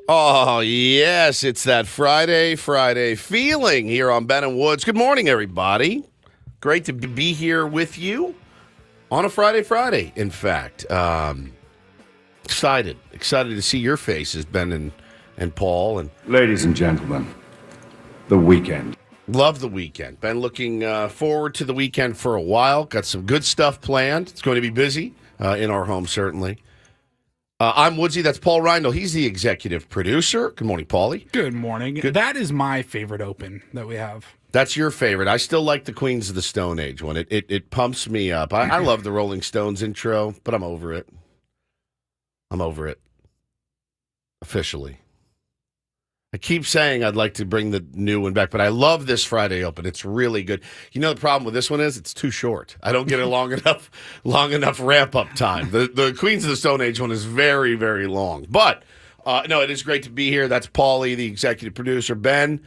Oh, yes, it's that Friday feeling here on Ben and Woods. Good morning, everybody. Great to be here with you on a Friday, in fact. Excited to see your faces, Ben and Paul. And Ladies and gentlemen, the weekend. love the weekend. Been looking forward to the weekend for a while. Got some good stuff planned. It's going to be busy in our home, certainly. I'm Woodsy. That's Paul Reindl. He's the executive producer. Good morning, Paulie. Good morning. That is my favorite open that we have. That's your favorite. I still like the Queens of the Stone Age one. It pumps me up. I love the Rolling Stones intro, but I'm over it. Officially. I keep saying I'd like to bring the new one back, but I love this Friday open. It's really good. You know the problem with this one is it's too short. I don't get a long enough ramp up time. The Queens of the Stone Age one is very, very long. But no, it is great to be here. That's Paulie, the executive producer. Ben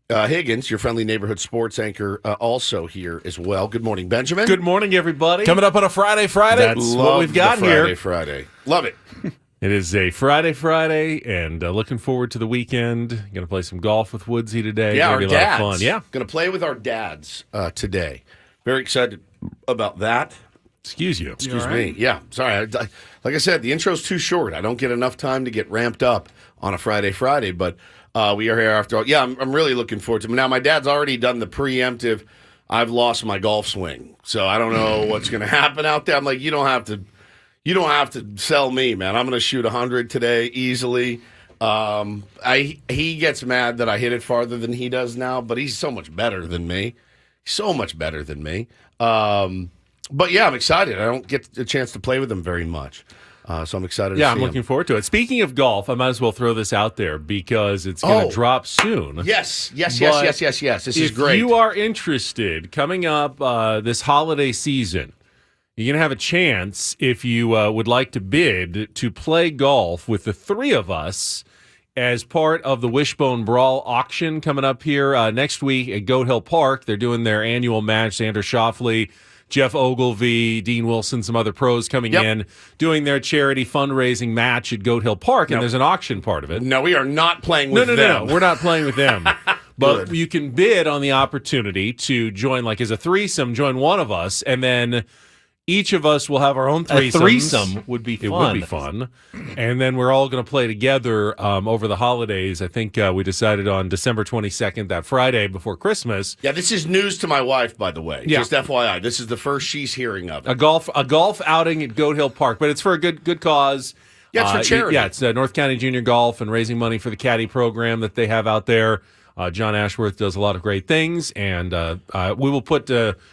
Higgins, your friendly neighborhood sports anchor, also here as well. Good morning, Benjamin. Good morning, everybody. Coming up on a Friday. That's what we've got here. Friday. Love it. It is a Friday, and looking forward to the weekend. Going to play some golf with Woodsy today. Yeah, our be a lot of dads. fun. Yeah, going to play with our dads today. Very excited about that. Excuse me. Yeah, sorry. Like I said, the intro's too short. I don't get enough time to get ramped up on a Friday, but we are here after all. Yeah, I'm really looking forward to it. Now, my dad's already done the preemptive, I've lost my golf swing, so I don't know what's going to happen out there. I'm like, you don't have to sell me, man. I'm going to shoot 100 today easily. He gets mad that I hit it farther than he does now, but he's so much better than me. But yeah, I'm excited. I don't get a chance to play with him very much. So I'm excited to see I'm looking forward to it. Speaking of golf, I might as well throw this out there because it's going to drop soon. Yes. This is great. If you are interested, coming up this holiday season, you're going to have a chance, if you would like to bid, to play golf with the three of us as part of the Wishbone Brawl auction coming up here next week at Goat Hill Park. They're doing their annual match. Sandra Shoffley, Jeff Ogilvie, Dean Wilson, some other pros coming in, doing their charity fundraising match at Goat Hill Park, and there's an auction part of it. No, we are not playing with them. No, we're not playing with them. But you can bid on the opportunity to join, like as a threesome, join one of us, and then each of us will have our own threesomes. A threesome would be fun. It would be fun. And then we're all going to play together over the holidays. I think we decided on December 22nd, that Friday before Christmas. Yeah, this is news to my wife, by the way. Yeah. Just FYI. This is the first she's hearing of it. A golf outing at Goat Hill Park. But it's for a good cause. Yeah, it's for charity. It's North County Junior Golf and raising money for the caddy program that they have out there. John Ashworth does a lot of great things, and we will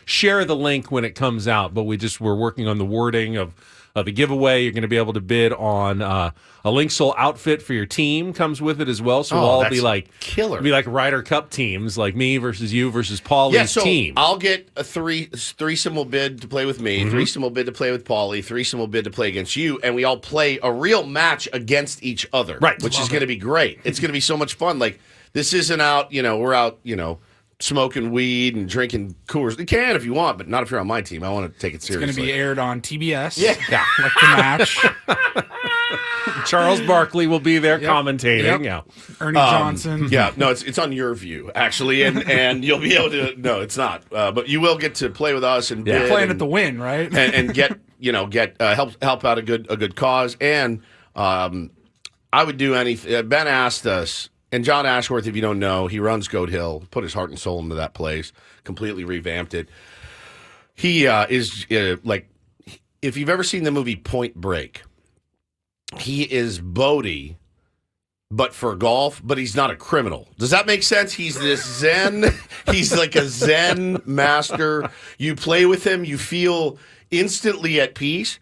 share the link when it comes out. But we're working on the wording of the giveaway. You're going to be able to bid on a Link-Soul outfit for your team. Comes with it as well, so we'll all be like killer. Be like Ryder Cup teams, like me versus you versus Paulie's team. I'll get a threesome will bid to play with me. Mm-hmm. Threesome will bid to play with Paulie. Threesome will bid to play against you, and we all play a real match against each other. Right, which is going to be great. It's going to be so much fun. Like. This isn't out, we're out, smoking weed and drinking Coors. You can if you want, but not if you're on my team. I want to take it seriously. It's going to be aired on TBS. Yeah. Like the match. Charles Barkley will be there commentating. Yep. Yeah. Ernie Johnson. Yeah, no, it's on your view, actually, and you'll be able to, no, it's not. But you will get to play with us and bid playing at the win, right? and get help out a good cause. And I would do anything. Ben asked us, and John Ashworth, if you don't know, he runs Goat Hill, put his heart and soul into that place, completely revamped it. He is like, if you've ever seen the movie Point Break, he is Bodie, but for golf, but he's not a criminal. Does that make sense? He's this Zen, he's like a Zen master. You play with him, you feel instantly at peace.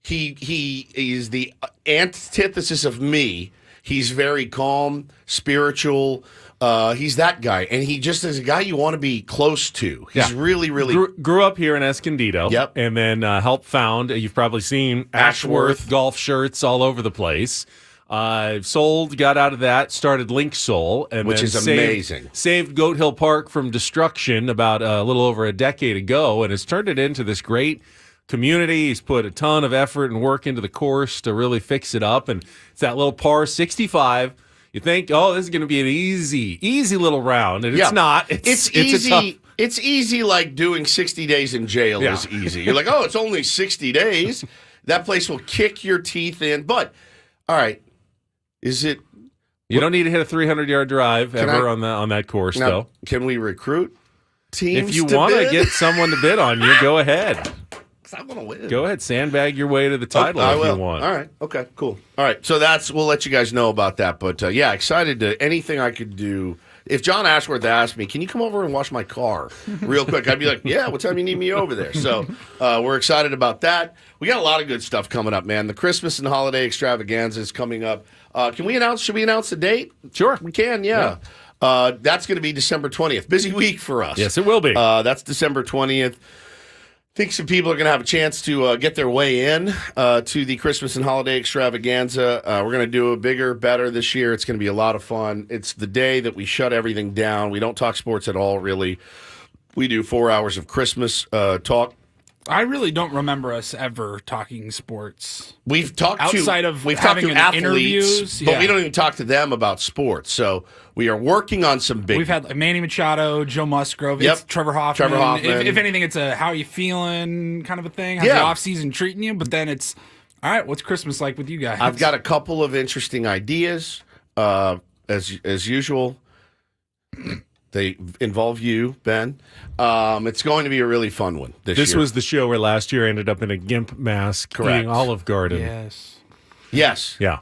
He is the antithesis of me. He's very calm, spiritual. He's that guy. And he just is a guy you want to be close to. He's really, really... Grew up here in Escondido. Yep. And then helped found, you've probably seen Ashworth golf shirts all over the place. Sold, got out of that, started Link-Soul. Which is amazing. Saved Goat Hill Park from destruction about a little over a decade ago and has turned it into this great community. He's put a ton of effort and work into the course to really fix it up. And it's that little par 65. You think, oh, this is going to be an easy little round, and it's not. It's a easy. tough- It's easy like doing 60 days in jail is easy. You're like, oh, it's only 60 days. That place will kick your teeth in. But, all right, is it... You don't need to hit a 300-yard drive ever on that course, Now, though. can we recruit teams If you to want to bid? get someone to bid on you, go ahead. 'Cause I want to win. Go ahead, sandbag your way to the title I if will. you want. All right. Okay, cool. All right. So we'll let you guys know about that. But yeah, excited to anything I could do. If John Ashworth asked me, can you come over and wash my car real quick? I'd be like, yeah, what time you need me over there? So we're excited about that. We got a lot of good stuff coming up, man. The Christmas and holiday extravaganza is coming up. Should we announce the date? Sure. We can, yeah. That's going to be December 20th. Busy week for us. Yes, it will be. That's December 20th. I think some people are going to have a chance to get their way in to the Christmas and holiday extravaganza. We're going to do a bigger, better this year. It's going to be a lot of fun. It's the day that we shut everything down. We don't talk sports at all, really. We do 4 hours of Christmas talk. I really don't remember us ever talking sports. We've talked Outside of we've talked having to athletes, interviews, but yeah. we don't even talk to them about sports. So we are working on some big. We've had Manny Machado, Joe Musgrove, Yep. it's Trevor Hoffman. Trevor Hoffman. If anything, it's a how are you feeling kind of a thing. How's Yeah. the offseason treating you? But then it's, all right, what's Christmas like with you guys? I've got a couple of interesting ideas, as usual. They involve you, Ben. It's going to be a really fun one this year. This was the show where last year I ended up in a gimp mask Correct. eating Olive Garden. Yes. Yes. Yeah.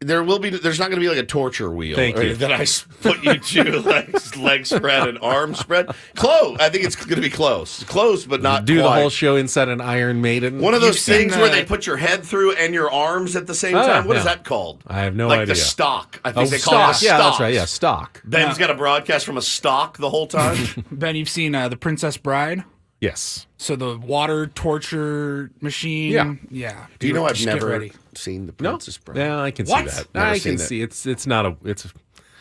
There's not going to be like a torture wheel Thank you. that I put you to, like leg spread and arm spread. Close. I think it's going to be close. Close, but not Do quite. the whole show inside an Iron Maiden. One of those seen things where the- they put your head through and your arms at the same Oh, time. What is yeah. that called? I have no like idea. the stock. I think they stock. call it a Yeah, stock. that's right. Yeah, stock. Ben's got a broadcast from a stock the whole time. Ben, you've seen The Princess Bride? Yes. So the water torture machine. Yeah. Yeah. Do you know I've Just get never ready. seen The No. Princess Bride? Yeah, I can What? see that. Never I seen can that. see it's not a it's.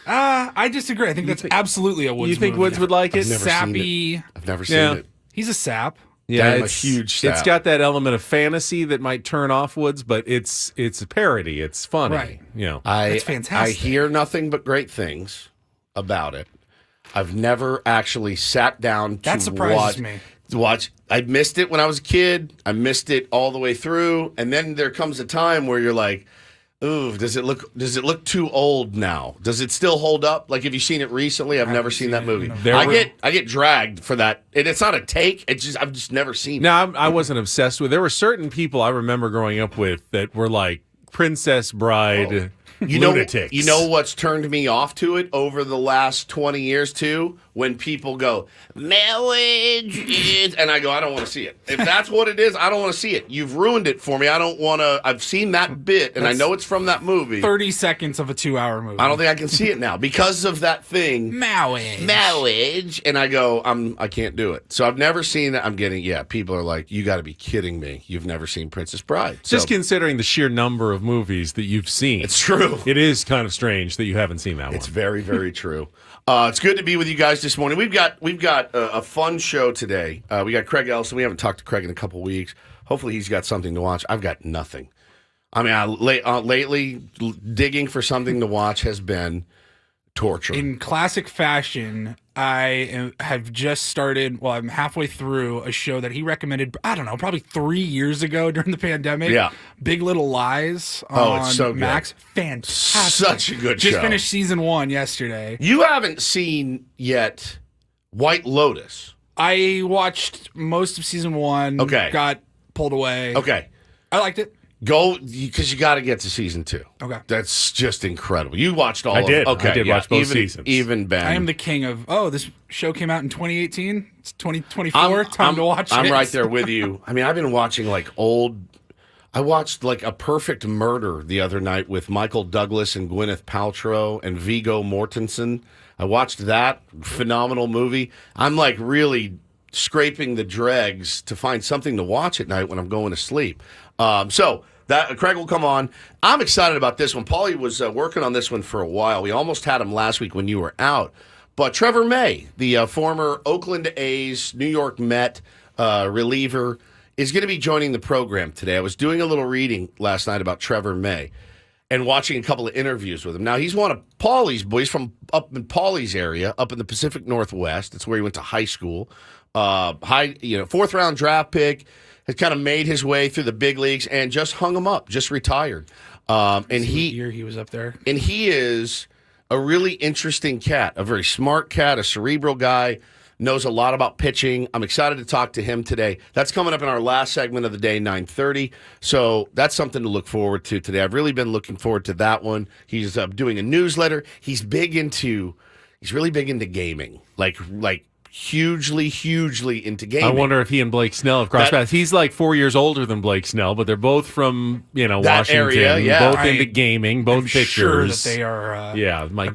I disagree. I think that's absolutely a Woods You think movie. Woods would like it? never seen Sappy. I've never seen Yeah. it. He's a sap. Yeah, I'm a it's huge It's sap. got that element of fantasy that might turn off Woods, but it's a parody. It's funny. Right. You know. That's fantastic. I hear nothing but great things about it. I've never actually sat down to That surprises watch. me. Watch. I missed it when I was a kid. I missed it all the way through, and then there comes a time where you're like, "Ooh, does it look too old now? Does it still hold up? Like, have you seen it recently? I've never seen that movie. I get dragged for that, and it's not a take. It's just I've just never seen it. Now, I wasn't obsessed with. There were certain people I remember growing up with that were like Princess Bride lunatics. You know what's turned me off to it over the last 20 years too? When people go, marriage is, and I go, I don't want to see it. If that's what it is, I don't want to see it. You've ruined it for me. I don't want to. I've seen that bit, and I know it's from that movie. 30 seconds of a 2-hour movie. I don't think I can see it now because of that thing. Marriage, and I go, I can't do it. So I've never seen it. I'm getting, people are like, you got to be kidding me. You've never seen Princess Bride. Just So, considering the sheer number of movies that you've seen. it's true. It is kind of strange that you haven't seen that It's one. very, very true. It's good to be with you guys this morning. We've got a fun show today. We got Craig Elsten. We haven't talked to Craig in a couple weeks. Hopefully, he's got something to watch. I've got nothing. I mean, lately, digging for something to watch has been torture. In classic fashion, have just started, well, I'm halfway through a show that he recommended, I don't know, probably 3 years ago during the pandemic. Yeah. Big Little Lies on Oh, it's so good. Max. Fantastic. Such a good Just show. finished season 1 yesterday. You haven't seen yet White Lotus. I watched most of season 1. Okay. Got pulled away. Okay. I liked it. Go, because you got to get to season 2. Okay. That's just incredible. You watched all I of did. it. Okay. I did watch both seasons. Even Ben. I am the king of, this show came out in 2018. It's 2024. Time to watch it. I'm right there with you. I mean, I've been watching I watched like A Perfect Murder the other night with Michael Douglas and Gwyneth Paltrow and Viggo Mortensen. I watched that phenomenal movie. I'm like really scraping the dregs to find something to watch at night when I'm going to sleep. So that Craig will come on. I'm excited about this one. Paulie was working on this one for a while. We almost had him last week when you were out. But Trevor May, the former Oakland A's, New York Met reliever, is going to be joining the program today. I was doing a little reading last night about Trevor May. and watching a couple of interviews with him. Now, he's one of Paulie's boys from up in Paulie's area, up in the Pacific Northwest. That's where he went to high school. Fourth round draft pick, has kind of made his way through the big leagues and just hung him up, just retired. And year he was up there. And he is a really interesting cat, a very smart cat, a cerebral guy, knows a lot about pitching. I'm excited to talk to him today. That's coming up in our last segment of the day, 9:30. So that's something to look forward to today. I've really been looking forward to that one. He's doing a newsletter. He's really big into gaming, like hugely into gaming. I wonder if he and Blake Snell have crossed paths. He's like 4 years older than Blake Snell, but they're both from that Washington, area, yeah. both into gaming, both I'm pitchers. sure that they are. Yeah, my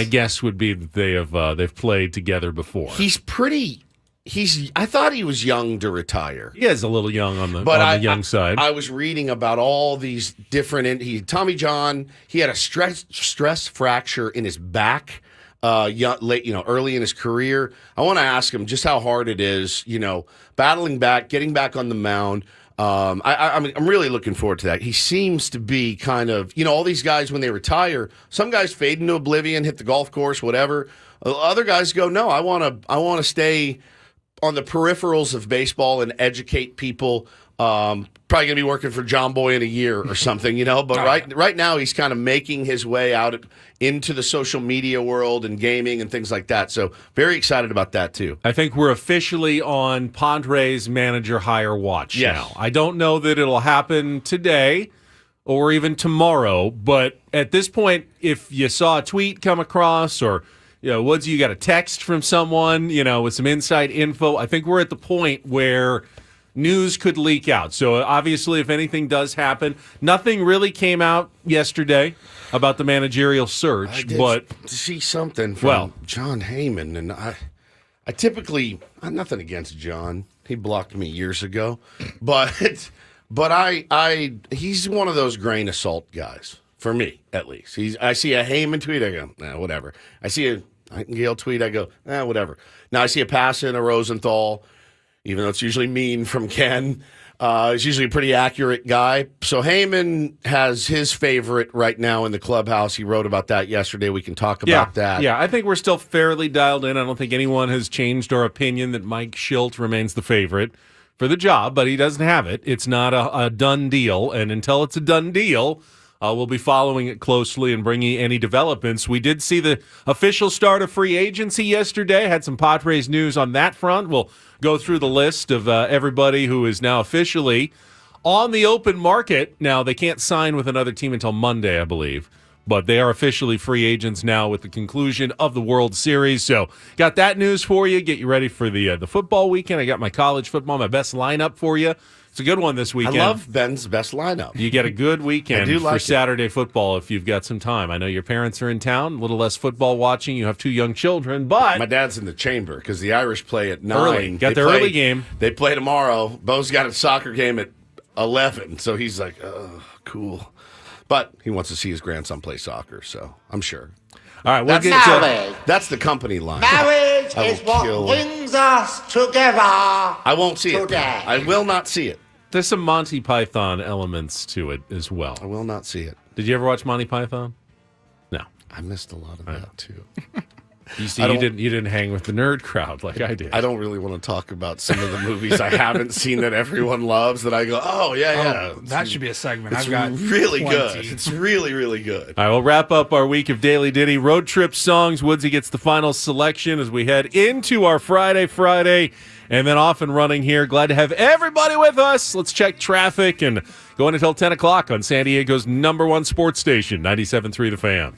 guess would be that they've played together before. I thought he was young to retire. He is a little young on the young side. I was reading about all these different. Tommy John. He had a stress fracture in his back. Early in his career. I want to ask him just how hard it is, battling back, getting back on the mound. I'm really looking forward to that. He seems to be kind of, all these guys when they retire, some guys fade into oblivion, hit the golf course, whatever. Other guys go, no, I want to stay on the peripherals of baseball and educate people. Probably going to be working for John Boy in a year or something, But right now he's kind of making his way out into the social media world and gaming and things like that. So very excited about that too. I think we're officially on Padres manager hire watch now. I don't know that it'll happen today or even tomorrow, but at this point, if you saw a tweet come across or Woodsy, you got a text from someone, with some inside info, I think we're at the point where news could leak out. So obviously, if anything does happen, nothing really came out yesterday about the managerial search. I did but see something from John Heyman, and I typically I'm nothing against John. He blocked me years ago, but he's one of those grain of salt guys for me, at least. I see a Heyman tweet, I go, whatever. I see a Nightingale tweet, I go, whatever. Now I see a pass in a Rosenthal. Even though it's usually mean from Ken, he's usually a pretty accurate guy. So Heyman has his favorite right now in the clubhouse. He wrote about that yesterday. We can talk about that. Yeah, I think we're still fairly dialed in. I don't think anyone has changed our opinion that Mike Schilt remains the favorite for the job, but he doesn't have it. It's not a done deal, and until it's a done deal, we'll be following it closely and bringing any developments. We did see the official start of free agency yesterday. Had some Padres news on that front. We'll go through the list of everybody who is now officially on the open market. Now, they can't sign with another team until Monday, I believe, but they are officially free agents now with the conclusion of the World Series. So got that news for you. Get you ready for the football weekend. I got my college football, my best lineup for you. It's a good one this weekend. I love Ben's best lineup. You get a good weekend for Saturday football if you've got some time. I know your parents are in town, a little less football watching. You have two young children, but my dad's in the chamber because the Irish play at 9. Early. Got their early game. They play tomorrow. Bo's got a soccer game at 11, so he's like, oh, cool. But he wants to see his grandson play soccer, so I'm sure. All right, that's the company line. Marriage is what brings us together. I won't see it. I will not see it. There's some Monty Python elements to it as well. I will not see it. Did you ever watch Monty Python? No. I missed a lot of that too. You see, you didn't hang with the nerd crowd like I did. I don't really want to talk about some of the movies I haven't seen that everyone loves that I go, oh, yeah. That should be a segment. It's I've got really 20. good. It's really, really good. All right, we'll wrap up our week of Daily Ditty road trip songs. Woodsy gets the final selection as we head into our Friday, and then off and running here. Glad to have everybody with us. Let's check traffic and going until 10 o'clock on San Diego's #1 sports station, 97.3 The Fan.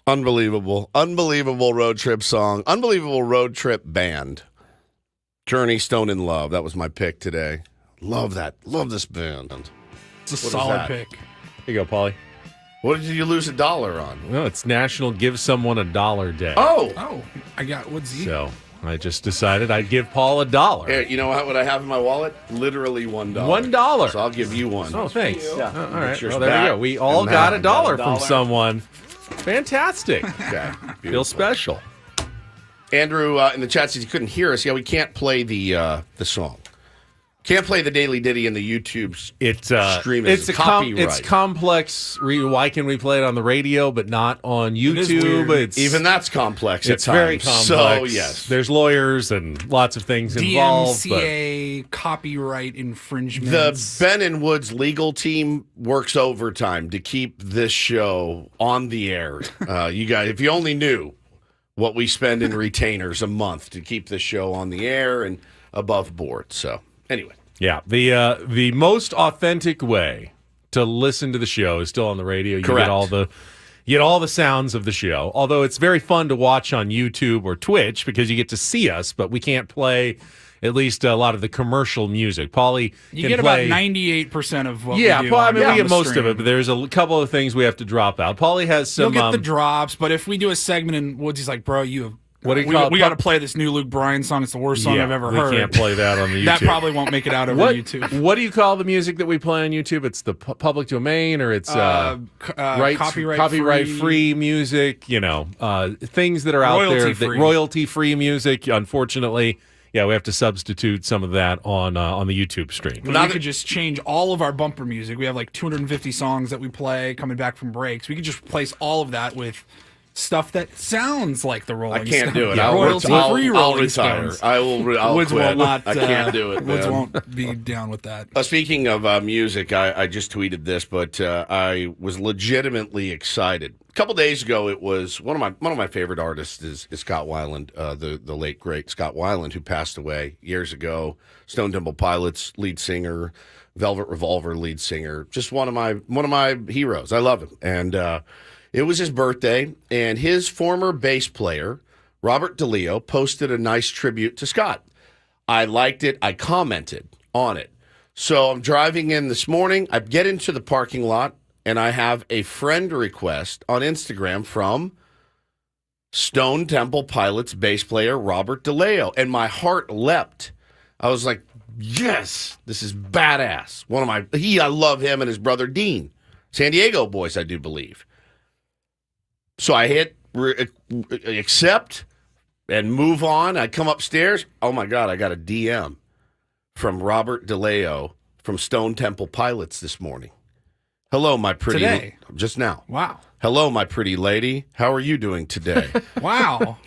Unbelievable road trip song. Unbelievable road trip band. Journey, Stone in Love. That was my pick today. Love that. Love this band. It's a What is solid that? pick. Here you go, Paulie. What did you lose $1 on? No, it's National Give Someone $1 Day. Oh. Oh, I got what's he? So I just decided I'd give Paul $1. Here, you know what I have in my wallet? Literally $1. $1. So I'll give you one. Oh, thanks. Yeah. All right. Yours Well, there back. we go. We all And got that. $1 Got from someone. Fantastic. Okay. Feel Beautiful. special. Andrew in the chat says he couldn't hear us. Yeah, we can't play the song. Can't play the Daily Ditty in the YouTube stream. It's a copyright. it's complex. Why can we play it on the radio but not on is YouTube? weird. It's Even that's complex. it's at very times. complex. So yes, there's lawyers and lots of things involved. But DMCA copyright infringement. the Ben and Woods legal team works overtime to keep this show on the air. You guys, if you only knew what we spend in retainers a month to keep this show on the air and above board. So anyway. yeah, the most authentic way to listen to the show is still on the radio. You Correct. get all the sounds of the show. Although it's very fun to watch on YouTube or Twitch because you get to see us, but we can't play at least a lot of the commercial music. Paulie you can get play, about 98% of what yeah, we do. I mean, on we get the most stream. of it, but there's a couple of things we have to drop out. Paulie has You'll some. get the drops, but if we do a segment and Woods, he's like, bro, What do you call it? we got to play this new Luke Bryan song. It's the worst song yeah, I've ever we heard. can't play that on the YouTube. That probably won't make it out over what, YouTube. What do you call the music that we play on YouTube? It's the public domain, or it's copyright free music. You know, things that are out there. Royalty-free. Royalty free music. Unfortunately, yeah, we have to substitute some of that on the YouTube stream. We could just change all of our bumper music. We have like 250 songs that we play coming back from breaks. We could just replace all of that with stuff that sounds like the Rolling I can't Stones. do it. Yeah, I'll royalty-free I'll Rolling retire. Stones. I'll Woods quit. will not. I can't do it, Woods man. won't be down with that. Speaking of music, I just tweeted this, but I was legitimately excited. A couple days ago, it was one of my favorite artists is Scott Weiland, the late great Scott Weiland, who passed away years ago. Stone Temple Pilots lead singer, Velvet Revolver lead singer, just one of my heroes. I love him, and it was his birthday, and his former bass player Robert DeLeo posted a nice tribute to Scott. I liked it. I commented on it. So I'm driving in this morning. I get into the parking lot, and I have a friend request on Instagram from Stone Temple Pilots bass player Robert DeLeo, and my heart leapt. I was like, yes, this is badass. I love him and his brother Dean. San Diego boys, I do believe. So I hit accept and move on. I come upstairs. Oh, my God, I got a DM from Robert DeLeo from Stone Temple Pilots this morning. Hello, my pretty... Today? Just now. Wow. Hello, my pretty lady. How are you doing today? Wow.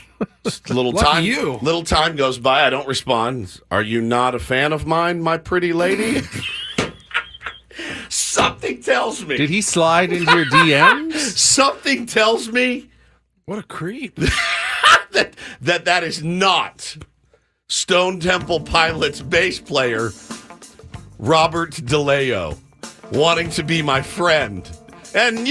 Little Lucky time, you. little time goes by. I don't respond. Are you not a fan of mine, my pretty lady? Something tells me. Did he slide into your DMs? Something tells me What a creep. that is not Stone Temple Pilots bass player Robert DeLeo wanting to be my friend and,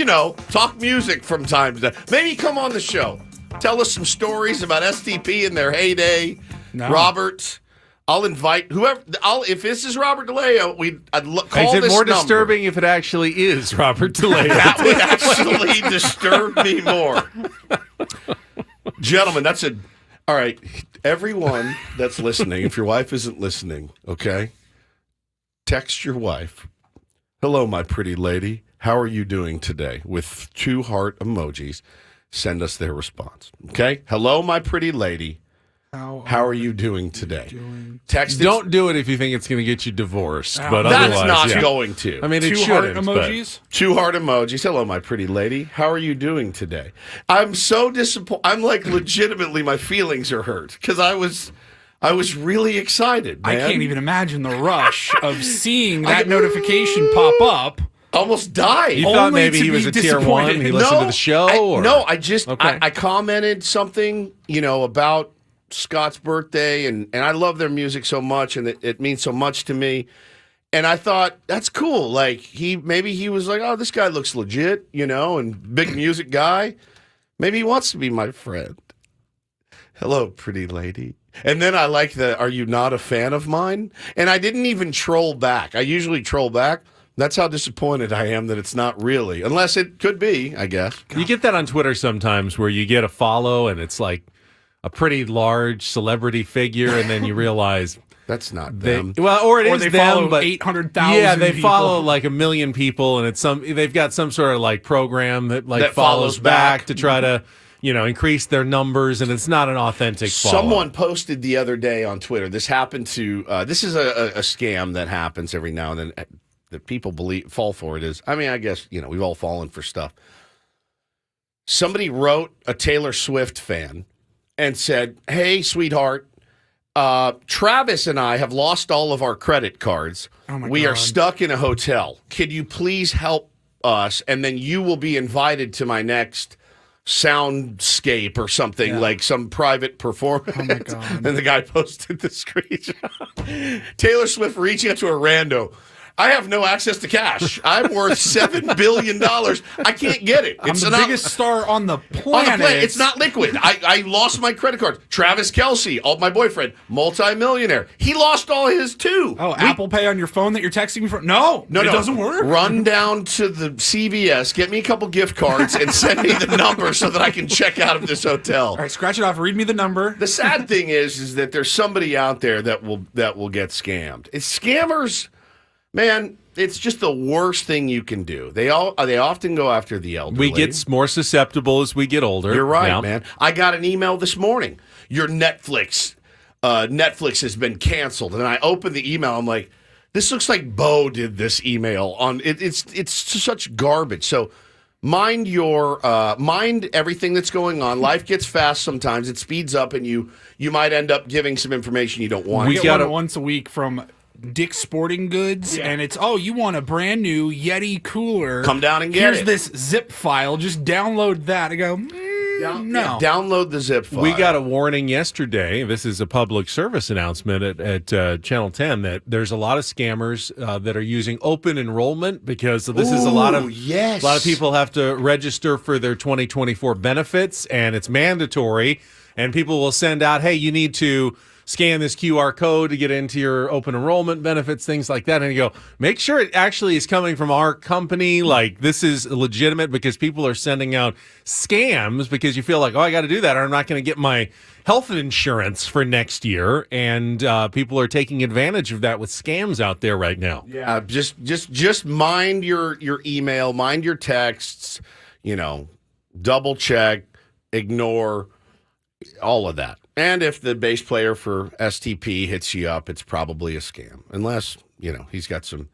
talk music from time to time. Maybe come on the show. Tell us some stories about STP in their heyday. No. Robert, I'll invite whoever. If this is Robert DeLeo, I'd call Is it this more number. disturbing if it actually is Robert DeLeo? That would actually disturb me more. Gentlemen, all right. Everyone that's listening, if your wife isn't listening, okay, text your wife. Hello, my pretty lady. How are you doing today? With 2 heart emojis. Send us their response. Okay? Hello, my pretty lady. How are you doing today? Text it. Don't do it if you think it's going to get you divorced. But That's otherwise, not yeah. going to. I mean, it 2 heart shouldn't, emojis. 2 heart emojis. Hello, my pretty lady. How are you doing today? I'm so disappointed. I'm like legitimately, my feelings are hurt because I was really excited, man. I can't even imagine the rush of seeing that notification pop up. Almost died. You thought Only maybe to he was be a tier 1? disappointed. He listened to the show? Okay. I commented something, about Scott's birthday, and I love their music so much, and it means so much to me. And I thought, that's cool. Like, he was like, oh, this guy looks legit, and big music guy. Maybe he wants to be my friend. Hello, pretty lady. And then I like the, are you not a fan of mine? And I didn't even troll back. I usually troll back. That's how disappointed I am that it's not really. Unless it could be, I guess. You get that on Twitter sometimes where you get a follow and it's like a pretty large celebrity figure, and then you realize That's not them. or it Or is they them, follow but 800,000 yeah, they people. follow like 1 million people, and they've got some sort of like program that like That follows follows back back. to try to increase their numbers, and it's not an authentic follow. Someone posted the other day on Twitter. This happened to. This is a scam that happens every now and then that people fall for. It is. I mean, I guess we've all fallen for stuff. Somebody wrote a Taylor Swift fan and said, "Hey, sweetheart, Travis and I have lost all of our credit cards. Oh my We are God. stuck in a hotel. Could you please help us? And then you will be invited to my next." Soundscape or something, like some private performance. Oh my God. And the guy posted the screenshot. Taylor Swift reaching out to a rando. I have no access to cash. I'm worth $7 billion. I can't get it. I'm the biggest star on the on the planet. planet. It's not liquid. I lost my credit card. Travis Kelce, my boyfriend, multimillionaire. He lost all his too. Oh, Apple Pay on your phone that you're texting me from? No, it doesn't work. Run down to the CVS, get me a couple gift cards, and send me the number so that I can check out of this hotel. All right, scratch it off. Read me the number. The sad thing is that there's somebody out there that will get scammed. It's scammers, man. It's just the worst thing you can do. They often go after the elderly. We get more susceptible as we get older. You're right, Yeah. man. I got an email this morning. Your Netflix has been canceled, and I opened the email. I'm like, this looks like Bo did this email on it. It's such garbage. So mind everything that's going on. Life gets fast sometimes. It speeds up, and you might end up giving some information you don't want. We We get gotta- one once a week from Dick's Sporting Goods, and it's, you want a brand new Yeti cooler. Come down and get Here's it. this zip file. Just download that. I go, no. Download the zip file. We got a warning yesterday. This is a public service announcement at Channel 10 that there's a lot of scammers that are using open enrollment because this is a lot of people have to register for their 2024 benefits, and it's mandatory. And people will send out, hey, you need to scan this QR code to get into your open enrollment benefits, things like that. And you go, make sure it actually is coming from our company. Like, this is legitimate, because people are sending out scams because you feel like, I got to do that, or I'm not going to get my health insurance for next year. And people are taking advantage of that with scams out there right now. Yeah, just mind your email, mind your texts, double check, ignore all of that. And if the bass player for STP hits you up, it's probably a scam, unless he's got some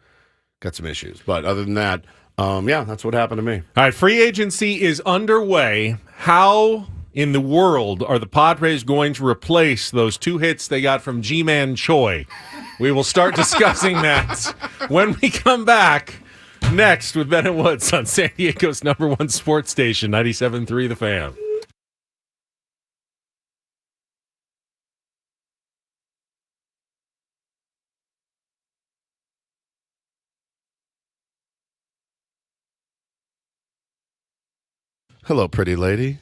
issues. But other than that, that's what happened to me. All right, free agency is underway. How in the world are the Padres going to replace those 2 hits they got from G-Man Choi? We will start discussing that when we come back next with Ben and Woods on San Diego's #1 sports station, 97.3 The Fan. Hello, pretty lady.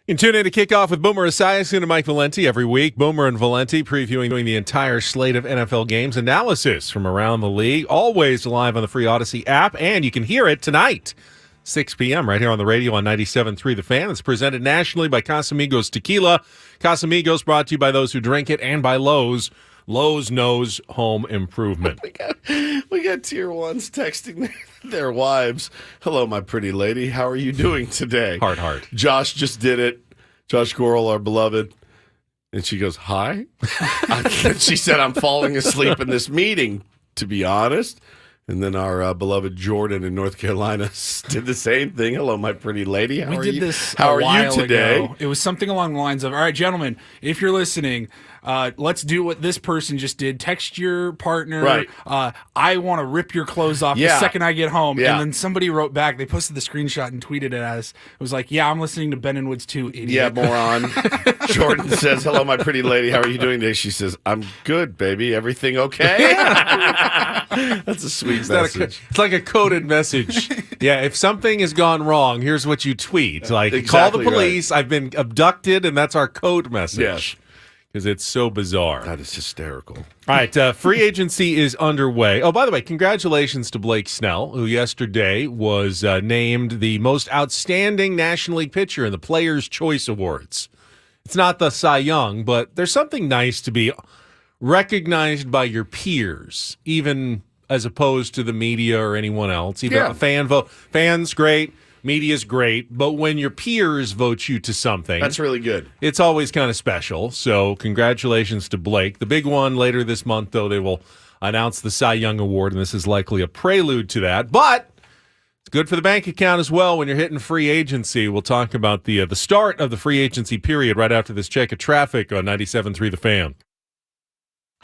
You can tune in to Kickoff with Boomer Esiason and Mike Valenti every week. Boomer and Valenti previewing the entire slate of NFL games, analysis from around the league, always live on the free Odyssey app, and you can hear it tonight, 6 p.m. right here on the radio on 97.3 The Fan. It's presented nationally by Casamigos Tequila. Casamigos brought to you by those who drink it and by Lowe's. Lowe's knows home improvement. We got tier ones texting their wives. Hello, my pretty lady. How are you doing today? Heart. Josh just did it. Josh Gorel, our beloved. And she goes, hi. And she said, I'm falling asleep in this meeting, to be honest. And then our beloved Jordan in North Carolina did the same thing. Hello, my pretty lady. How are you? How are you today? Ago. It was something along the lines of, all right, gentlemen, if you're listening, let's do what this person just did. Text your partner. Right. I want to rip your clothes off the second I get home. Yeah. And then somebody wrote back. They posted the screenshot and tweeted it as, it was like, yeah, I'm listening to Ben and Woods too, idiot. Yeah, moron. Jordan says, hello, my pretty lady. How are you doing today? She says, I'm good, baby. Everything okay? That's a sweet message. It's like a coded message. Yeah, if something has gone wrong, here's what you tweet. Like, call the police. Right. I've been abducted, and that's our code message. Yes. Because it's so bizarre. That is hysterical. All right, free agency is underway. Oh, by the way, congratulations to Blake Snell, who yesterday was named the most outstanding National League pitcher in the Players' Choice Awards. It's not the Cy Young, but there's something nice to be recognized by your peers, even as opposed to the media or anyone else. Even a fan vote. Fans, great. Media's great. But when your peers vote you to something, that's really good. It's always kind of special. So congratulations to Blake. The big one later this month, though, they will announce the Cy Young Award, and this is likely a prelude to that. But it's good for the bank account as well when you're hitting free agency. We'll talk about the start of the free agency period right after this check of traffic on 97.3 The Fan.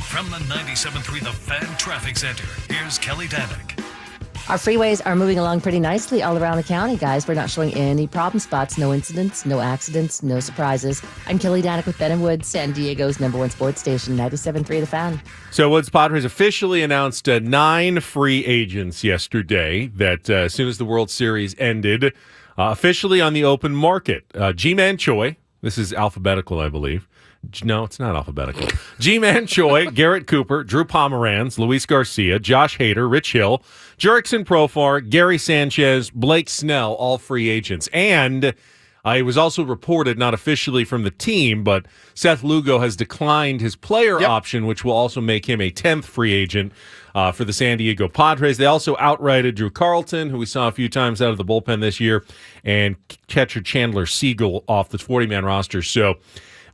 From the 97.3 The Fan Traffic Center, here's Kelly Danick. Our freeways are moving along pretty nicely all around the county, guys. We're not showing any problem spots, no incidents, no accidents, no surprises. I'm Kelly Danick with Ben and Woods, San Diego's #1 sports station, 97.3 The Fan. So Woods Padres officially announced 9 free agents yesterday that as soon as the World Series ended, officially on the open market. G-Man Choi, this is alphabetical, I believe. No, it's not alphabetical. G-Man Choi, Garrett Cooper, Drew Pomeranz, Luis Garcia, Josh Hader, Rich Hill, Jurickson Profar, Gary Sanchez, Blake Snell, all free agents. And it was also reported, not officially from the team, but Seth Lugo has declined his player option, which will also make him a 10th free agent for the San Diego Padres. They also outrighted Drew Carlton, who we saw a few times out of the bullpen this year, and catcher Chandler Siegel off the 40-man roster. So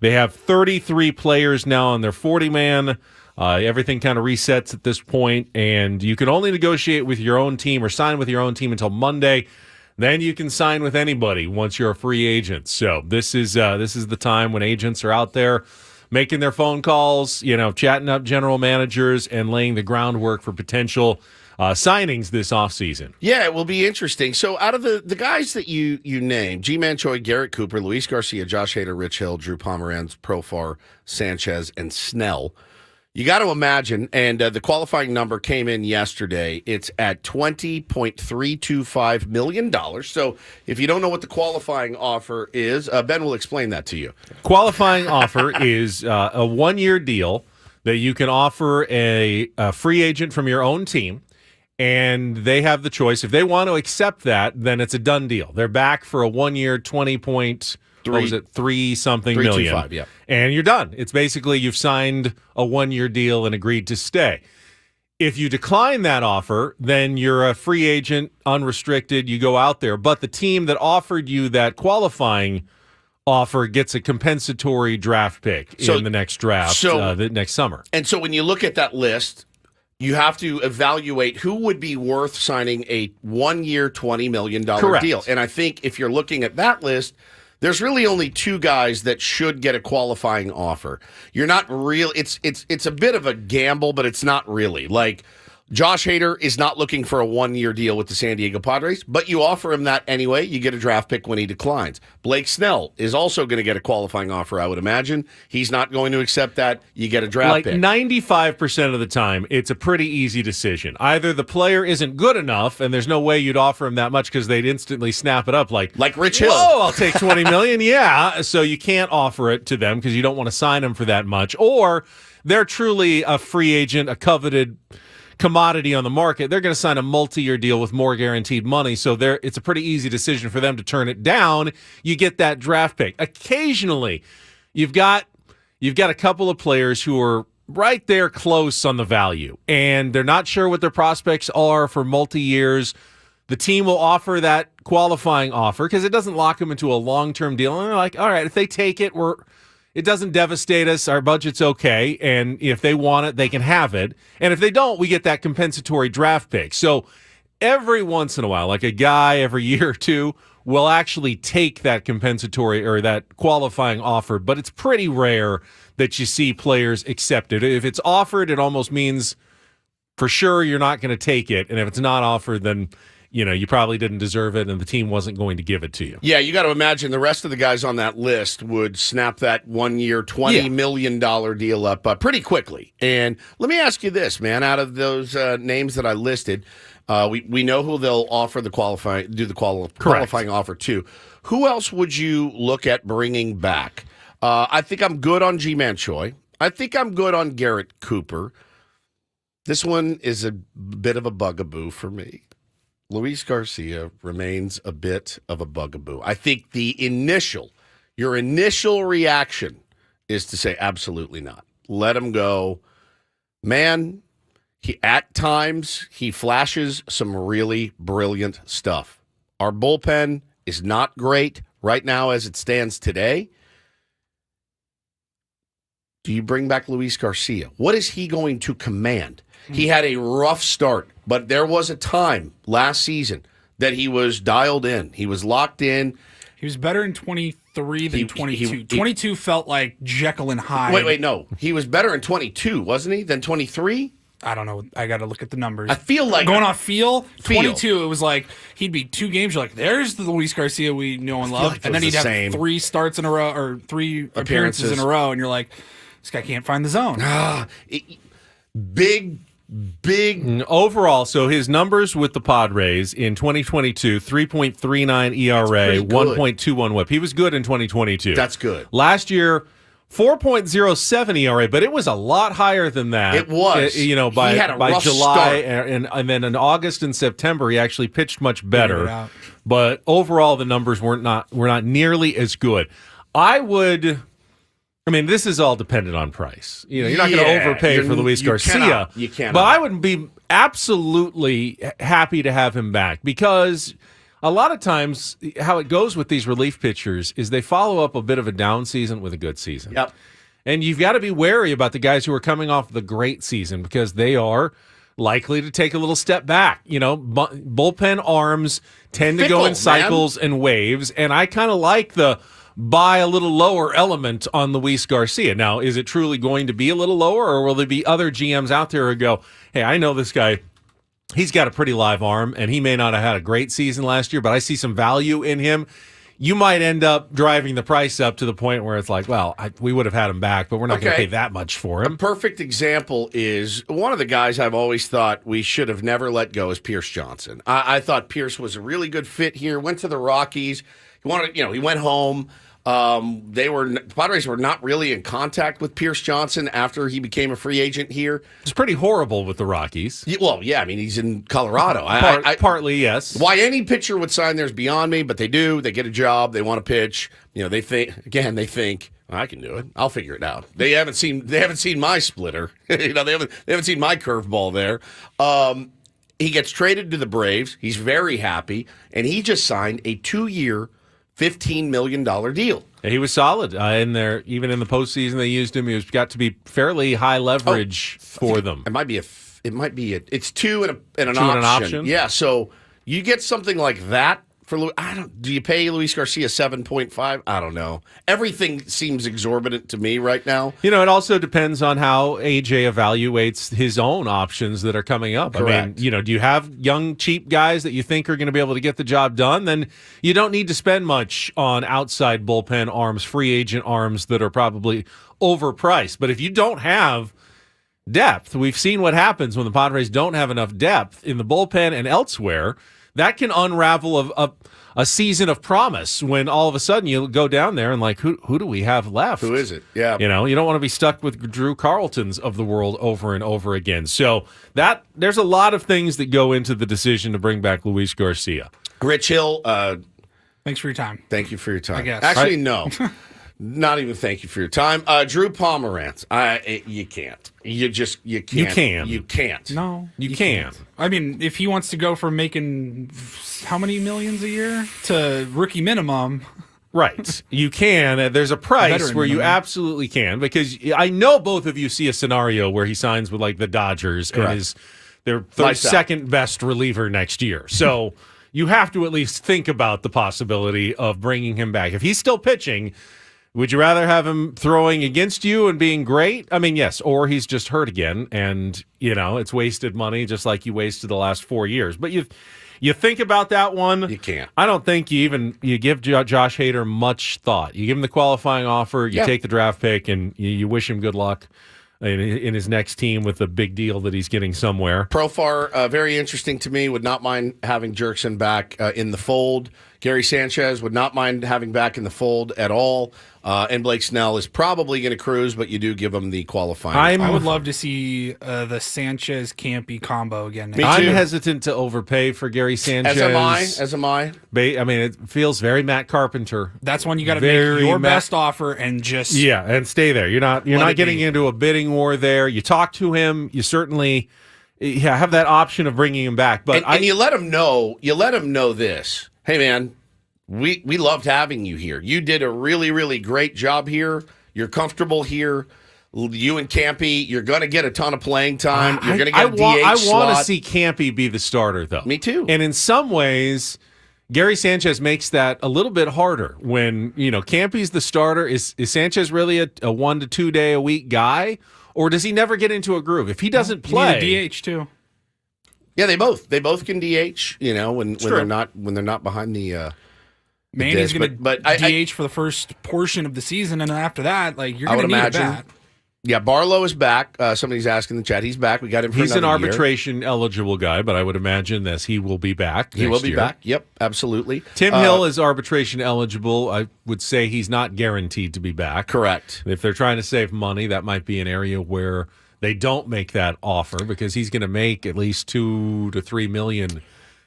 they have 33 players now on their 40-man. Everything kind of resets at this point, and you can only negotiate with your own team or sign with your own team until Monday. Then you can sign with anybody once you're a free agent. So this is the time when agents are out there making their phone calls, chatting up general managers and laying the groundwork for potential signings this offseason. Yeah, it will be interesting. So out of the guys that you named, G-Man Choi, Garrett Cooper, Luis Garcia, Josh Hader, Rich Hill, Drew Pomeranz, Profar, Sanchez, and Snell, you got to imagine, and the qualifying number came in yesterday, it's at $20.325 million. So if you don't know what the qualifying offer is, Ben will explain that to you. Qualifying offer is a one-year deal that you can offer a free agent from your own team, and they have the choice. If they want to accept that, then it's a done deal. They're back for a one-year $3-something million. 325, yeah. And you're done. It's basically you've signed a one-year deal and agreed to stay. If you decline that offer, then you're a free agent, unrestricted. You go out there. But the team that offered you that qualifying offer gets a compensatory draft pick in the next draft, the next summer. And so when you look at that list, you have to evaluate who would be worth signing a one-year, $20 million deal. And I think if you're looking at that list, there's really only 2 guys that should get a qualifying offer. You're not real. It's a bit of a gamble, but it's not really. Like Josh Hader is not looking for a one-year deal with the San Diego Padres, but you offer him that anyway. You get a draft pick when he declines. Blake Snell is also going to get a qualifying offer, I would imagine. He's not going to accept that. You get a draft pick. 95% of the time, it's a pretty easy decision. Either the player isn't good enough, and there's no way you'd offer him that much because they'd instantly snap it up like Rich Hill. Whoa, I'll take $20 million. Yeah, so you can't offer it to them because you don't want to sign them for that much. Or they're truly a free agent, a coveted commodity on the market. They're going to sign a multi-year deal with more guaranteed money, so it's a pretty easy decision for them to turn it down. You get that draft pick. Occasionally, you've got a couple of players who are right there close on the value, and they're not sure what their prospects are for multi-years. The team will offer that qualifying offer because it doesn't lock them into a long-term deal, and they're like, all right, if they take it, it doesn't devastate us. Our budget's okay. And if they want it, they can have it. And if they don't, we get that compensatory draft pick. So every once in a while, like a guy every year or two, will actually take that compensatory or that qualifying offer. But it's pretty rare that you see players accept it. If it's offered, it almost means for sure you're not going to take it. And if it's not offered, then you probably didn't deserve it and the team wasn't going to give it to you. Yeah, you got to imagine the rest of the guys on that list would snap that 1 year, $20 million deal up pretty quickly. And let me ask you this, man. Out of those names that I listed, we know who they'll offer the qualifying offer to. Who else would you look at bringing back? I think I'm good on G-Man Choi. I think I'm good on Garrett Cooper. This one is a bit of a bugaboo for me. Luis Garcia remains a bit of a bugaboo. I think your initial reaction is to say absolutely not. Let him go. Man, at times he flashes some really brilliant stuff. Our bullpen is not great right now as it stands today. Do you bring back Luis Garcia? What is he going to command? He had a rough start, but there was a time last season that he was dialed in. He was locked in. He was better in 23 than 22. 22 felt like Jekyll and Hyde. Wait, no. He was better in 22, wasn't he, than 23? I don't know. I got to look at the numbers. I feel like... Going off feel, 22, it was like he'd be 2 games. You're like, there's the Luis Garcia we know and love. Like and then he'd have same. 3 starts in a row or 3 appearances in a row. And you're like, this guy can't find the zone. Big overall. So his numbers with the Padres in 2022: 3.39 ERA, 1.21 WHIP. He was good in 2022. That's good. Last year, 4.07 ERA, but it was a lot higher than that. It was. By he had a rough July start. and then in August and September, he actually pitched much better. But overall, the numbers were not nearly as good. This is all dependent on price. You're not going to overpay for Luis Garcia. You cannot. But I would be absolutely happy to have him back because a lot of times how it goes with these relief pitchers is they follow up a bit of a down season with a good season. Yep. And you've got to be wary about the guys who are coming off the great season because they are likely to take a little step back. Bullpen arms tend to go in cycles and waves, and I kind of like the buy a little lower element on Luis Garcia. Now, is it truly going to be a little lower, or will there be other GMs out there who go, hey, I know this guy, he's got a pretty live arm, and he may not have had a great season last year, but I see some value in him. You might end up driving the price up to the point where it's like, well, we would have had him back, but we're not going to pay that much for him. A perfect example is one of the guys I've always thought we should have never let go is Pierce Johnson. I thought Pierce was a really good fit here, went to the Rockies. He went home. The Padres were not really in contact with Pierce Johnson after he became a free agent here. It's pretty horrible with the Rockies. He's in Colorado. Partly, yes. Why any pitcher would sign there is beyond me, but they do. They get a job. They want to pitch. They think, I can do it. I'll figure it out. They haven't seen my splitter. They haven't seen my curveball there. He gets traded to the Braves. He's very happy, and he just signed a 2-year, $15 million deal. And he was solid in there. Even in the postseason, they used him. He got to be fairly high leverage for them. It's 2 and an option. Yeah, so you get something like that for Luis? Do you pay Luis Garcia 7.5? I don't know. Everything seems exorbitant to me right now. You know, it also depends on how AJ evaluates his own options that are coming up. Correct. I mean, you know, do you have young, cheap guys that you think are going to be able to get the job done? Then you don't need to spend much on outside bullpen arms, free agent arms that are probably overpriced. But if you don't have depth, we've seen what happens when the Padres don't have enough depth in the bullpen and elsewhere. That can unravel a season of promise when all of a sudden you go down there and like, who do we have left? Who is it? Yeah. You know, you don't want to be stuck with Drew Carltons of the world over and over again. So there's a lot of things that go into the decision to bring back Luis Garcia. Rich Hill, Thanks for your time. thank you for your time. I guess. Actually, no. Not even thank you for your time. Drew Pomerantz. You can't. You can't. You can. You can't. No, You can. I mean, if he wants to go from making how many millions a year to rookie minimum, Right. You can. There's a price Veteran where you minimum. absolutely can, because I know both of you see a scenario where he signs with like the Dodgers and is their Lights out. second best reliever next year. So you have to at least think about the possibility of bringing him back. If he's still pitching, would you rather have him throwing against you and being great? I mean, yes, or he's just hurt again, and, you know, it's wasted money just like you wasted the last 4 years. But you think about that one. You can't. I don't think you give Josh Hader much thought. You give him the qualifying offer, you take the draft pick, and you wish him good luck in his next team with the big deal that he's getting somewhere. Profar, very interesting to me. Would not mind having Jerkson back in the fold. Gary Sanchez would not mind having back in the fold at all. And Blake Snell is probably going to cruise, but you do give him the qualifying. I would love to see the Sanchez Campy combo again. Me I'm too. hesitant to overpay for Gary Sanchez. As am I. I mean, it feels very Matt Carpenter. That's when you got to Very make your ma- best offer and just Yeah, and stay there. You're not it getting be. into a bidding war there. You talk to him. You certainly have that option of bringing him back. But And you let him know. You let him know this. Hey, man, we loved having you here. You did a really, really great job here. You're comfortable here. You and Campy, you're going to get a ton of playing time. You're going to get a DH I want slot. to see Campy be the starter, though. Me too. And in some ways, Gary Sanchez makes that a little bit harder when, you know, Campy's the starter. Is Sanchez really a 1 to 2 day a week guy, or does he never get into a groove? If he doesn't you play, need a DH too. Yeah, they both can DH. You know, when True. they're not behind the. Manny's disc, going to but I- DH for the first portion of the season, and then after that, like you're I going to would need imagine. a bat. Yeah, Barlow is back. Somebody's asking in the chat. He's back. We got him for he's an another year. arbitration eligible guy, but I would imagine that he will be back. He will next be year. back. Yep, absolutely. Tim Hill is arbitration eligible. I would say he's not guaranteed to be back. Correct. If they're trying to save money, that might be an area where they don't make that offer, because he's going to make at least $2 to $3 million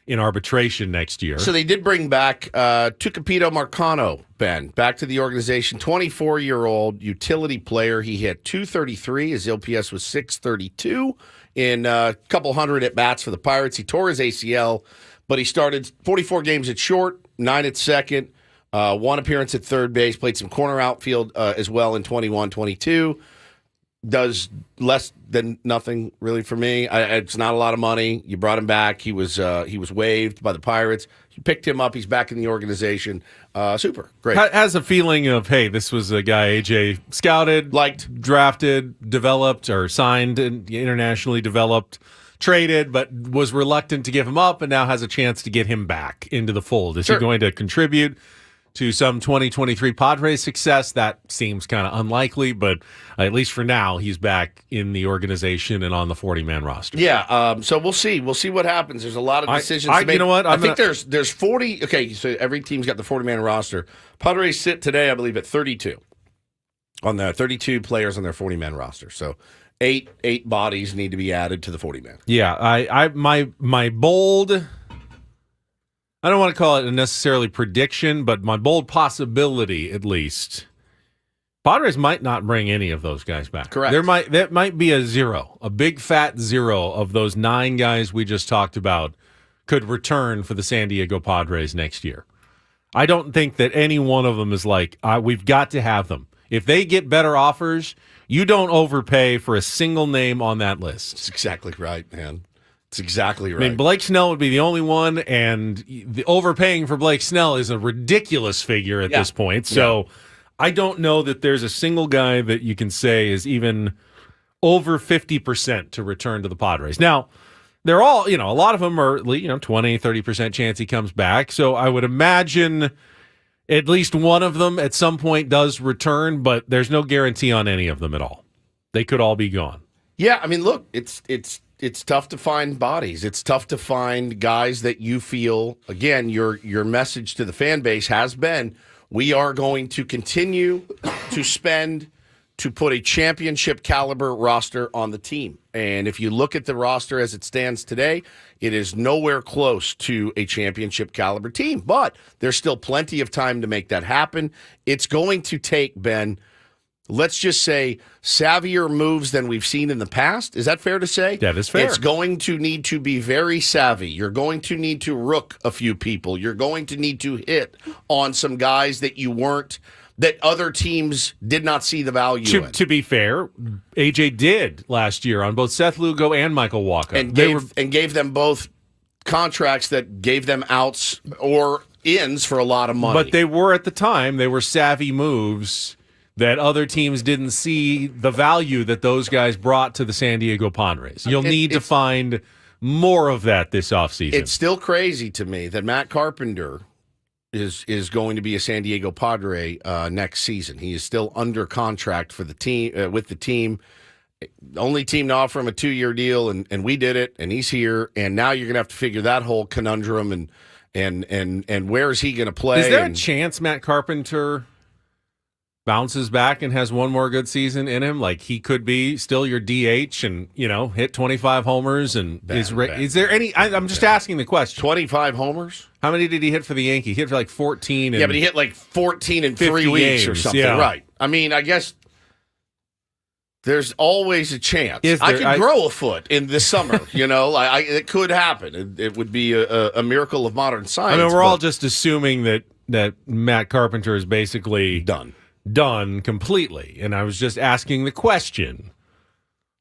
in arbitration next year. So they did bring back Tucapito Marcano, Ben, back to the organization. 24-year-old utility player. He hit .233. His OPS was .632 in a couple hundred at-bats for the Pirates. He tore his ACL, but he started 44 games at short, 9 at second, 1 appearance at third base, played some corner outfield as well in 21-22. Does less than nothing really for me. It's not a lot of money. You brought him back. He was waived by the Pirates. You picked him up. He's back in the organization. Super great. Has a feeling of, hey, this was a guy AJ scouted, Liked. drafted, developed, or signed, and internationally developed, traded, but was reluctant to give him up, and now has a chance to get him back into the fold. Is Sure. he going to contribute to some 2023 Padres success? That seems kind of unlikely, but at least for now, he's back in the organization and on the 40-man roster. Yeah. So we'll see. We'll see what happens. There's a lot of decisions to make. You know what? I think there's 40. Okay, so every team's got the 40-man roster. Padres sit today, I believe, at 32 on the 32 players on their 40-man roster. So eight bodies need to be added to the 40-man. Yeah, my bold, I don't want to call it a necessarily prediction, but my bold possibility, at least, Padres might not bring any of those guys back. Correct. That might be a zero, a big fat zero of those 9 guys we just talked about could return for the San Diego Padres next year. I don't think that any one of them is like, we've got to have them. If they get better offers, you don't overpay for a single name on that list. That's exactly right, man. That's exactly right. I mean, Blake Snell would be the only one, and the overpaying for Blake Snell is a ridiculous figure at this point. So I don't know that there's a single guy that you can say is even over 50% to return to the Padres. Now, they're all, a lot of them are, 20, 30% chance he comes back. So I would imagine at least one of them at some point does return, but there's no guarantee on any of them at all. They could all be gone. Yeah, I mean, look, it's tough to find bodies. It's tough to find guys that you feel, again, your message to the fan base has been, we are going to continue to spend to put a championship caliber roster on the team. And if you look at the roster as it stands today, it is nowhere close to a championship caliber team. But there's still plenty of time to make that happen. It's going to take, Ben, let's just say, savvier moves than we've seen in the past. Is that fair to say? That is fair. It's going to need to be very savvy. You're going to need to rook a few people. You're going to need to hit on some guys that that other teams did not see the value in. To be fair, AJ did last year on both Seth Lugo and Michael Walker. And gave them both contracts that gave them outs or ins for a lot of money. But they were, at the time, they were savvy moves that other teams didn't see the value that those guys brought to the San Diego Padres. You'll need to find more of that this offseason. It's still crazy to me that Matt Carpenter is going to be a San Diego Padre next season. He is still under contract for the team with the team. Only team to offer him a 2-year deal, and we did it, and he's here. And now you're going to have to figure that whole conundrum and where is he going to play? Is there a chance Matt Carpenter bounces back and has one more good season in him? Like, he could be still your DH and, hit 25 homers. And is there any? I'm just asking the question. 25 homers? How many did he hit for the Yankees? He hit for like 14. Yeah, but he hit like 14 in 3 weeks or something. Yeah. Right. I mean, I guess there's always a chance. I could grow a foot in this summer. It could happen. It would be a miracle of modern science. I mean, we're all just assuming that Matt Carpenter is basically done completely. And I was just asking the question,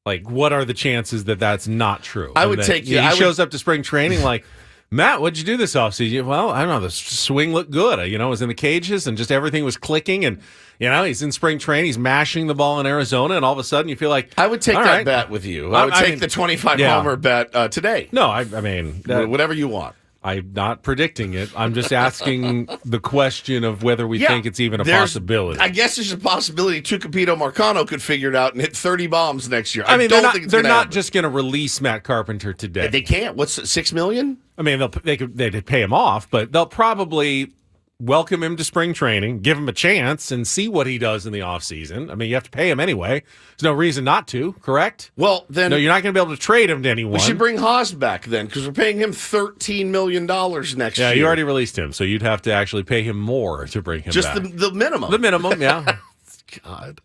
like, what are the chances that that's not true? I would take he shows up to spring training like, Matt, what'd you do this offseason? Well, I don't know. The swing looked good. I was in the cages and just everything was clicking. And, he's in spring training. He's mashing the ball in Arizona. And all of a sudden you feel like, I would take that bet with you. I would take the 25 homer bet today. No, I mean, whatever you want. I'm not predicting it. I'm just asking the question of whether we think it's even a possibility. I guess there's a possibility Tucapito Marcano could figure it out and hit 30 bombs next year. I mean, don't think they're not just going to release Matt Carpenter today. They can't. What's $6 million? I mean, they'd pay him off, but they'll probably welcome him to spring training, give him a chance, and see what he does in the offseason. I mean, you have to pay him anyway. There's no reason not to, correct? Well, then... No, you're not going to be able to trade him to anyone. We should bring Haas back then, because we're paying him $13 million next year. Yeah, you already released him, so you'd have to actually pay him more to bring him back. Just the minimum. The minimum, yeah. God.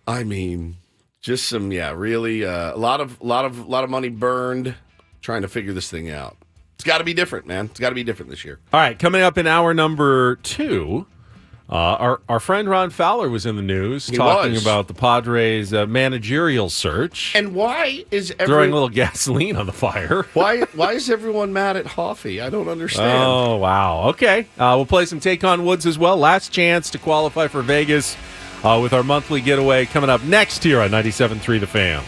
I mean, just some, really a lot of money burned trying to figure this thing out. It's got to be different, man. It's got to be different this year. All right, coming up in hour number 2, our friend Ron Fowler was in the news talking about the Padres' managerial search. And why is throwing a little gasoline on the fire? Why is everyone mad at Hoffy? I don't understand. Oh, wow. Okay. We'll play some Take on Woods as well. Last chance to qualify for Vegas with our monthly getaway coming up next here on 97.3 The Fan.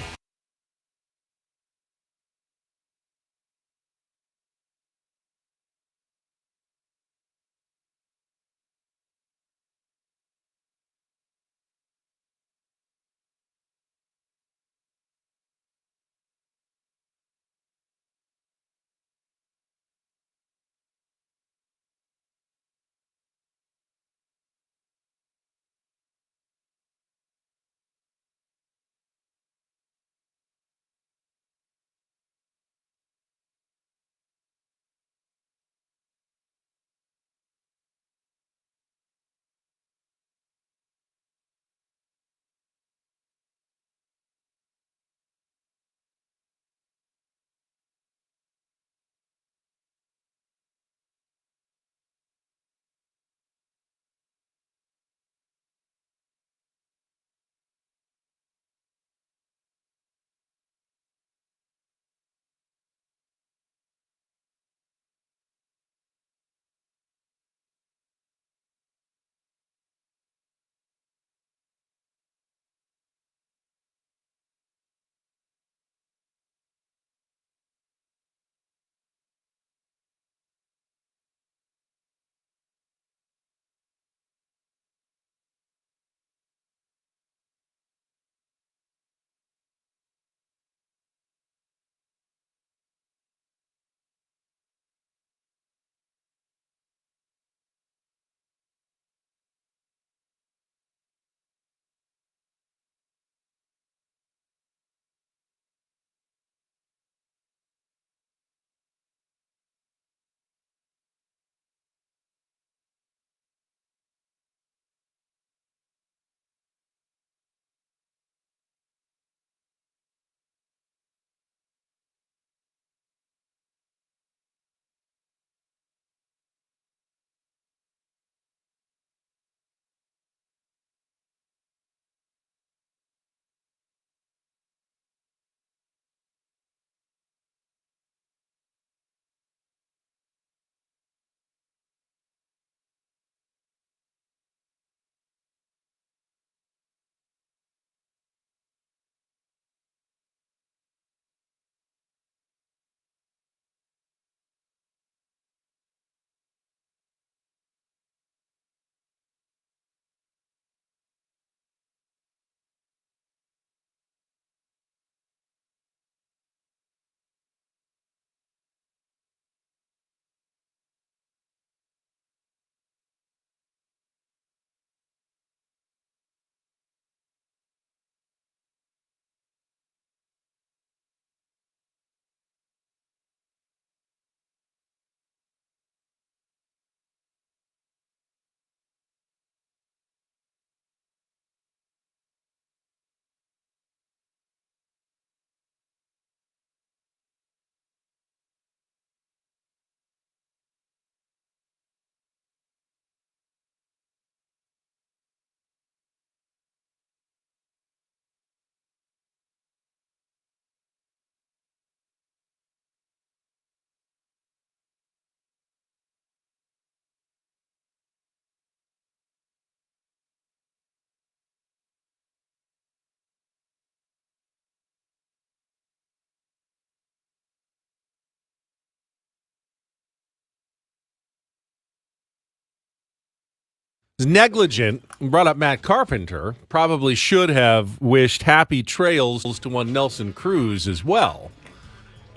was negligent, brought up Matt Carpenter, probably should have wished happy trails to one Nelson Cruz as well,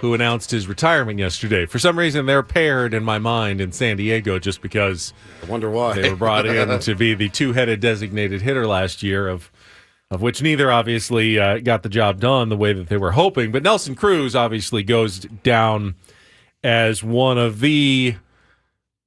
who announced his retirement yesterday. For some reason, they're paired in my mind in San Diego just because I wonder why. they were brought in to be the two-headed designated hitter last year, of which neither obviously got the job done the way that they were hoping. But Nelson Cruz obviously goes down as one of the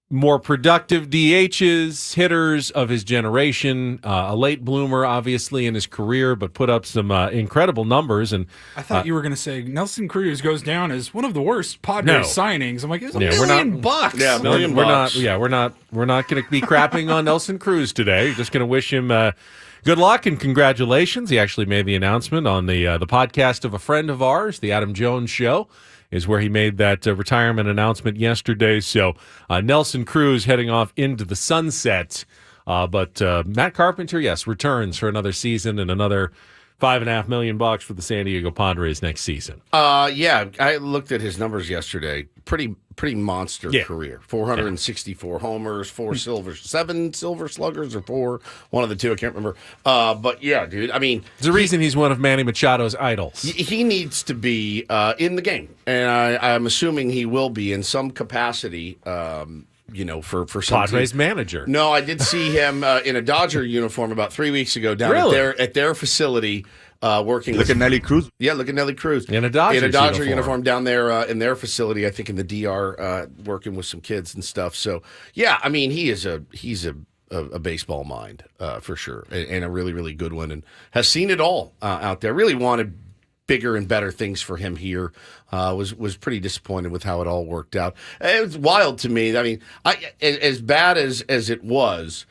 more productive DHs, hitters of his generation, a late bloomer, obviously, in his career, but put up some incredible numbers. And I thought you were going to say Nelson Cruz goes down as one of the worst Padres signings. I'm like, it's $1 million bucks. Yeah, $1 million bucks. We're not going to be crapping on Nelson Cruz today. We're just going to wish him good luck and congratulations. He actually made the announcement on the podcast of a friend of ours, the Adam Jones Show, is where he made that retirement announcement yesterday. So Nelson Cruz heading off into the sunset. But Matt Carpenter, yes, returns for another season and another $5.5 million for the San Diego Padres next season. Yeah, I looked at his numbers yesterday. Pretty monster career. 464 homers, 7 silver sluggers, or 4. One of the two, I can't remember. But yeah, dude. I mean, there's a reason he's one of Manny Machado's idols. He needs to be in the game, and I'm assuming he will be in some capacity. For some Padres team. Manager. No, I did see him in a Dodger uniform about 3 weeks ago down at their facility working. Look at Nelly Cruz. Yeah, look at Nelly Cruz in a Dodger uniform down there in their facility. I think in the DR, working with some kids and stuff. So yeah, I mean he's a baseball mind for sure, and a really really good one, and has seen it all out there. Really wanted bigger and better things for him here. Was pretty disappointed with how it all worked out. It was wild to me. I mean, as bad as it was,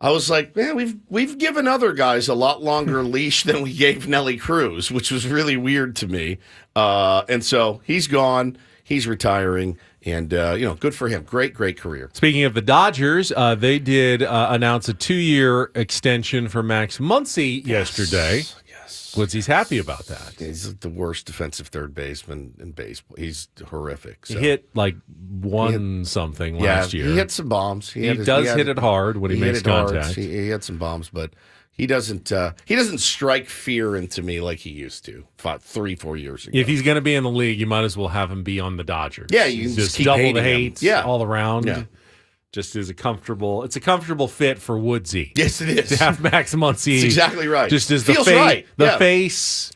I was like, man, we've given other guys a lot longer leash than we gave Nelly Cruz, which was really weird to me. And so he's gone. He's retiring. And, good for him. Great career. Speaking of the Dodgers, they did announce a 2-year extension for Max Muncy yesterday. Yes. Woodsy's happy about that. He's the worst defensive third baseman in baseball. He's horrific. So. He hit something last year. He hit some bombs. He does hit it hard when he makes contact. He had some bombs, but he doesn't strike fear into me like he used to 3-4 years ago. If he's going to be in the league, you might as well have him be on the Dodgers. Yeah, you can just keep double the hate all around. Yeah. Just is a comfortable fit for Woodsy. Yes, it is. To have Max Muncy. That's exactly right. Just as Feels right. The face.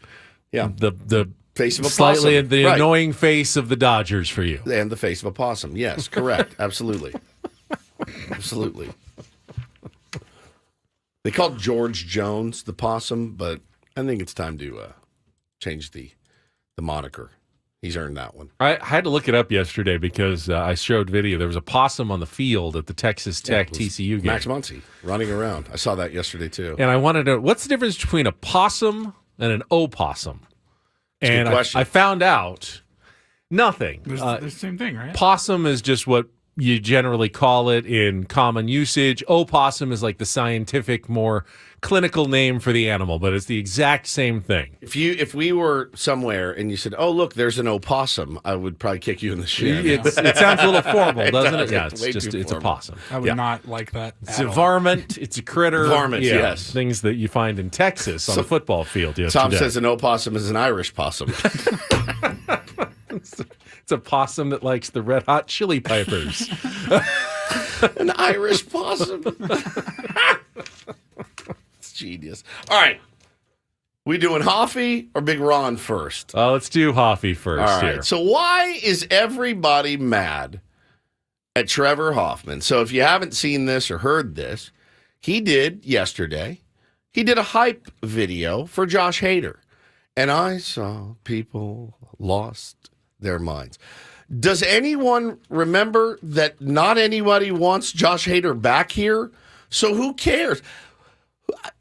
Yeah. The face of a slightly possum. the annoying face of the Dodgers for you. And the face of a possum. Yes, correct. Absolutely. Absolutely. They called George Jones the possum, but I think it's time to change the moniker. He's earned that one. I had to look it up yesterday because I showed video. There was a possum on the field at the Texas Tech TCU game. Max Muncy running around. I saw that yesterday too. And I wanted to know, what's the difference between a possum and an opossum? And I found out nothing. There's the same thing, right? Possum is just what you generally call it in common usage. Opossum is like the scientific, more clinical name for the animal, but it's the exact same thing. If we were somewhere and you said, "Oh, look, there's an opossum," I would probably kick you in the shin. It sounds a little formal, doesn't it? Yeah, it's a possum. I would not like that. It's a varmint. It's a critter. Varmint, yes. Things that you find in Texas on a football field yesterday. Tom says an opossum is an Irish possum. It's a possum that likes the Red Hot Chili Peppers. An Irish possum. It's genius. All right. We doing Hoffy or Big Ron first? Let's do Hoffy first All right. here. So why is everybody mad at Trevor Hoffman? So if you haven't seen this or heard this, he did yesterday. He did a hype video for Josh Hader. And I saw people lost their minds. Does anyone remember that not anybody wants Josh Hader back here? So who cares?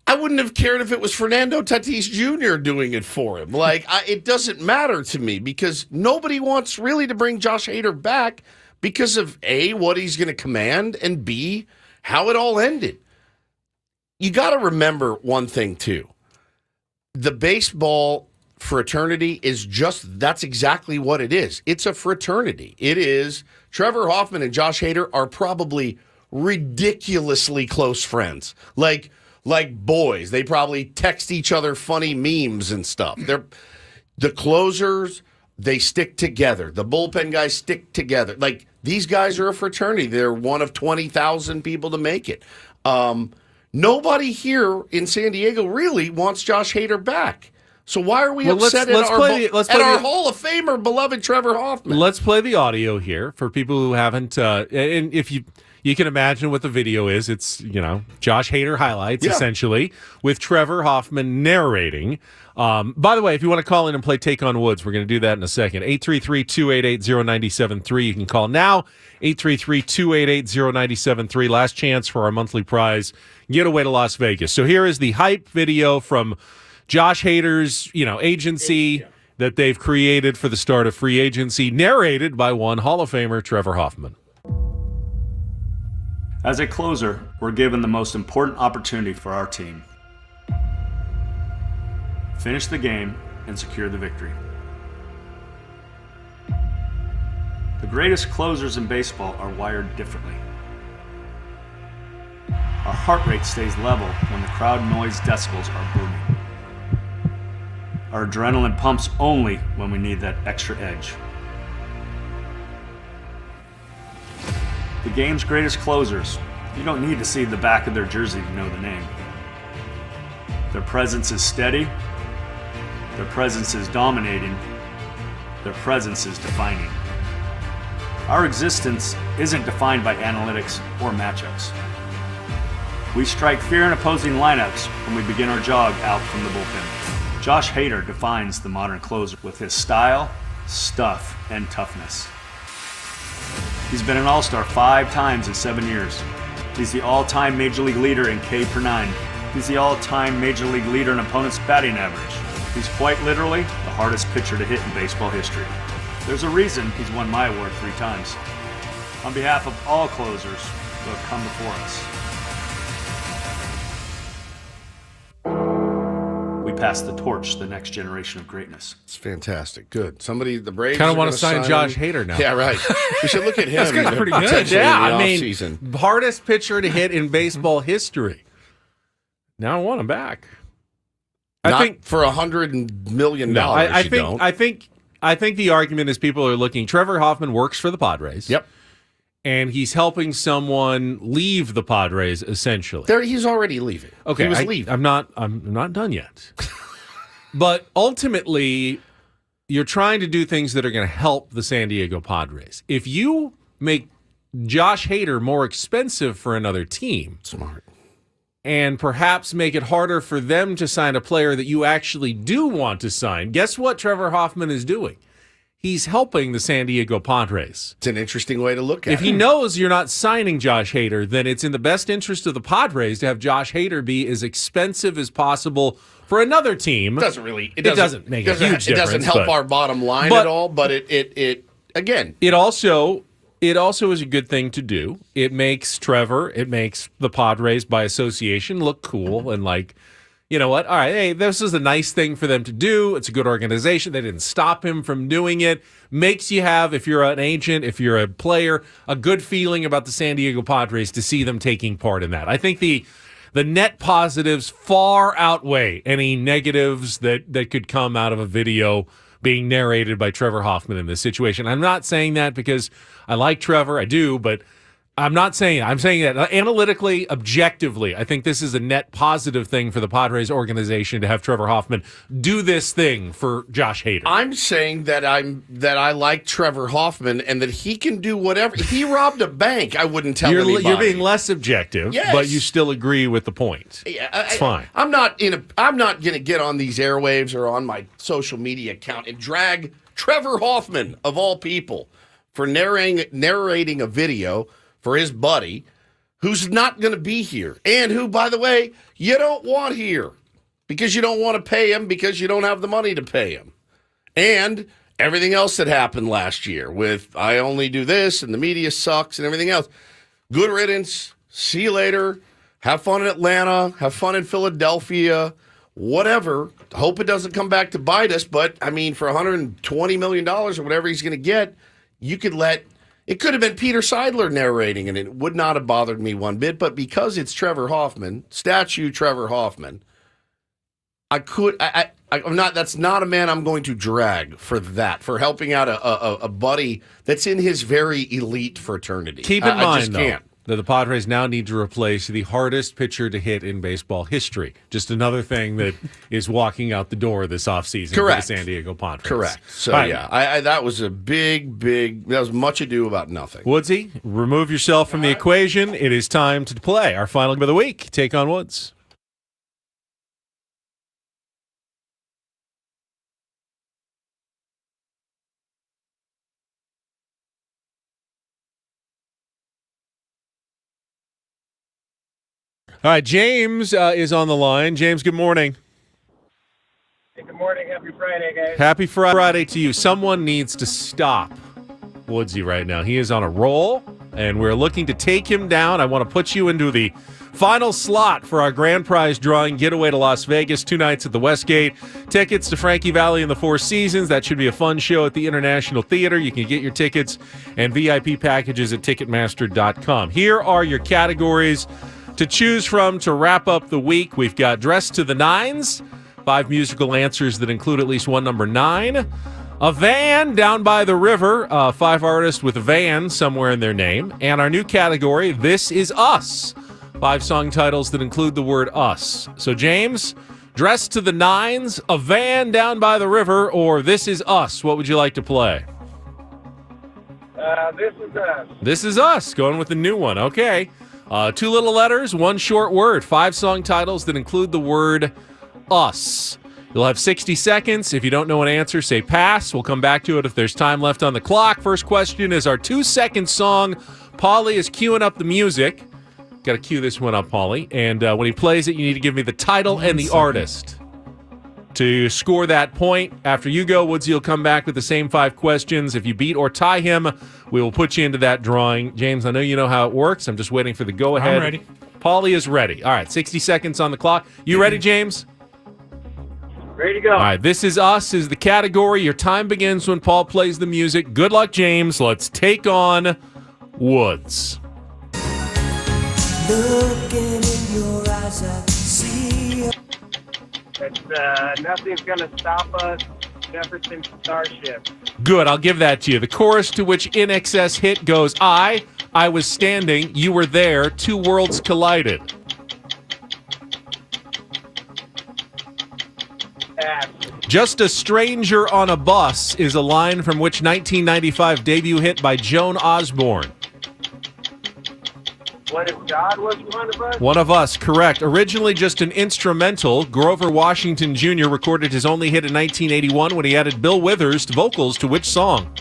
I wouldn't have cared if it was Fernando Tatis Jr. doing it for him. It doesn't matter to me because nobody wants really to bring Josh Hader back because of A, what he's going to command, and B, how it all ended. You got to remember one thing, too. The baseball fraternity is that's exactly what it is. It's a fraternity. It is. Trevor Hoffman and Josh Hader are probably ridiculously close friends. Like boys. They probably text each other funny memes and stuff. The closers, they stick together. The bullpen guys stick together. Like, these guys are a fraternity. They're one of 20,000 people to make it. Nobody here in San Diego really wants Josh Hader back. So why are we upset at our Hall of Famer, beloved Trevor Hoffman? Let's play the audio here for people who haven't. And if you can imagine what the video is, it's Josh Hader highlights essentially with Trevor Hoffman narrating. By the way, if you want to call in and play Take on Woods, we're going to do that in a second. 833-288-0973. You can call now. 833-288-0973. Last chance for our monthly prize getaway to Las Vegas. So here is the hype video from Josh Hader's, agency that they've created for the start of free agency, narrated by one Hall of Famer, Trevor Hoffman. As a closer, we're given the most important opportunity for our team. Finish the game and secure the victory. The greatest closers in baseball are wired differently. Our heart rate stays level when the crowd noise decibels are booming. Our adrenaline pumps only when we need that extra edge. The game's greatest closers, you don't need to see the back of their jersey to know the name. Their presence is steady. Their presence is dominating. Their presence is defining. Our existence isn't defined by analytics or matchups. We strike fear in opposing lineups when we begin our jog out from the bullpen. Josh Hader defines the modern closer with his style, stuff, and toughness. He's been an All-Star 5 times in 7 years. He's the all-time Major League leader in K per 9. He's the all-time Major League leader in opponent's batting average. He's quite literally the hardest pitcher to hit in baseball history. There's a reason he's won my award 3 times. On behalf of all closers who have come before us, we pass the torch to the next generation of greatness. It's fantastic. Good. Somebody, the Braves Kind of want to to sign Josh Hader now. Yeah, right. We should look at him. That's pretty good. Potentially Yeah, in the I mean, offseason. hardest pitcher to hit in baseball history. Now I want him back. Not I think for $100 million. no. Don't. I think the argument is people are looking. Trevor Hoffman works for the Padres. Yep. And he's helping someone leave the Padres essentially. He's already leaving. Okay, he was leaving. I'm not done yet. But ultimately, you're trying to do things that are going to help the San Diego Padres. If you make Josh Hader more expensive for another team, Smart. and perhaps make it harder for them to sign a player that you actually do want to sign, guess what Trevor Hoffman is doing? He's helping the San Diego Padres. It's an interesting way to look at it. If he knows you're not signing Josh Hader, then it's in the best interest of the Padres to have Josh Hader be as expensive as possible for another team. It doesn't make a huge difference. It doesn't help but our bottom line at all, but it again. It also is a good thing to do. It makes the Padres by association look cool and like, you know what? All right, hey, this is a nice thing for them to do. It's a good organization. They didn't stop him from doing it. Makes you have, if you're an agent, if you're a player, a good feeling about the San Diego Padres to see them taking part in that. I think the net positives far outweigh any negatives that could come out of a video being narrated by Trevor Hoffman in this situation. I'm not saying that because I like Trevor. I do, but I'm not saying that. I'm saying that analytically, objectively, I think this is a net positive thing for the Padres organization to have Trevor Hoffman do this thing for Josh Hader. I'm saying that I like Trevor Hoffman and that he can do whatever. If he robbed a bank, I wouldn't tell anybody. You're being less objective, Yes. but you still agree with the point. It's fine. I'm not going to get on these airwaves or on my social media account and drag Trevor Hoffman of all people for narrating a video for his buddy who's not going to be here and who, by the way, you don't want here because you don't want to pay him because you don't have the money to pay him. And everything else that happened last year with I only do this and the media sucks and everything else. Good riddance. See you later. Have fun in Atlanta. Have fun in Philadelphia. Whatever. Hope it doesn't come back to bite us. But, I mean, for $120 million or whatever he's going to get, you could let It could have been Peter Seidler narrating, and it would not have bothered me one bit. But because it's Trevor Hoffman, statue Trevor Hoffman, I'm not. That's not a man I'm going to drag for that, for helping out a buddy that's in his very elite fraternity. Keep in I mind, just though, can't. that the Padres now need to replace the hardest pitcher to hit in baseball history. Just another thing that is walking out the door this offseason for the San Diego Padres. Correct. So, right. yeah, that was a big, that was much ado about nothing. Woodsy, remove yourself from the equation. It is time to play our final game of the week. Take on Woods. All right, James is on the line. James, good morning. Hey, good morning. Happy Friday, guys. Happy Friday to you. Someone needs to stop Woodsy right now. He is on a roll, and we're looking to take him down. I want to put you into the final slot for our grand prize drawing getaway to Las Vegas, 2 nights at the Westgate. Tickets to Frankie Valli and the Four Seasons. That should be a fun show at the International Theater. You can get your tickets and VIP packages at Ticketmaster.com. Here are your categories to choose from to wrap up the week. We've got Dressed to the Nines, 5 musical answers that include at least one number 9. A Van, Down by the River, 5 artists with a van somewhere in their name. And our new category, This Is Us, 5 song titles that include the word us. So James, Dressed to the Nines, A Van, Down by the River, or This Is Us. What would you like to play? This Is Us. This Is Us, going with the new one. Okay. 2 little letters, 1 short word. 5 song titles that include the word us. You'll have 60 seconds. If you don't know an answer, say pass. We'll come back to it if there's time left on the clock. First question is our 2-second song. Paulie is queuing up the music. Got to cue this one up, Paulie. And when he plays it, you need to give me the title and the artist. To score that point, after you go, Woodsy will come back with the same 5 questions. If you beat or tie him, we will put you into that drawing. James, I know you know how it works. I'm just waiting for the go-ahead. I'm ready. Paulie is ready. All right, 60 seconds on the clock. You ready, James? Ready to go. All right, This Is Us is the category. Your time begins when Paul plays the music. Good luck, James. Let's take on Woods. Looking in your eyes, I see. Nothing's gonna stop us. Jefferson Starship. Good, I'll give that to you. The chorus to which In Excess hit goes, I was standing, you were there, 2 worlds collided. Pass. Just a Stranger on a Bus is a line from which 1995 debut hit by Joan Osborne. What if God was one of us? One of Us, correct. Originally just an instrumental, Grover Washington Jr. recorded his only hit in 1981 when he added Bill Withers' vocals to which song?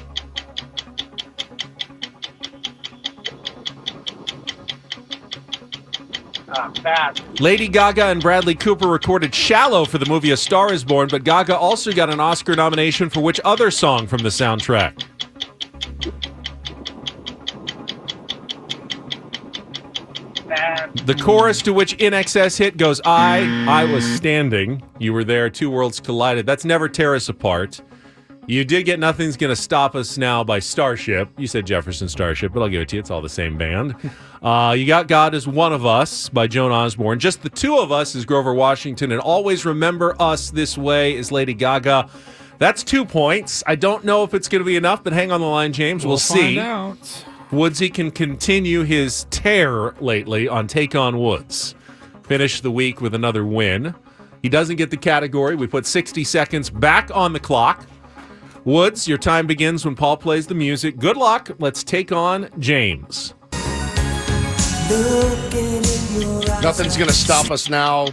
Pass. Lady Gaga and Bradley Cooper recorded Shallow for the movie A Star Is Born, but Gaga also got an Oscar nomination for which other song from the soundtrack? Pass. The chorus to which In Excess hit goes, I was standing, you were there, 2 worlds collided. That's Never Tear Us Apart. You did get Nothing's Gonna Stop Us Now by Starship. You said Jefferson Starship, but I'll give it to you. It's all the same band. You got God Is One of Us by Joan Osborne. Just the Two of Us is Grover Washington. And Always Remember Us This Way is Lady Gaga. That's 2 points. I don't know if it's going to be enough, but hang on the line, James. We'll see. Find out. Woodsy can continue his tear lately on Take on Woods. Finish the week with another win. He doesn't get the category. We put 60 seconds back on the clock. Woods, your time begins when Paul plays the music. Good luck. Let's take on James. Nothing's going to stop us now.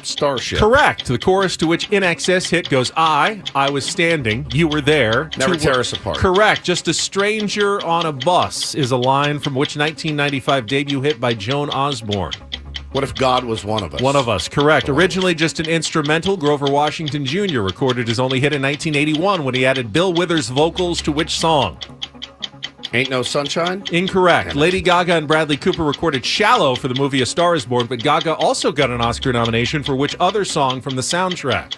Starship. Correct. The chorus to which In Excess hit goes, I was standing, you were there. Never Tear Us Apart. Correct. Just a Stranger on a Bus is a line from which 1995 debut hit by Joan Osborne. What if God was one of us? One of Us, correct. Originally just an instrumental, Grover Washington Jr. recorded his only hit in 1981 when he added Bill Withers' vocals to which song? Ain't No Sunshine? Incorrect. Lady Gaga and Bradley Cooper recorded Shallow for the movie A Star Is Born, but Gaga also got an Oscar nomination for which other song from the soundtrack?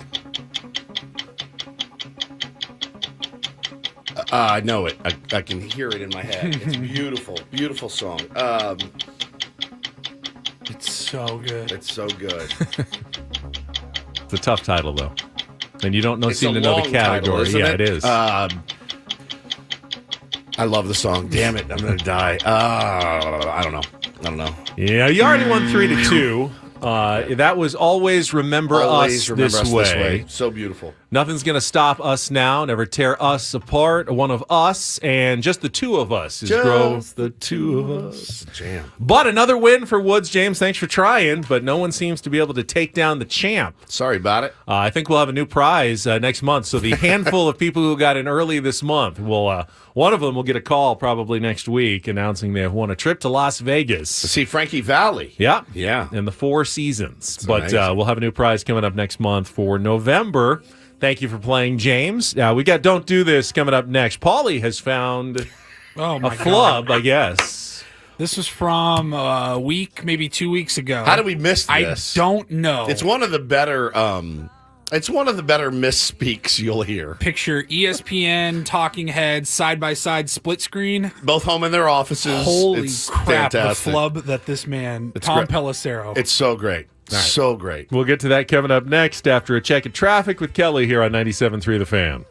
I know it. I can hear it in my head. It's beautiful, beautiful song. It's so good. It's so good. It's a tough title, though. And you don't seem to know the Title, category. it Is. I love the song. Damn it, I'm going to die. I don't know. Yeah, you already won 3-2. That was Always Remember Us This Way. So beautiful. Nothing's going to stop us now, never tear us apart. One of us, and just the two of us is grow the two of us. Jam. But another win for Woods. James, thanks for trying, but no one seems to be able to take down the champ. Sorry about it. I think we'll have a new prize next month. So the handful of people who got in early this month will. One of them will get a call probably next week announcing they have won a trip to Las Vegas. To see Frankie Valli. Yeah. Yeah. In the Four Seasons. That's but amazing. we'll have a new prize coming up next month for November. Thank you for playing, James. We got Don't Do This coming up next. Paulie has found a flub, I guess. This was from a week, maybe 2 weeks ago. How did we miss this? I don't know. It's one of the better misspeaks you'll hear. Picture ESPN, talking heads, side-by-side split screen. Both home in their offices. Holy it's crap, fantastic. the flub that this man, It's Tom great. Pelissero. It's so great. Right. So great. We'll get to that coming up next after a check of traffic with Kelly here on 97.3 The Fan.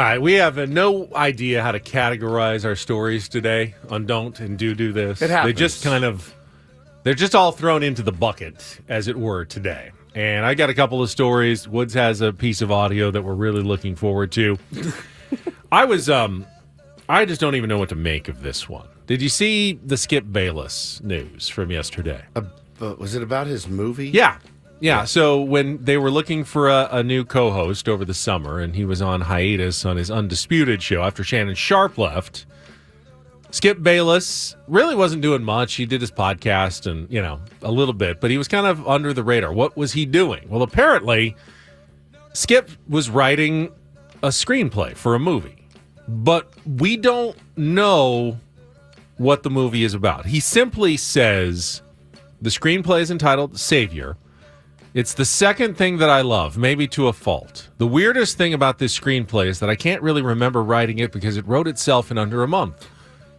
right, we have no idea how to categorize our stories today on Don't and Do This. It happens. They just they're just all thrown into the bucket, as it were, today. And I got a couple of stories. Woods has a piece of audio that we're really looking forward to. I just don't even know what to make of this one. Did you see the Skip Bayless news from yesterday? Was it about his movie? Yeah. So when they were looking for a new co-host over the summer, and he was on hiatus on his Undisputed show after Shannon Sharp left, Skip Bayless really wasn't doing much. He did his podcast and, a little bit, but he was kind of under the radar. What was he doing? Well, apparently, Skip was writing a screenplay for a movie, but we don't know what the movie is about. He simply says the screenplay is entitled Savior. It's the second thing that I love, maybe to a fault. The weirdest thing about this screenplay is that I can't really remember writing it because it wrote itself in under a month.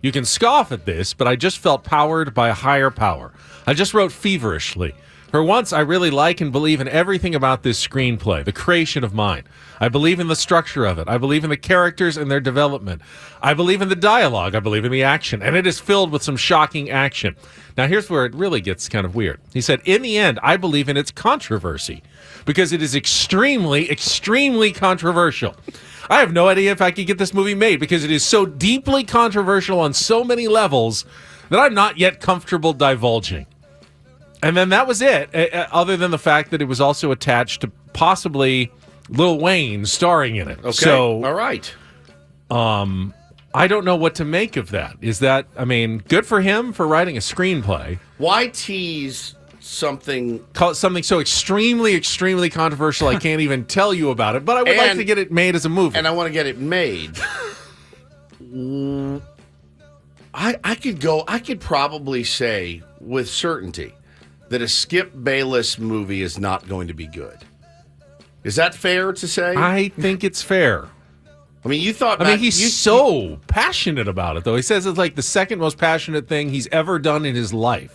You can scoff at this, but I just felt powered by a higher power. I just wrote feverishly. For once, I really like and believe in everything about this screenplay, the creation of mine. I believe in the structure of it. I believe in the characters and their development. I believe in the dialogue. I believe in the action. And it is filled with some shocking action. Now, here's where it really gets kind of weird. He said, in the end, I believe in its controversy because it is extremely, extremely controversial. I have no idea if I could get this movie made because it is so deeply controversial on so many levels that I'm not yet comfortable divulging. And then that was it, other than the fact that it was also attached to possibly Lil Wayne starring in it. Okay. So, all right. I don't know what to make of that. Is that, good for him for writing a screenplay. Why tease something so extremely, extremely controversial I can't even tell you about it, but I would like to get it made as a movie. And I want to get it made. I could probably say with certainty that a Skip Bayless movie is not going to be good. Is that fair to say? I think it's fair. You thought... he's so passionate about it, though. He says it's like the second most passionate thing he's ever done in his life.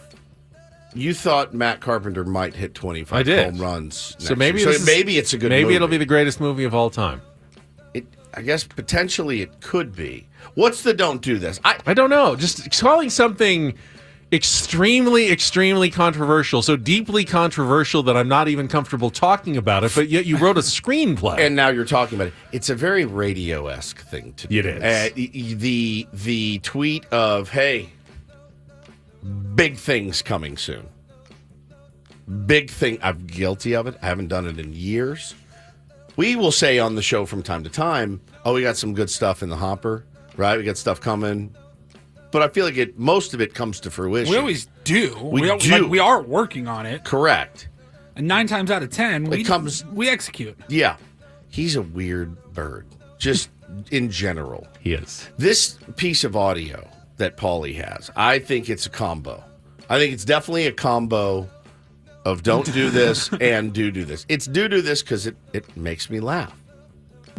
You thought Matt Carpenter might hit 25 home runs next so maybe year. Maybe it's a good movie. Maybe it'll be the greatest movie of all time. I guess potentially it could be. What's the don't do this? I don't know. Just calling something extremely, extremely controversial, so deeply controversial that I'm not even comfortable talking about it, but yet you wrote a screenplay. And now you're talking about it. It's a very radio-esque thing to do. It is. The tweet of, hey, big things coming soon. Big thing. I'm guilty of it. I haven't done it in years. We will say on the show from time to time, we got some good stuff in the hopper, right? We got stuff coming. But I feel like most of it comes to fruition. We always do. We are working on it. Correct. And 9 times out of 10, we execute. Yeah. He's a weird bird, just in general. He is. This piece of audio that Paulie has, I think it's a combo. I think it's definitely a combo of don't do this and do this. It's do this because it makes me laugh.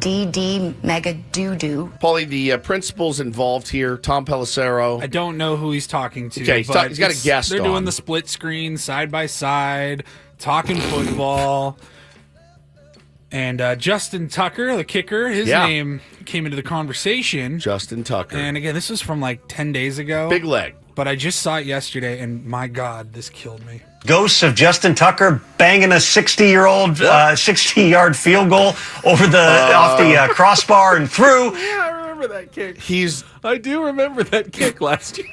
DD mega doo-doo. Paulie, the principals involved here, Tom Pelissero. I don't know who he's talking to. Okay, he's got a guest They're on. doing the split screen, side by side, talking football. And Justin Tucker, the kicker, his name came into the conversation. Justin Tucker. And again, this was from like 10 days ago. Big leg. But I just saw it yesterday, and my God, this killed me. Ghosts of Justin Tucker banging a 60-year-old 60-yard field goal over off the crossbar and through. Yeah, I remember that kick. I do remember that kick last year.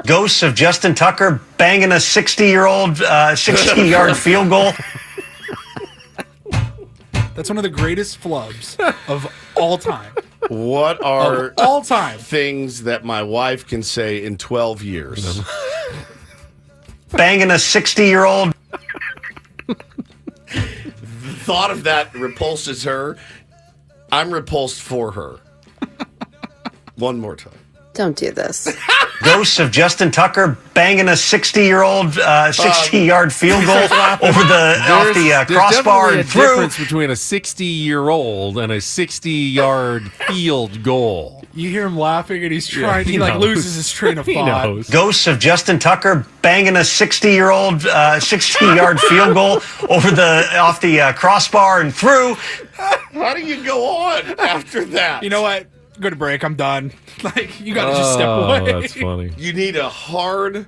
Ghosts of Justin Tucker banging a 60-year-old 60-yard field goal. That's one of the greatest flubs of all time. What are of all time things that my wife can say in 12 years? Banging a 60-year-old. Thought of that repulses her. I'm repulsed for her. One more time. Don't do this. Ghosts of Justin Tucker banging a 60-year-old 60-yard field goal off the crossbar and through. There's difference between a 60-year-old and a 60-yard field goal. You hear him laughing, and he's trying. He like loses his train of thought. Ghosts of Justin Tucker banging a 60-year-old 60-yard field goal off the crossbar and through. How do you go on after that? You know what? Go to break. I'm done. Like, you got to just step away. That's funny. You need a hard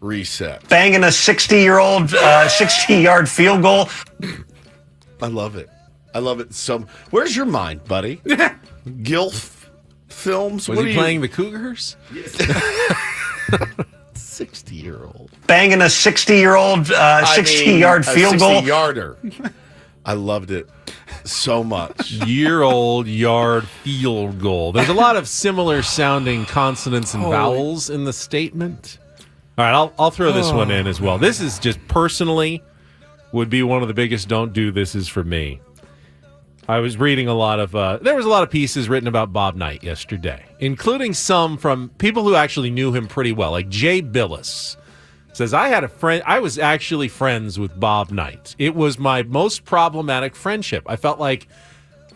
reset. Banging a 60-year-old 60-yard field goal. I love it. I love it. Where's your mind, buddy? Gilf films? Was he playing the Cougars? 60-year-old. Banging a 60-year-old 60-yard field goal. 60-yarder. I loved it so much. Year-old yard field goal. There's a lot of similar sounding consonants and vowels in the statement. All right, I'll throw this one in as well. This is just personally would be one of the biggest don't do thises for me. I was reading a lot of, there was a lot of pieces written about Bob Knight yesterday, including some from people who actually knew him pretty well, like Jay Billis. Says, I had a friend, I was actually friends with Bob Knight. It was my most problematic friendship. I felt like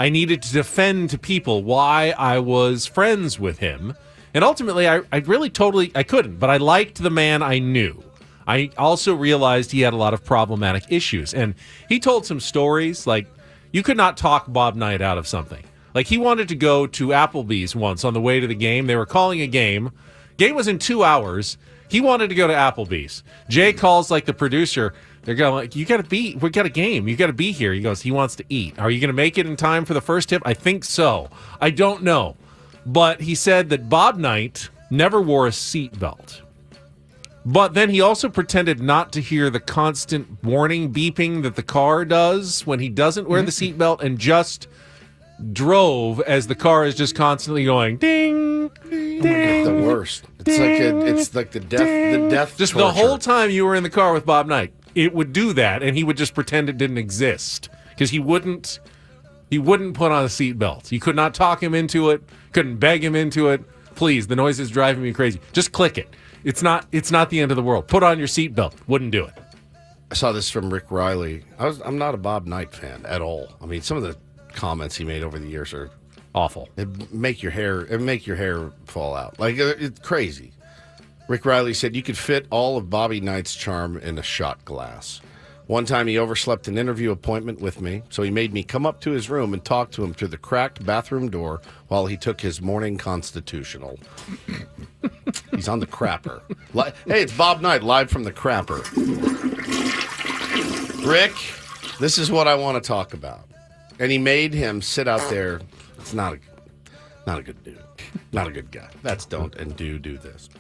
I needed to defend to people why I was friends with him. And ultimately, I really I couldn't, but I liked the man I knew. I also realized he had a lot of problematic issues. And he told some stories, like, you could not talk Bob Knight out of something. Like, he wanted to go to Applebee's once on the way to the game. They were calling a game. Game was in 2 hours. He wanted to go to Applebee's. Jay calls like the producer. They're going like, we got a game. You got to be here. He goes, he wants to eat. Are you going to make it in time for the first tip? I think so. I don't know. But he said that Bob Knight never wore a seatbelt. But then he also pretended not to hear the constant warning beeping that the car does when he doesn't wear the seatbelt, and just drove as the car is just constantly going ding, ding. The worst. It's like the death. Just torture. the whole time you were in the car with Bob Knight, it would do that, and he would just pretend it didn't exist because he wouldn't put on a seatbelt. You could not talk him into it. Couldn't beg him into it. Please, the noise is driving me crazy. Just click it. It's not the end of the world. Put on your seatbelt. Wouldn't do it. I saw this from Rick Riley. I'm not a Bob Knight fan at all. I mean, some of the comments he made over the years are awful. It make your hair fall out. Like, it's crazy. Rick Riley said you could fit all of Bobby Knight's charm in a shot glass. One time he overslept an interview appointment with me, so he made me come up to his room and talk to him through the cracked bathroom door while he took his morning constitutional. He's on the crapper. Hey, it's Bob Knight live from the crapper. Rick, this is what I want to talk about. And he made him sit out there. It's not a good dude. Not a good guy. That's don't and do this.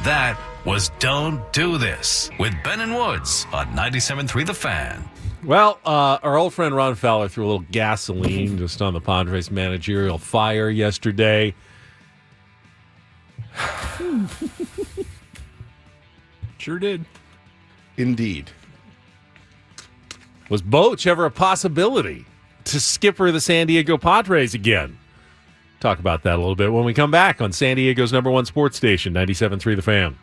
That was Don't Do This with Ben and Woods on 97.3 The Fan. Well, our old friend Ron Fowler threw a little gasoline just on the Padres managerial fire yesterday. Sure did. Indeed. Was Bochy ever a possibility to skipper the San Diego Padres again? Talk about that a little bit when we come back on San Diego's #1 sports station, 97.3 The Fan.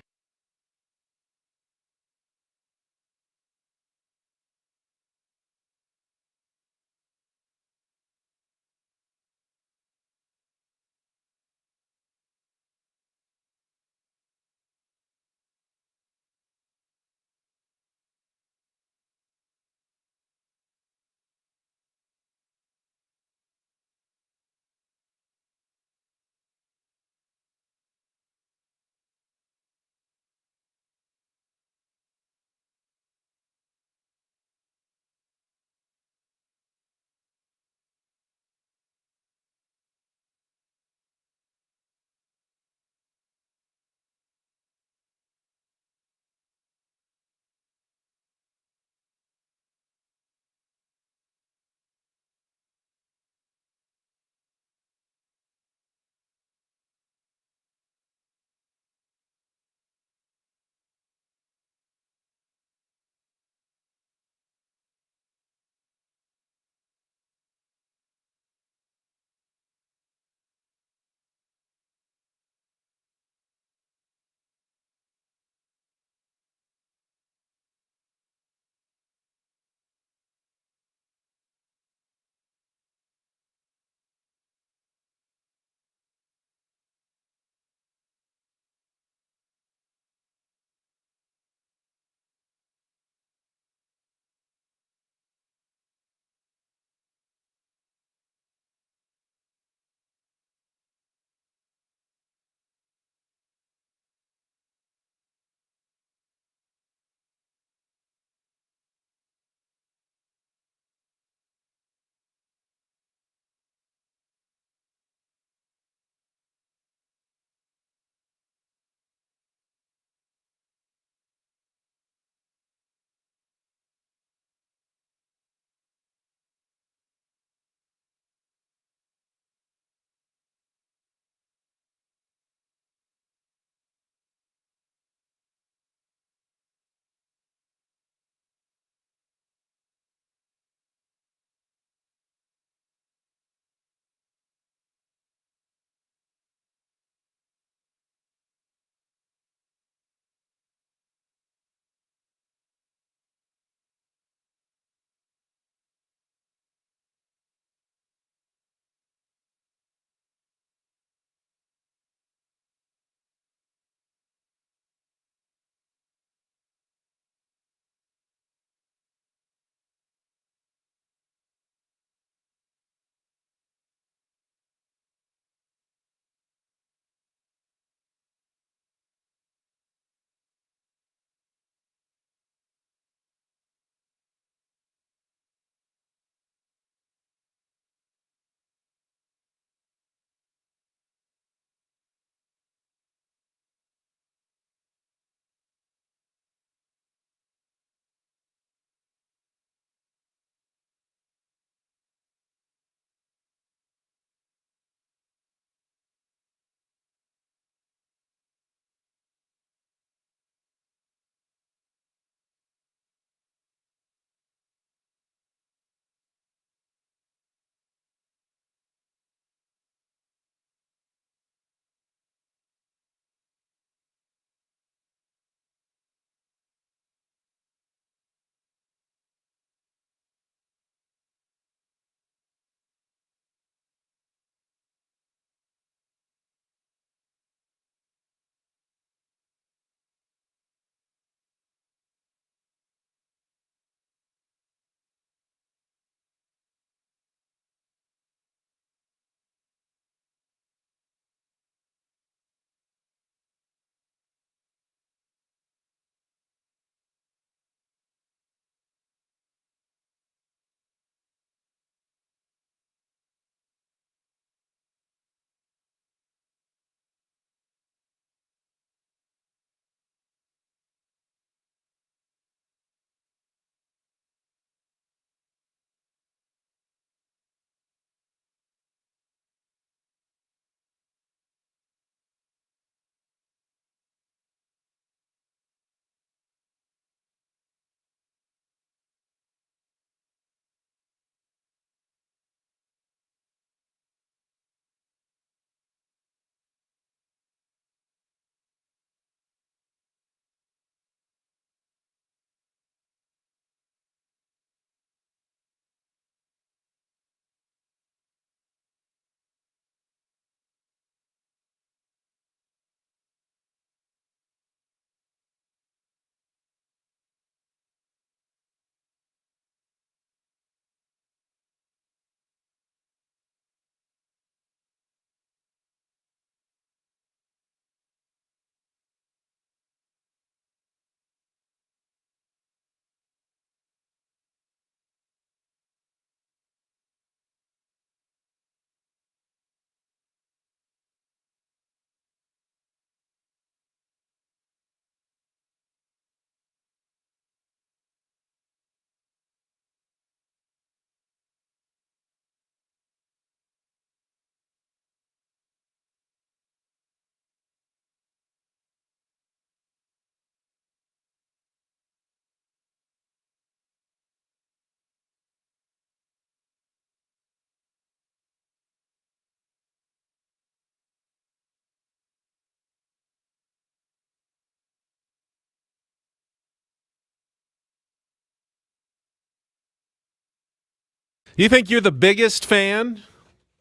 You think you're the biggest fan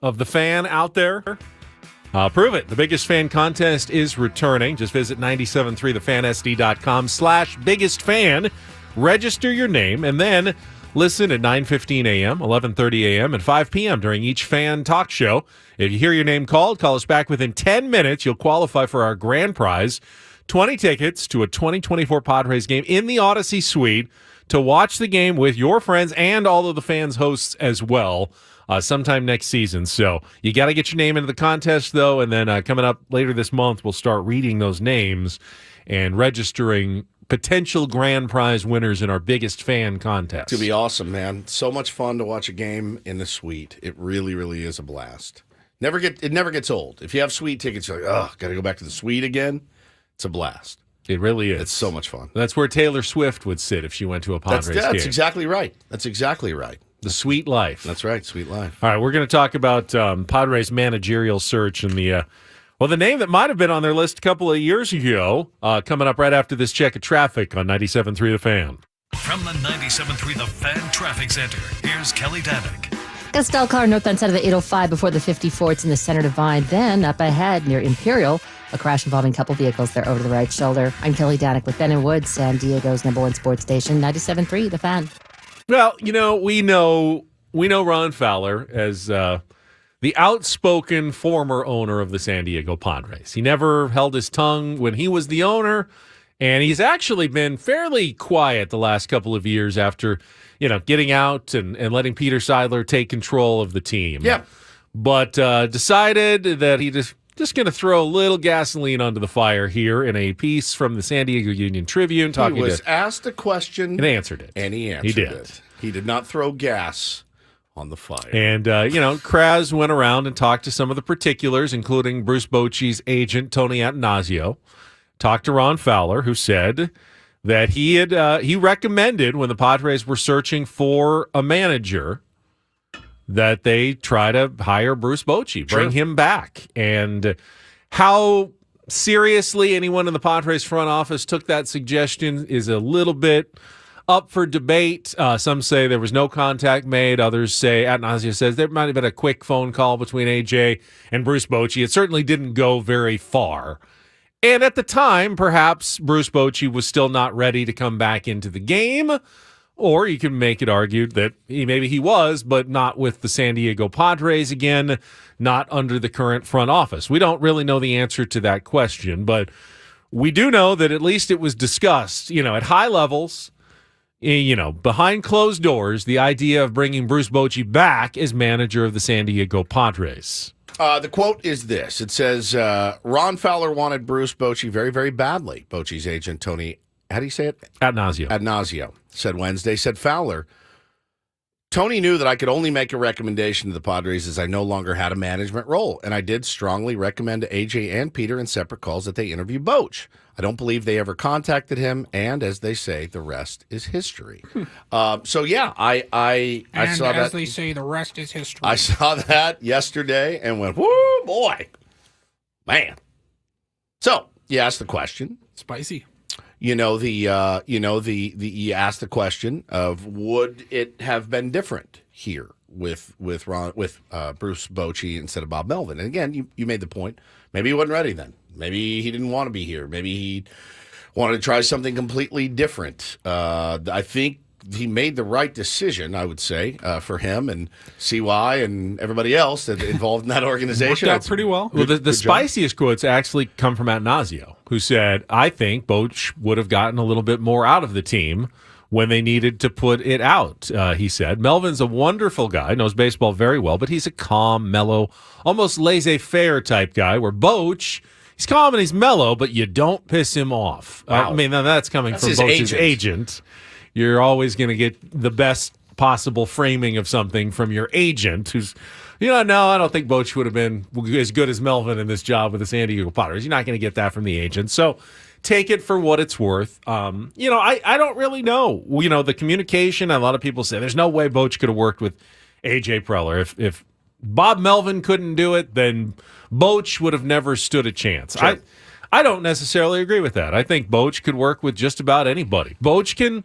of the fan out there? Prove it. The Biggest Fan contest is returning. Just visit 973thefansd.com/biggest fan. Register your name and then listen at 9:15 a.m., 11:30 a.m., and 5 p.m. during each fan talk show. If you hear your name called, call us back within 10 minutes. You'll qualify for our grand prize, 20 tickets to a 2024 Padres game in the Odyssey Suite to watch the game with your friends and all of the fans' hosts as well. Sometime next season. So you got to get your name into the contest, though, and then coming up later this month, we'll start reading those names and registering potential grand prize winners in our Biggest Fan contest. It's going to be awesome, man. So much fun to watch a game in the suite. It really, really is a blast. It never gets old. If you have suite tickets, you're like, oh, got to go back to the suite again. It's a blast. It really is. It's so much fun. That's where Taylor Swift would sit if she went to a Padres game. That's exactly right. That's exactly right. The sweet life. That's right, sweet life. All right, we're going to talk about Padres managerial search and the name that might have been on their list a couple of years ago, coming up right after this check of traffic on 97.3 The Fan. From the 97.3 The Fan Traffic Center, here's Kelly Danick. Got a stall car northbound side of the 805 before the 54. It's in the center divide. Then up ahead near Imperial, a crash involving a couple vehicles there over to the right shoulder. I'm Kelly Danick with Ben and Wood, San Diego's #1 sports station, 97.3 The Fan. Well, we know Ron Fowler as the outspoken former owner of the San Diego Padres. He never held his tongue when he was the owner, and he's actually been fairly quiet the last couple of years after, getting out and letting Peter Seidler take control of the team. Yeah. But decided that he just going to throw a little gasoline onto the fire here in a piece from the San Diego Union Tribune. He was asked a question and answered it. And he answered it. He did not throw gas on the fire. And, Kraz went around and talked to some of the particulars, including Bruce Bochy's agent, Tony Attanasio. Talked to Ron Fowler, who said that he recommended when the Padres were searching for a manager that they try to hire Bruce Bochy, bring him back. And how seriously anyone in the Padres front office took that suggestion is a little bit up for debate. Some say there was no contact made. Others say, Attanasio says, there might have been a quick phone call between AJ and Bruce Bochy. It certainly didn't go very far. And at the time, perhaps Bruce Bochy was still not ready to come back into the game. Or you can make it argued that maybe he was, but not with the San Diego Padres again, not under the current front office. We don't really know the answer to that question, but we do know that at least it was discussed, at high levels, behind closed doors, the idea of bringing Bruce Bochy back as manager of the San Diego Padres. The quote is this. It says, Ron Fowler wanted Bruce Bochy very, very badly. Bochy's agent, Tony, how do you say it? Attanasio said Wednesday, said Fowler, Tony knew that I could only make a recommendation to the Padres as I no longer had a management role, and I did strongly recommend to AJ and Peter in separate calls that they interview Boch. I don't believe they ever contacted him, and as they say, the rest is history. I saw that. As they say, the rest is history. I saw that yesterday and went, whoo, boy, man. So you asked the question. Spicy. You asked the question of would it have been different here with Bruce Bochy instead of Bob Melvin? And again, you made the point. Maybe he wasn't ready then. Maybe he didn't want to be here. Maybe he wanted to try something completely different. I think he made the right decision, I would say, for him and CY and everybody else that involved in that organization. Worked out pretty well. Well, the spiciest quotes actually come from Attanasio, who said, I think Boch would have gotten a little bit more out of the team when they needed to put it out, he said. Melvin's a wonderful guy, knows baseball very well, but he's a calm, mellow, almost laissez-faire type guy, where Boch, he's calm and he's mellow, but you don't piss him off. Wow. That's coming from Boch's agent. You're always going to get the best possible framing of something from your agent who's, no, I don't think Boch would have been as good as Melvin in this job with the San Diego Padres. You're not going to get that from the agent. So take it for what it's worth. I don't really know. The communication, a lot of people say there's no way Boch could have worked with A.J. Preller. If Bob Melvin couldn't do it, then Boch would have never stood a chance. Sure. I don't necessarily agree with that. I think Boch could work with just about anybody. Boch can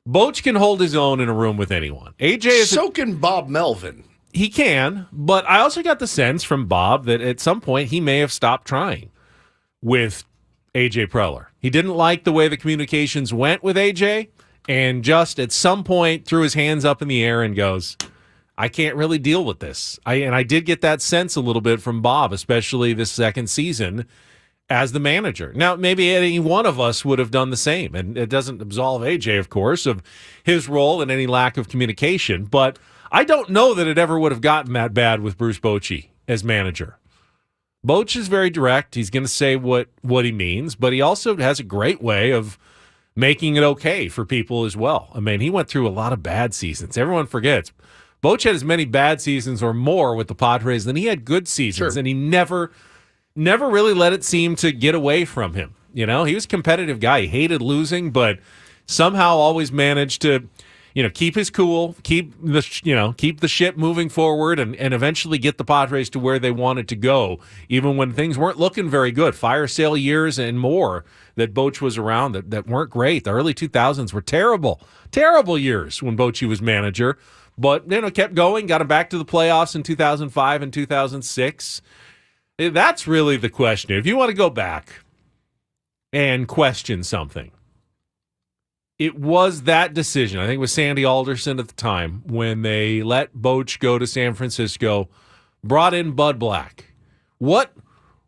Bochy can hold his own in a room with anyone. AJ is so can Bob Melvin. He can, but I also got the sense from Bob that at some point he may have stopped trying with AJ Preller. He didn't like the way the communications went with AJ, and just at some point threw his hands up in the air and goes, I can't really deal with this. I did get that sense a little bit from Bob, especially this second season as the manager. Now, maybe any one of us would have done the same, and it doesn't absolve AJ, of course, of his role and any lack of communication, but I don't know that it ever would have gotten that bad with Bruce Bochy as manager. Bochy is very direct. He's going to say what he means, but he also has a great way of making it okay for people as well. I mean, he went through a lot of bad seasons. Everyone forgets. Bochy had as many bad seasons or more with the Padres than he had good seasons, and he never really let it seem to get away from him. You know, he was a competitive guy. He hated losing, but somehow always managed to, keep his cool, keep the ship moving forward, and eventually get the Padres to where they wanted to go, even when things weren't looking very good. Fire sale years and more that Bochy was around that weren't great. The early 2000s were terrible years when Bochy was manager, but kept going, got him back to the playoffs in 2005 and 2006. That's really the question. If you want to go back and question something, it was that decision. I think it was Sandy Alderson at the time when they let Bochy go to San Francisco, brought in Bud Black. What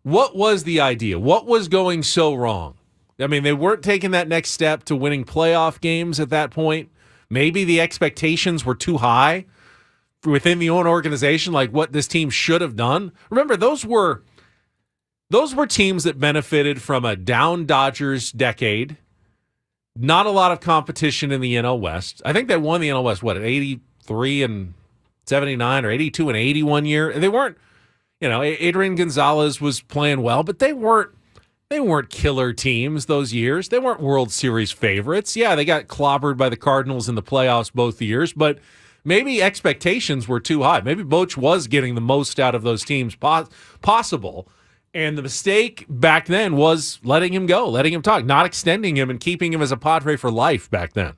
was the idea? What was going so wrong? I mean, they weren't taking that next step to winning playoff games at that point. Maybe the expectations were too high within the own organization, like what this team should have done. Remember, those were teams that benefited from a down Dodgers decade. Not a lot of competition in the NL West. I think they won the NL West, at 83 and 79 or 82 and 81 year. They weren't, Adrian Gonzalez was playing well, but they weren't killer teams those years. They weren't World Series favorites. Yeah, they got clobbered by the Cardinals in the playoffs both years, but maybe expectations were too high. Maybe Bochy was getting the most out of those teams possible. And the mistake back then was letting him go, letting him talk, not extending him and keeping him as a Padre for life back then.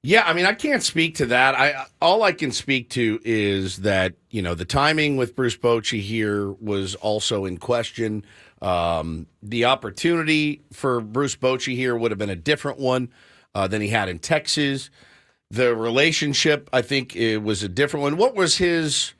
Yeah, I mean, I can't speak to that. All I can speak to is that, the timing with Bruce Bochy here was also in question. The opportunity for Bruce Bochy here would have been a different one than he had in Texas. The relationship, I think, it was a different one. What was his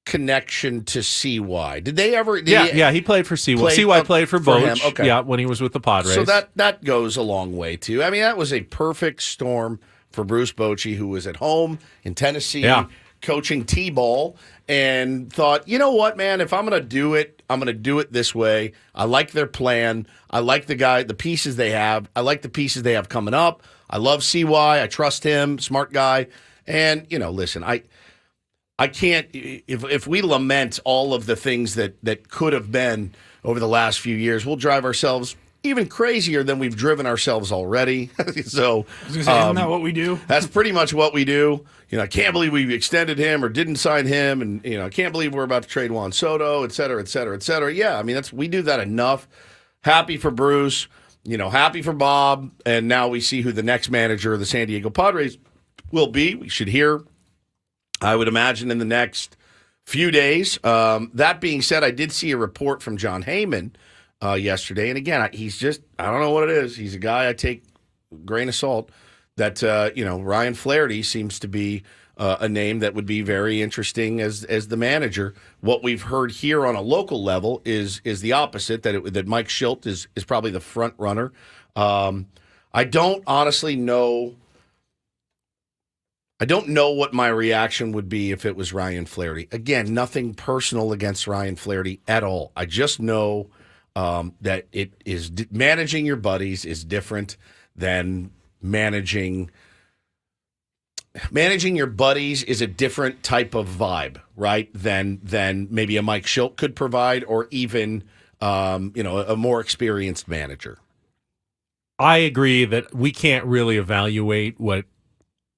connection to CY? Did they ever? He played for CY. CY played for Bochy. Okay. Yeah, when he was with the Padres. So that goes a long way too. I mean, that was a perfect storm for Bruce Bochy, who was at home in Tennessee, coaching T-ball, and thought, you know what, man, if I'm going to do it, I'm going to do it this way. I like their plan. I like the pieces they have. I like the pieces they have coming up. I love CY. I trust him, smart guy. And, listen, I can't, if we lament all of the things that could have been over the last few years, we'll drive ourselves even crazier than we've driven ourselves already. So, isn't that what we do? That's pretty much what we do. I can't believe we extended him or didn't sign him, and I can't believe we're about to trade Juan Soto, et cetera, et cetera, et cetera. Yeah, I mean we do that enough. Happy for Bruce, happy for Bob, and now we see who the next manager of the San Diego Padres will be. We should hear, I would imagine, in the next few days. That being said, I did see a report from John Heyman yesterday. And again, he's just, I don't know what it is. He's a guy I take a grain of salt that, Ryan Flaherty seems to be a name that would be very interesting as the manager. What we've heard here on a local level is the opposite, that Mike Schilt is probably the front runner. I don't honestly know. I don't know what my reaction would be if it was Ryan Flaherty. Again, nothing personal against Ryan Flaherty at all. I just know that it is managing your buddies is different than managing your buddies is a different type of vibe, right? Than maybe a Mike Schilt could provide, or even a more experienced manager. I agree that we can't really evaluate what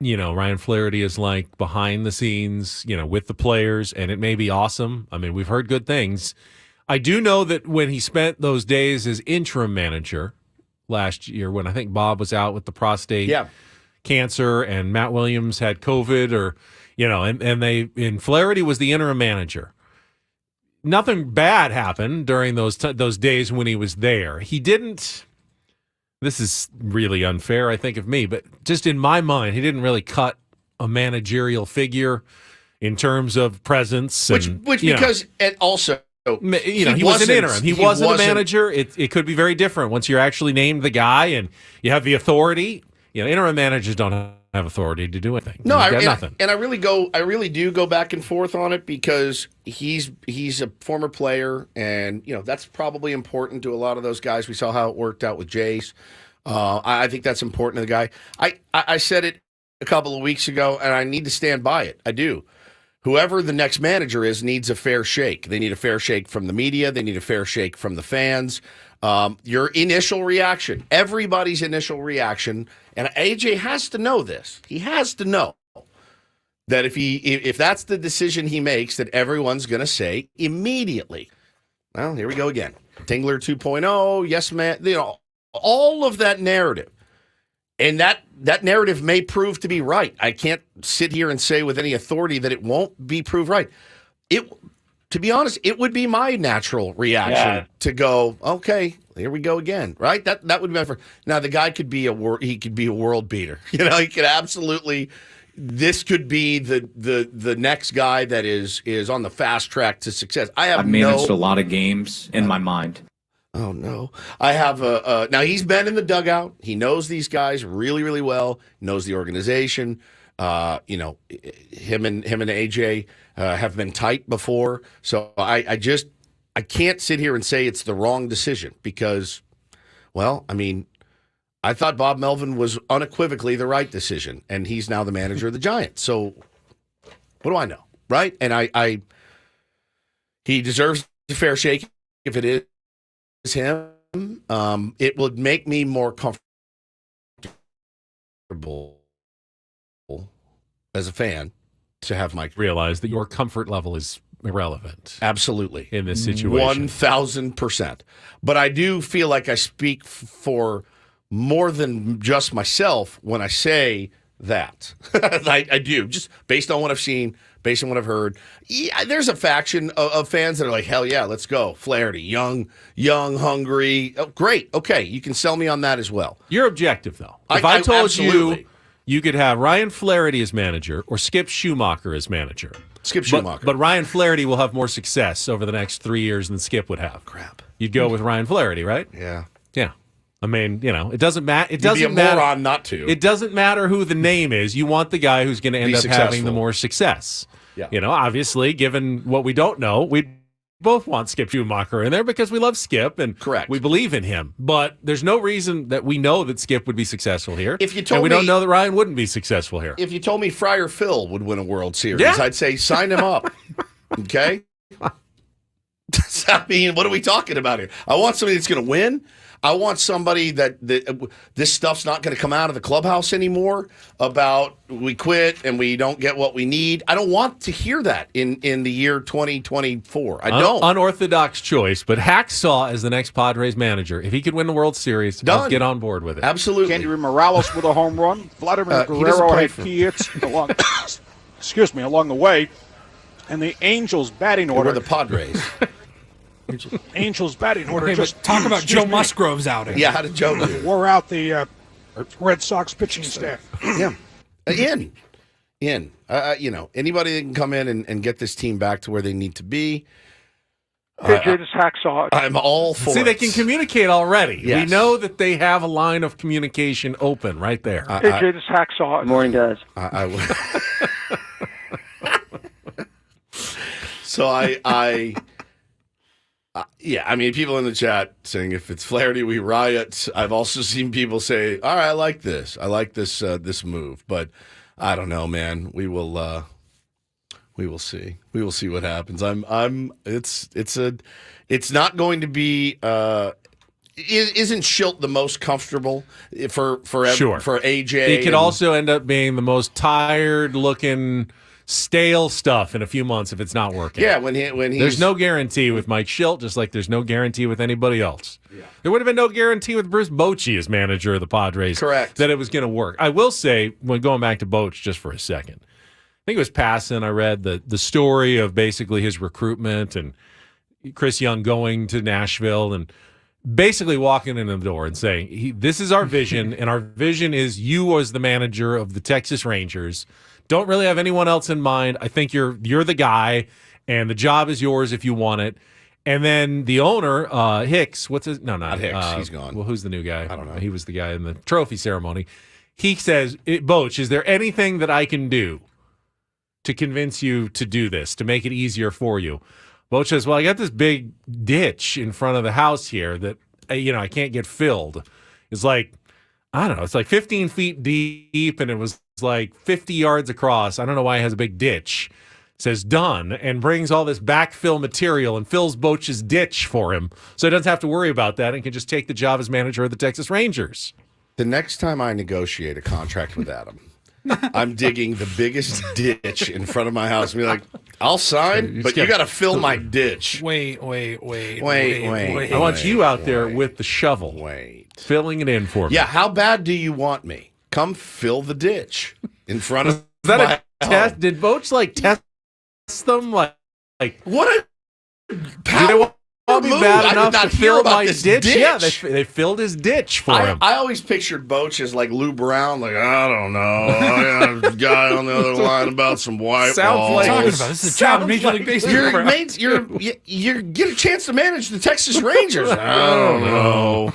Ryan Flaherty is like behind the scenes, with the players, and it may be awesome. I mean, we've heard good things. I do know that when he spent those days as interim manager last year, when I think Bob was out with the prostate cancer and Matt Williams had COVID, or and Flaherty was the interim manager. Nothing bad happened during those days when he was there. He didn't. This is really unfair, I think, of me, but just in my mind, he didn't really cut a managerial figure in terms of presence. Because it also, he was an interim. He wasn't a manager. It could be very different once you're actually named the guy and you have the authority. Interim managers don't have authority to do anything. No, nothing. And I really do go back and forth on it because he's a former player, and that's probably important to a lot of those guys. We saw how it worked out with Jace. I think that's important to the guy. I said it a couple of weeks ago, and I need to stand by it. I do. Whoever the next manager is needs a fair shake. They need a fair shake from the media. They need a fair shake from the fans. Your initial reaction, everybody's initial reaction, and AJ has to know this. He has to know that if that's the decision he makes, that everyone's going to say immediately, well, here we go again. Tingler 2.0, yes, man. All of that narrative. And that narrative may prove to be right. I can't sit here and say with any authority that it won't be proved right. To be honest, it would be my natural reaction to go, okay, here we go again, right? That would be my first. Now the guy could be a world beater. He could absolutely. This could be the next guy that is on the fast track to success. I've managed a lot of games in my mind. Oh, no. I have now he's been in the dugout. He knows these guys really, really well. Knows the organization. Him and AJ have been tight before. So I can't sit here and say it's the wrong decision because, well, I mean, I thought Bob Melvin was unequivocally the right decision, and he's now the manager of the Giants. So what do I know, right? And he deserves a fair shake if it is him. It would make me more comfortable as a fan to have Mike realize that your comfort level is irrelevant. Absolutely. In this situation. 1,000%. But I do feel like I speak for more than just myself when I say that. I do, just based on what I've seen, based on what I've heard. Yeah, there's a faction of fans that are like, hell yeah, let's go. Flaherty, young, hungry. Oh, great. Okay, you can sell me on that as well. You're objective, though. If I told absolutely. you could have Ryan Flaherty as manager or Skip Schumacher as manager. Skip Schumacher. But Ryan Flaherty will have more success over the next 3 years than Skip would have. Crap. You'd go with Ryan Flaherty, right? Yeah. Yeah. I mean, it doesn't matter. It You'd doesn't be a matter. moron not to. It doesn't matter who the name is. You want the guy who's going to end up having the more success. Yeah. Obviously, given what we don't know, we both want Skip Schumacher in there because we love Skip and correct. We believe in him. But there's no reason that we know that Skip would be successful here. If you told and we me, don't know that Ryan wouldn't be successful here. If you told me Friar Phil would win a World Series, Yeah. I'd say sign him up. Okay? I mean, what are we talking about here? I want somebody that's going to win. I want somebody that this stuff's not going to come out of the clubhouse anymore about we quit and we don't get what we need. I don't want to hear that in the year 2024. I don't. Unorthodox choice, but Hacksaw as the next Padres manager. If he could win the World Series, I'll get on board with it. Absolutely. Kendry Morales with a home run. Vladimir Guerrero had key hits along, along the way. And the Angels batting order. Or the Padres. Angels batting order. Okay, just but talk about Joe Musgrove's outing. Yeah, how did Joe do? Wore out the Red Sox pitching staff. Yeah, in. Anybody that can come in and get this team back to where they need to be. AJ, this Hacksaw. I'm all for it. See, they can communicate already. Yes. We know that they have a line of communication open right there. AJ, this Hacksaw. Morning, guys. So I mean, people in the chat saying if it's Flaherty, we riot. I've also seen people say, all right, I like this. I like this move. But I don't know, man. We will see. We will see what happens. It's not going to be isn't Schilt the most comfortable for Sure. for AJ? It could also end up being the most tired looking stale stuff in a few months if it's not working. Yeah, when he's... There's no guarantee with Mike Schilt, just like there's no guarantee with anybody else. There would have been no guarantee with Bruce Bochy as manager of the Padres. Correct. That it was going to work. I will say, when going back to Boch just for a second, I think it was passing. I read the story of basically his recruitment and Chris Young going to Nashville and basically walking in the door and saying, this is our vision, and our vision is you as the manager of the Texas Rangers. Don't really have anyone else in mind. I think you're the guy, and the job is yours if you want it. And then the owner, Hicks, what's his? No, not Hicks. He's gone. Well, who's the new guy? I don't know. He was the guy in the trophy ceremony. He says, Boch, is there anything that I can do to convince you to do this, to make it easier for you? Boch says, well, I got this big ditch in front of the house here that, I can't get filled. It's like, I don't know, it's like 15 feet deep, and it was like 50 yards across. I don't know why it has a big ditch. Says done, and brings all this backfill material and fills Boch's ditch for him, so he doesn't have to worry about that and can just take the job as manager of the Texas Rangers. The next time I negotiate a contract with Adam, I'm digging the biggest ditch in front of my house and be like, I'll sign, but you got to fill my ditch. Wait. I want you out there with the shovel. Filling it in for me. Yeah, how bad do you want me? Come fill the ditch in front of Is that my a test? Did Boch test them? Like what a power move. Bad I enough did not to hear fill about my this ditch? ditch. Yeah, they filled his ditch for him. I always pictured Boch as like Lou Brown, like, I don't know. I got a guy on the other line about some white Sounds balls. like talking about this is a job in Major League Baseball. You get a chance to manage the Texas Rangers. I don't know.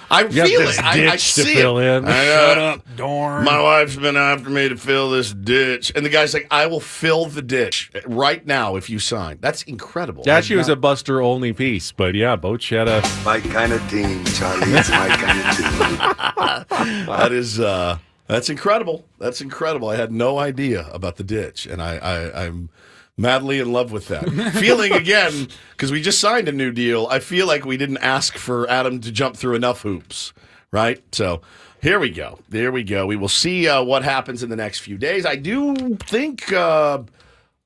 I You feel have this it. I ditch see to fill it. in. Shut up, Dorn. My wife's been after me to fill this ditch. And the guy's like, I will fill the ditch right now if you sign. That's incredible. Actually, it was a Buster only piece, but yeah, Boch had a... My kind of team, Charlie. It's my kind of team. That's incredible. That's incredible. I had no idea about the ditch, and I'm madly in love with that. Feeling again, because we just signed a new deal, I feel like we didn't ask for Adam to jump through enough hoops, right? So here we go. There we go. We will see what happens in the next few days. I do think all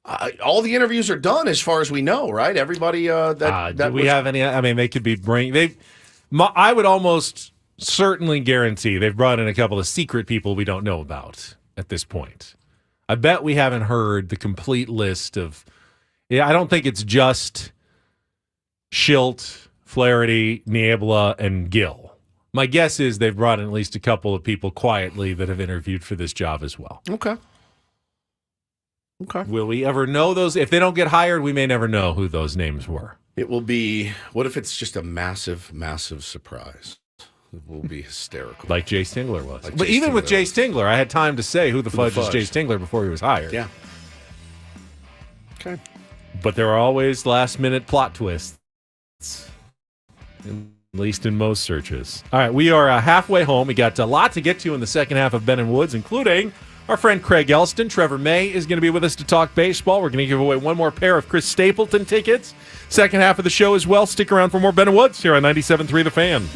the interviews are done as far as we know, right? Everybody do we have any? I mean, they could be I would almost certainly guarantee they've brought in a couple of secret people we don't know about at this point. I bet we haven't heard the complete list of. Yeah, I don't think it's just Schilt, Flaherty, Niebla, and Gill. My guess is they've brought in at least a couple of people quietly that have interviewed for this job as well. Okay. Will we ever know those? If they don't get hired, we may never know who those names were. It will be. What if it's just a massive, massive surprise? It will be hysterical. Like Jay Stingler was. But even with Jay Stingler, I had time to say who the fudge is Jay Stingler before he was hired. Yeah. Okay. But there are always last-minute plot twists, at least in most searches. All right, we are halfway home. We got a lot to get to in the second half of Ben and Woods, including our friend Craig Elsten. Trevor May is going to be with us to talk baseball. We're going to give away one more pair of Chris Stapleton tickets. Second half of the show as well. Stick around for more Ben and Woods here on 97.3 The Fan.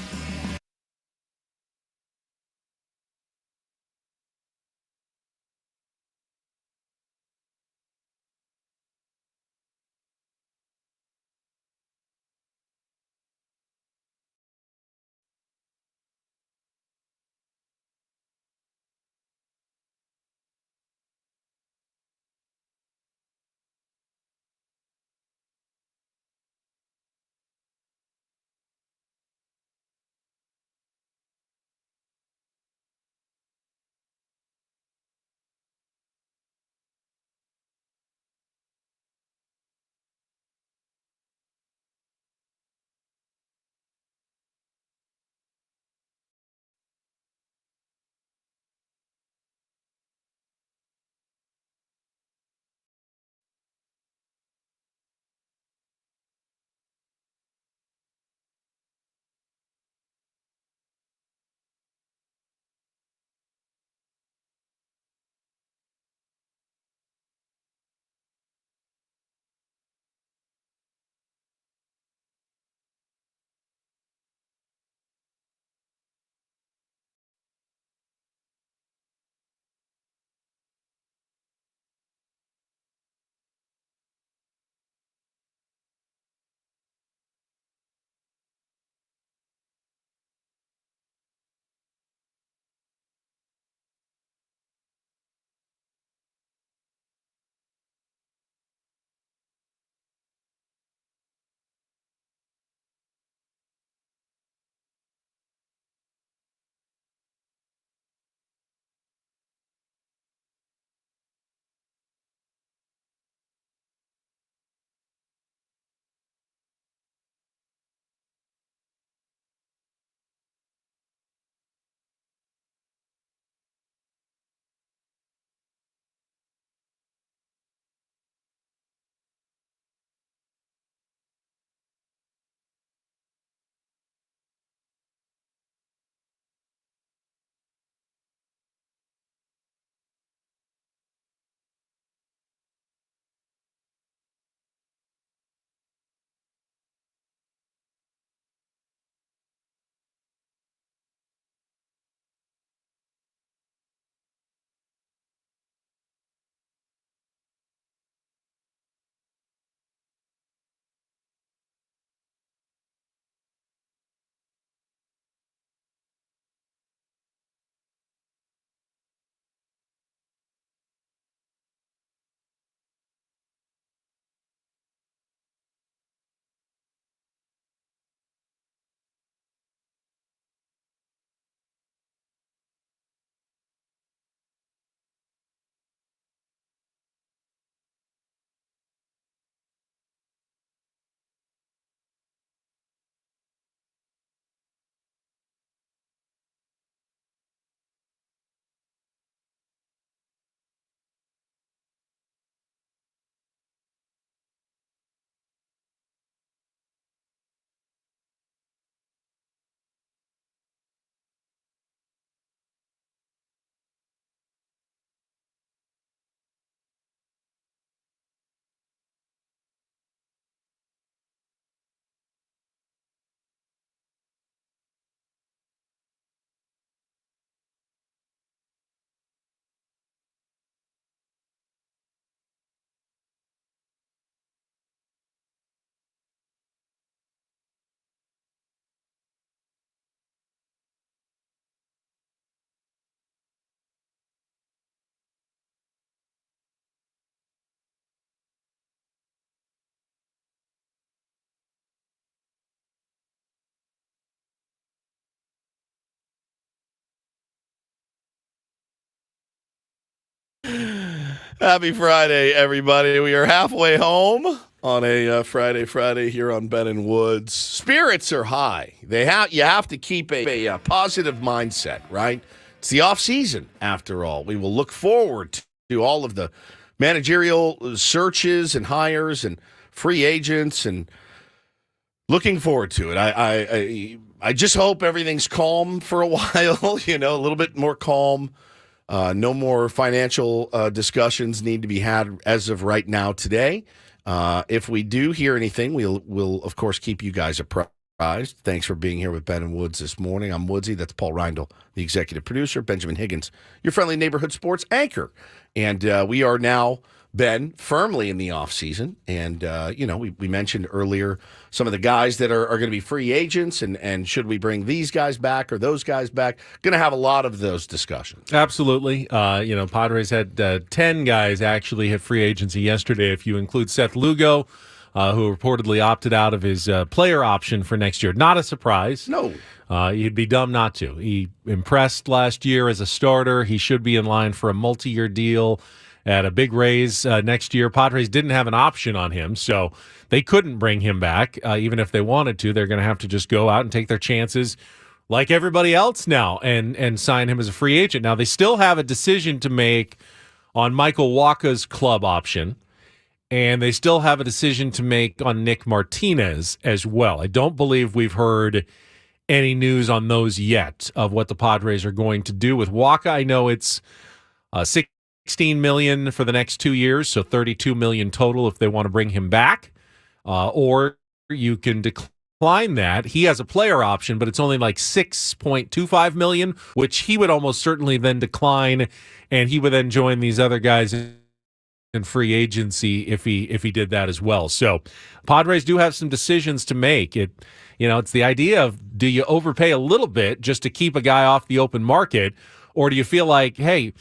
Happy Friday, everybody. We are halfway home on a Friday here on Ben and Woods. Spirits are high. You have to keep a positive mindset, right? It's the off-season, after all. We will look forward to all of the managerial searches and hires and free agents, and looking forward to it. I just hope everything's calm for a while, a little bit more calm. No more financial discussions need to be had as of right now today. If we do hear anything, we'll of course keep you guys apprised. Thanks for being here with Ben and Woods this morning. I'm Woodsy. That's Paul Reindl, the executive producer. Benjamin Higgins, your friendly neighborhood sports anchor. And we are now, Ben, firmly in the offseason. And, we mentioned earlier some of the guys that are going to be free agents and should we bring these guys back or those guys back? Going to have a lot of those discussions. Absolutely. Padres had 10 guys actually hit free agency yesterday, if you include Seth Lugo, who reportedly opted out of his player option for next year. Not a surprise. No. You'd be dumb not to. He impressed last year as a starter. He should be in line for a multi-year deal at a big raise next year. Padres didn't have an option on him, so they couldn't bring him back. Even if they wanted to, they're going to have to just go out and take their chances like everybody else now and sign him as a free agent. Now, they still have a decision to make on Michael Wacha's club option, and they still have a decision to make on Nick Martinez as well. I don't believe we've heard any news on those yet of what the Padres are going to do with Wacha. I know it's $16 million for the next 2 years, so $32 million total if they want to bring him back, or you can decline that. He has a player option, but it's only like $6.25 million, which he would almost certainly then decline, and he would then join these other guys in free agency if he did that as well. So Padres do have some decisions to make. It's the idea of, do you overpay a little bit just to keep a guy off the open market, or do you feel like, hey,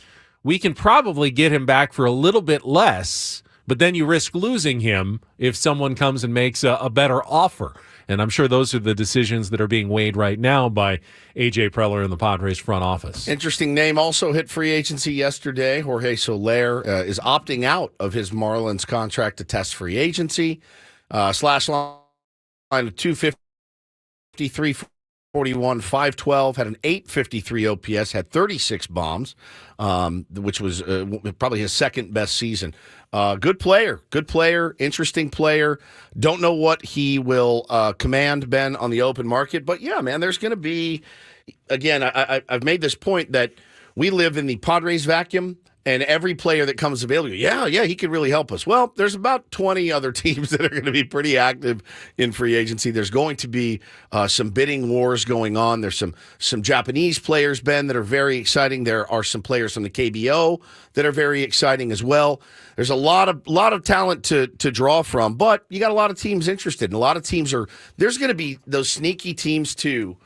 we can probably get him back for a little bit less, but then you risk losing him if someone comes and makes a better offer. And I'm sure those are the decisions that are being weighed right now by A.J. Preller and the Padres front office. Interesting name also hit free agency yesterday. Jorge Soler is opting out of his Marlins contract to test free agency. Slash line of 253, 41, 512, had an 853 OPS, had 36 bombs, which was probably his second best season. Good player, interesting player. Don't know what he will command, Ben, on the open market. But, yeah, man, there's going to be, again, I've made this point that we live in the Padres vacuum. And every player that comes available, yeah, he could really help us. Well, there's about 20 other teams that are going to be pretty active in free agency. There's going to be some bidding wars going on. There's some Japanese players, Ben, that are very exciting. There are some players from the KBO that are very exciting as well. There's a lot of talent to draw from, but you got a lot of teams interested. And a lot of teams there's going to be those sneaky teams too.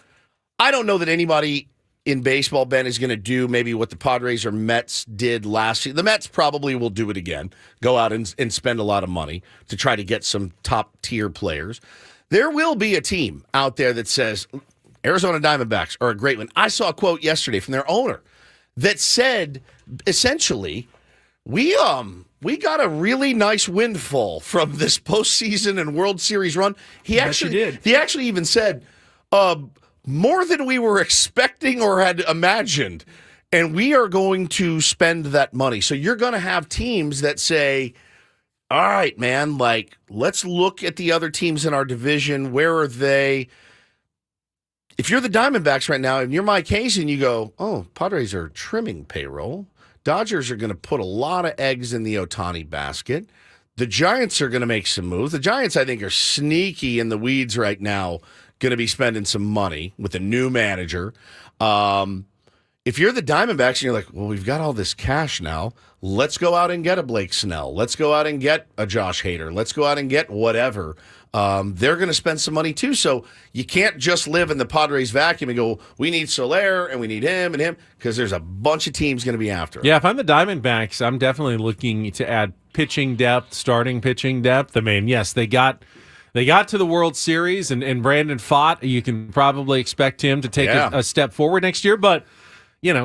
I don't know that anybody in baseball, Ben, is going to do maybe what the Padres or Mets did last year. The Mets probably will do it again, go out and spend a lot of money to try to get some top-tier players. There will be a team out there that says, Arizona Diamondbacks are a great one. I saw a quote yesterday from their owner that said, essentially, we got a really nice windfall from this postseason and World Series run. He actually even said, more than we were expecting or had imagined, and we are going to spend that money. So you're going to have teams that say, all right, man, let's look at the other teams in our division. Where are they? If you're the Diamondbacks right now and you're Mike Hayes and you go, oh, Padres are trimming payroll. Dodgers are going to put a lot of eggs in the Ohtani basket. The Giants are going to make some moves. The Giants, I think, are sneaky in the weeds right now, going to be spending some money with a new manager. If you're the Diamondbacks and you're like, well, we've got all this cash now, let's go out and get a Blake Snell. Let's go out and get a Josh Hader. Let's go out and get whatever. They're going to spend some money too. So you can't just live in the Padres vacuum and go, we need Soler and we need him, because there's a bunch of teams going to be after him. Yeah, if I'm the Diamondbacks, I'm definitely looking to add pitching depth, starting pitching depth. I mean, yes, they got to the World Series, and Brandon Pfaadt, you can probably expect him to take a step forward next year, but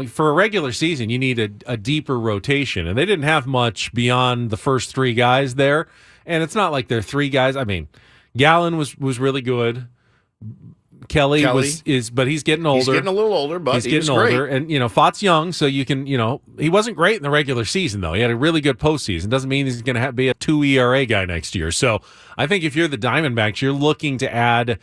for a regular season, you need a deeper rotation, and they didn't have much beyond the first three guys there. And it's not like they're three guys. I mean, Gallen was really good. Kelly but he's getting older. He's getting a little older, but he's getting older. And, Fott's young, so you can, he wasn't great in the regular season, though. He had a really good postseason. Doesn't mean he's going to be a 2 ERA guy next year. So I think if you're the Diamondbacks, you're looking to add,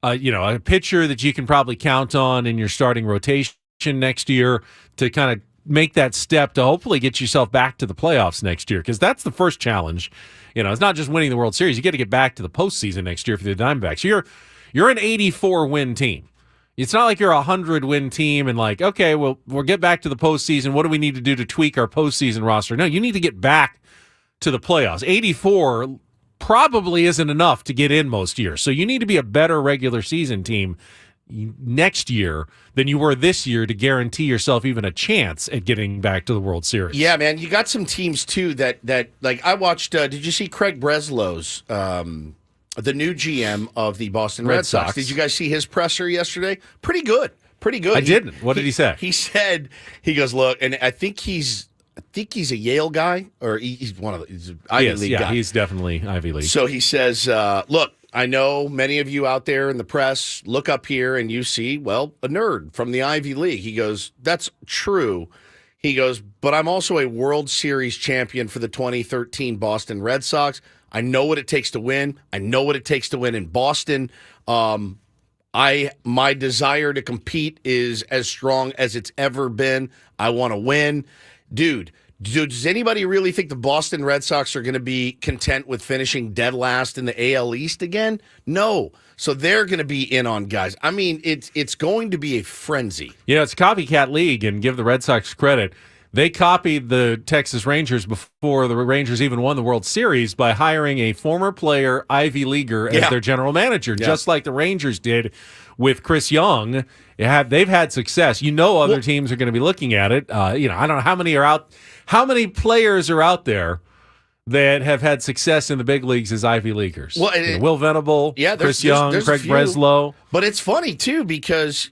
a pitcher that you can probably count on in your starting rotation next year to kind of make that step to hopefully get yourself back to the playoffs next year, because that's the first challenge. It's not just winning the World Series. You got to get back to the postseason next year for the Diamondbacks. You're an 84-win team. It's not like you're a 100-win team and like, okay, well, we'll get back to the postseason. What do we need to do to tweak our postseason roster? No, you need to get back to the playoffs. 84 probably isn't enough to get in most years. So you need to be a better regular season team next year than you were this year to guarantee yourself even a chance at getting back to the World Series. Yeah, man. You got some teams, too, that like I watched, did you see Craig Breslow's the new GM of the Boston Red Sox? Did you guys see his presser yesterday? Pretty good. I didn't. What did he say? He said, he goes, look, and I think he's a Yale guy, or he's one of the Ivy League guy. He's definitely Ivy League. So he says, look, I know many of you out there in the press look up here and you see, well, a nerd from the Ivy League. He goes, that's true. He goes, but I'm also a World Series champion for the 2013 Boston Red Sox. I know what it takes to win. I know what it takes to win in Boston. My desire to compete is as strong as it's ever been. I want to win. Dude, does anybody really think the Boston Red Sox are going to be content with finishing dead last in the AL East again? No. So they're going to be in on guys. I mean, it's going to be a frenzy. It's a copycat league, and give the Red Sox credit. They copied the Texas Rangers before the Rangers even won the World Series by hiring a former player, Ivy Leaguer, as their general manager, just like the Rangers did with Chris Young. They've had success. Other teams are going to be looking at it. I don't know how many players are out there that have had success in the big leagues as Ivy Leaguers. Well, Will Venable, Chris Young, Craig Breslow. But it's funny, too, because,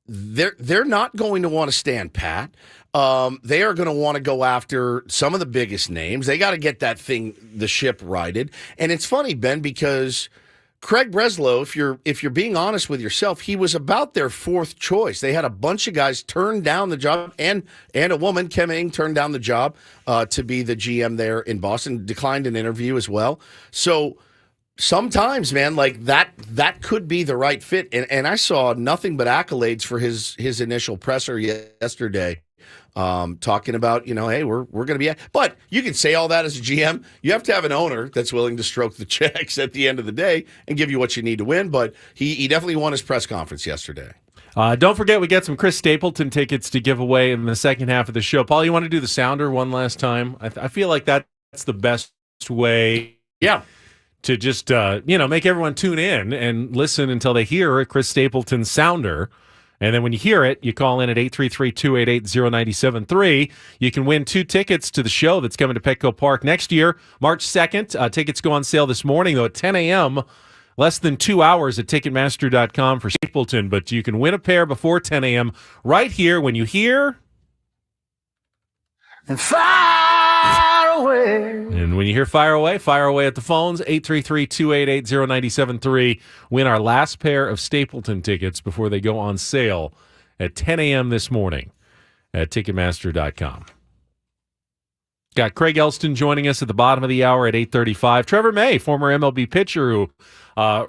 they're not going to want to stand pat. They are going to want to go after some of the biggest names. They got to get the ship righted. And it's funny, Ben, because Craig Breslow, if you're being honest with yourself, he was about their fourth choice. They had a bunch of guys turn down the job, and a woman, Cameo, turned down the job to be the GM there in Boston, declined an interview as well. So sometimes, man, like that could be the right fit. And I saw nothing but accolades for his initial presser yesterday. Talking about, hey, we're going to be but you can say all that as a GM. You have to have an owner that's willing to stroke the checks at the end of the day and give you what you need to win. But he definitely won his press conference yesterday. Don't forget, we got some Chris Stapleton tickets to give away in the second half of the show. Paul, you want to do the sounder one last time? I feel like that's the best way. Yeah. To just, make everyone tune in and listen until they hear a Chris Stapleton sounder. And then when you hear it, you call in at 833-288-0973. You can win 2 tickets to the show that's coming to Petco Park next year, March 2nd. Tickets go on sale this morning, though, at 10 a.m., less than 2 hours at Ticketmaster.com for Stapleton. But you can win a pair before 10 a.m. right here when you hear... And fire away. And when you hear fire away at the phones, 833-288-0973. Win our last pair of Stapleton tickets before they go on sale at 10 a.m. this morning at Ticketmaster.com. Got Craig Elsten joining us at the bottom of the hour at 8:35. Trevor May, former MLB pitcher who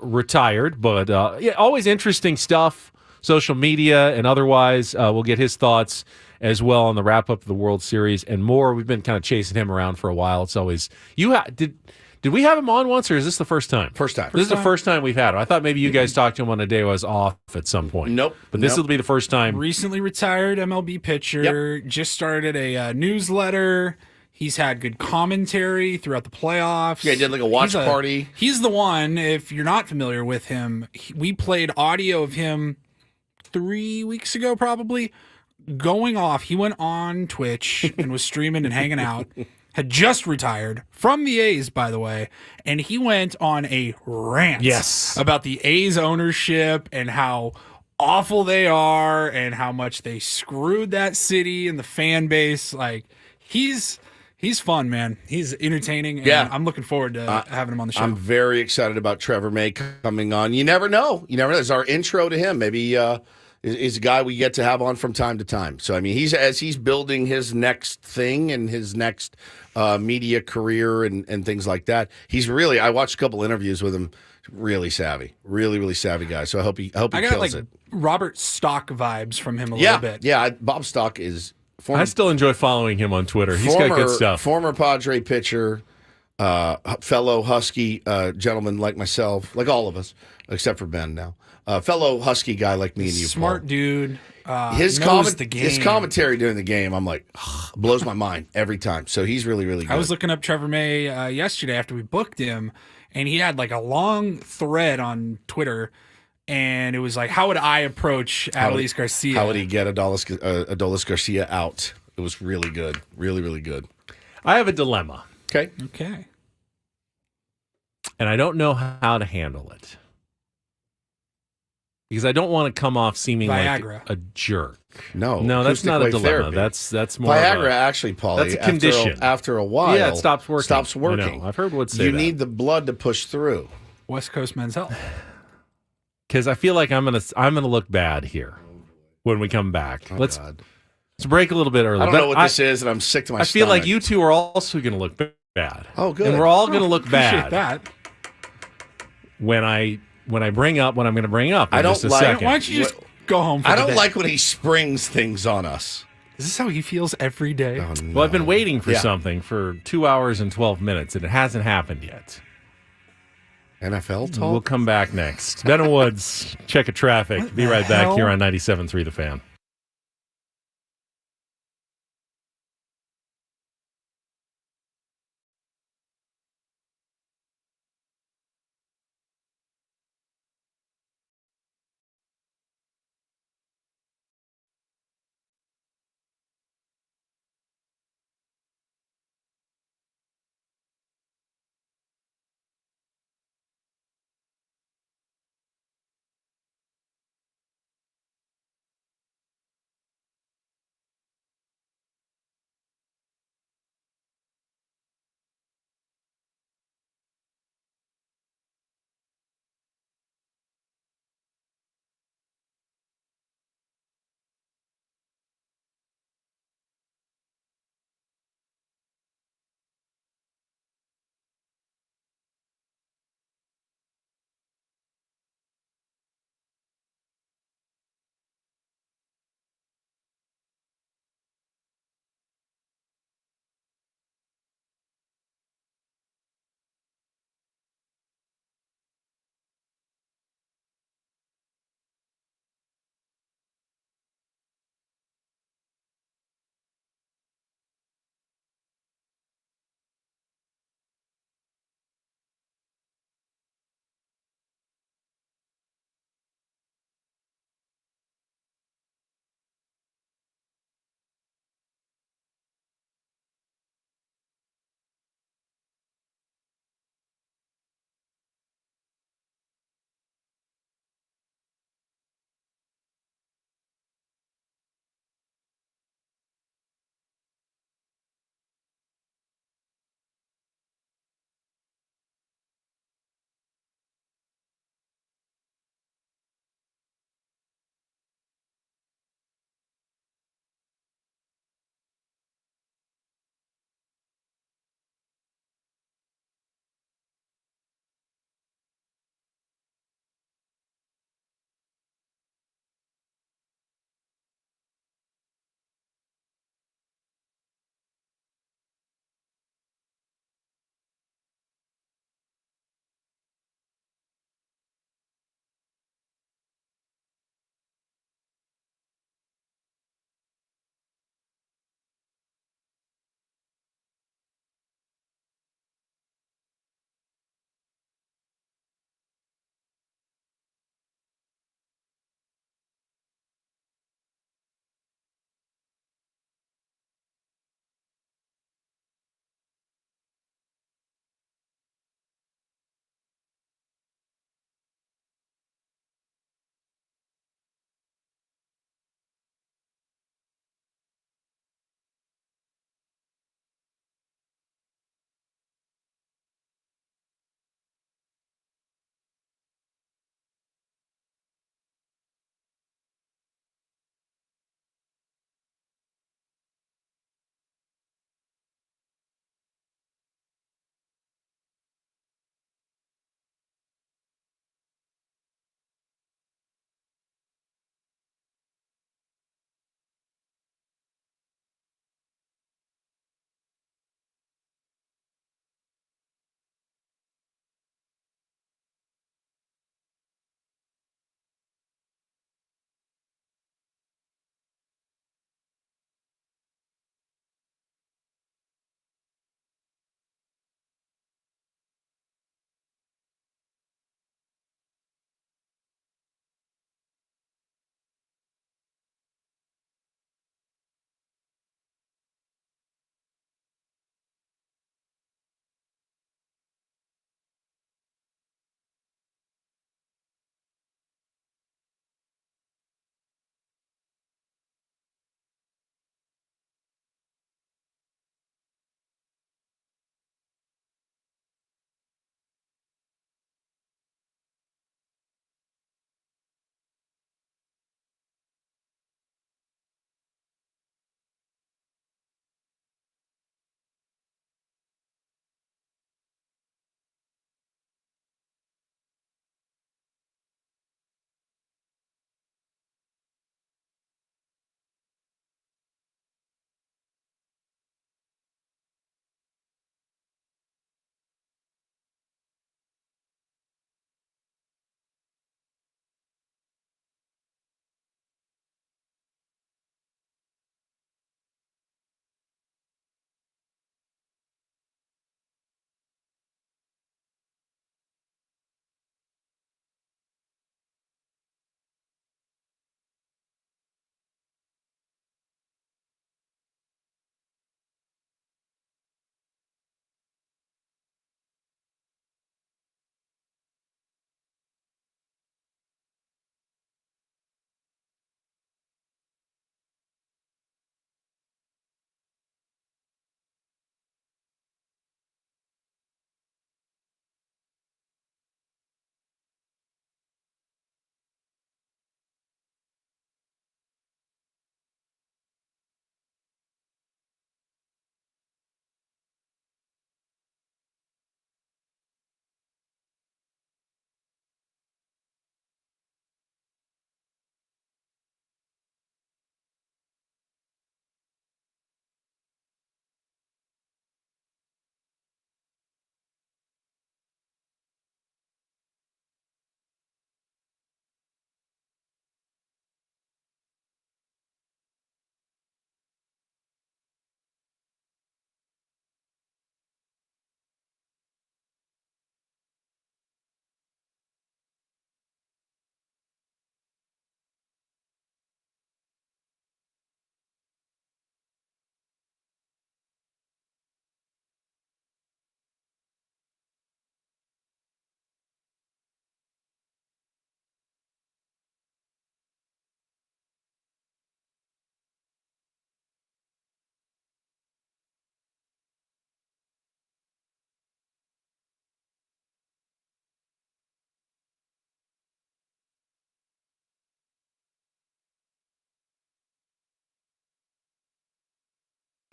retired, but always interesting stuff, social media and otherwise. We'll get his thoughts as well on the wrap-up of the World Series and more. We've been kind of chasing him around for a while. It's always... Did we have him on once, or is this the first time? First time. This is the first time we've had him. I thought maybe you guys talked to him on a day I was off at some point. Nope. But this will be the first time. Recently retired MLB pitcher. Yep. Just started a newsletter. He's had good commentary throughout the playoffs. Yeah, he did like a watch party. He's the one, if you're not familiar with him, we played audio of him 3 weeks ago probably. Going off, he went on Twitch and was streaming and hanging out. Had just retired from the A's, by the way, and he went on a rant about the A's ownership and how awful they are and how much they screwed that city and the fan base. Like he's fun, man. He's entertaining. And I'm looking forward to having him on the show. I'm very excited about Trevor May coming on. You never know. It's our intro to him. Maybe is a guy we get to have on from time to time. So I mean, as he's building his next thing and his next media career and things like that. He's really. I watched a couple interviews with him. Really savvy, really savvy guy. So I hope he kills it. Robert Stock vibes from him a little bit. Yeah, Bob Stock is. I still enjoy following him on Twitter. He's got good stuff. Former Padre pitcher, fellow Husky gentleman like myself, like all of us, except for Ben now. Fellow Husky guy like me and you, smart Paul. Dude. His the game. His commentary during the game, I'm like, blows my mind every time. So he's really good. I was looking up Trevor May yesterday after we booked him, and he had like a long thread on Twitter, and it was like, how would I approach Adolis Garcia? How would he get Adolis Garcia out? It was really good. Really good. I have a dilemma. Okay. And I don't know how to handle it. Because I don't want to come off seeming Viagra. like a jerk. No, that's not a dilemma. Therapy. That's more Viagra. Actually, Paulie, that's a condition. After a while, it stops working. Stops working. I know. I've heard what say you that. need the blood to push through. West Coast Men's Health. Because I feel like I'm gonna look bad here when we come back. Let's break a little bit early. I don't know what this is, and I'm sick to my stomach. I feel like you two are also going to look bad. Oh, good. And we're all going to look bad. That. When I'm going to bring up. I don't just a like. second. Why don't you just go home? For I the don't day? like when he springs things on us. Is this how he feels every day? Oh, no. Well, I've been waiting for something for 2 hours and 12 minutes, and it hasn't happened yet. NFL talk? We'll come back next. Ben Woods, check of traffic. Be right back here on 97.3 The Fan.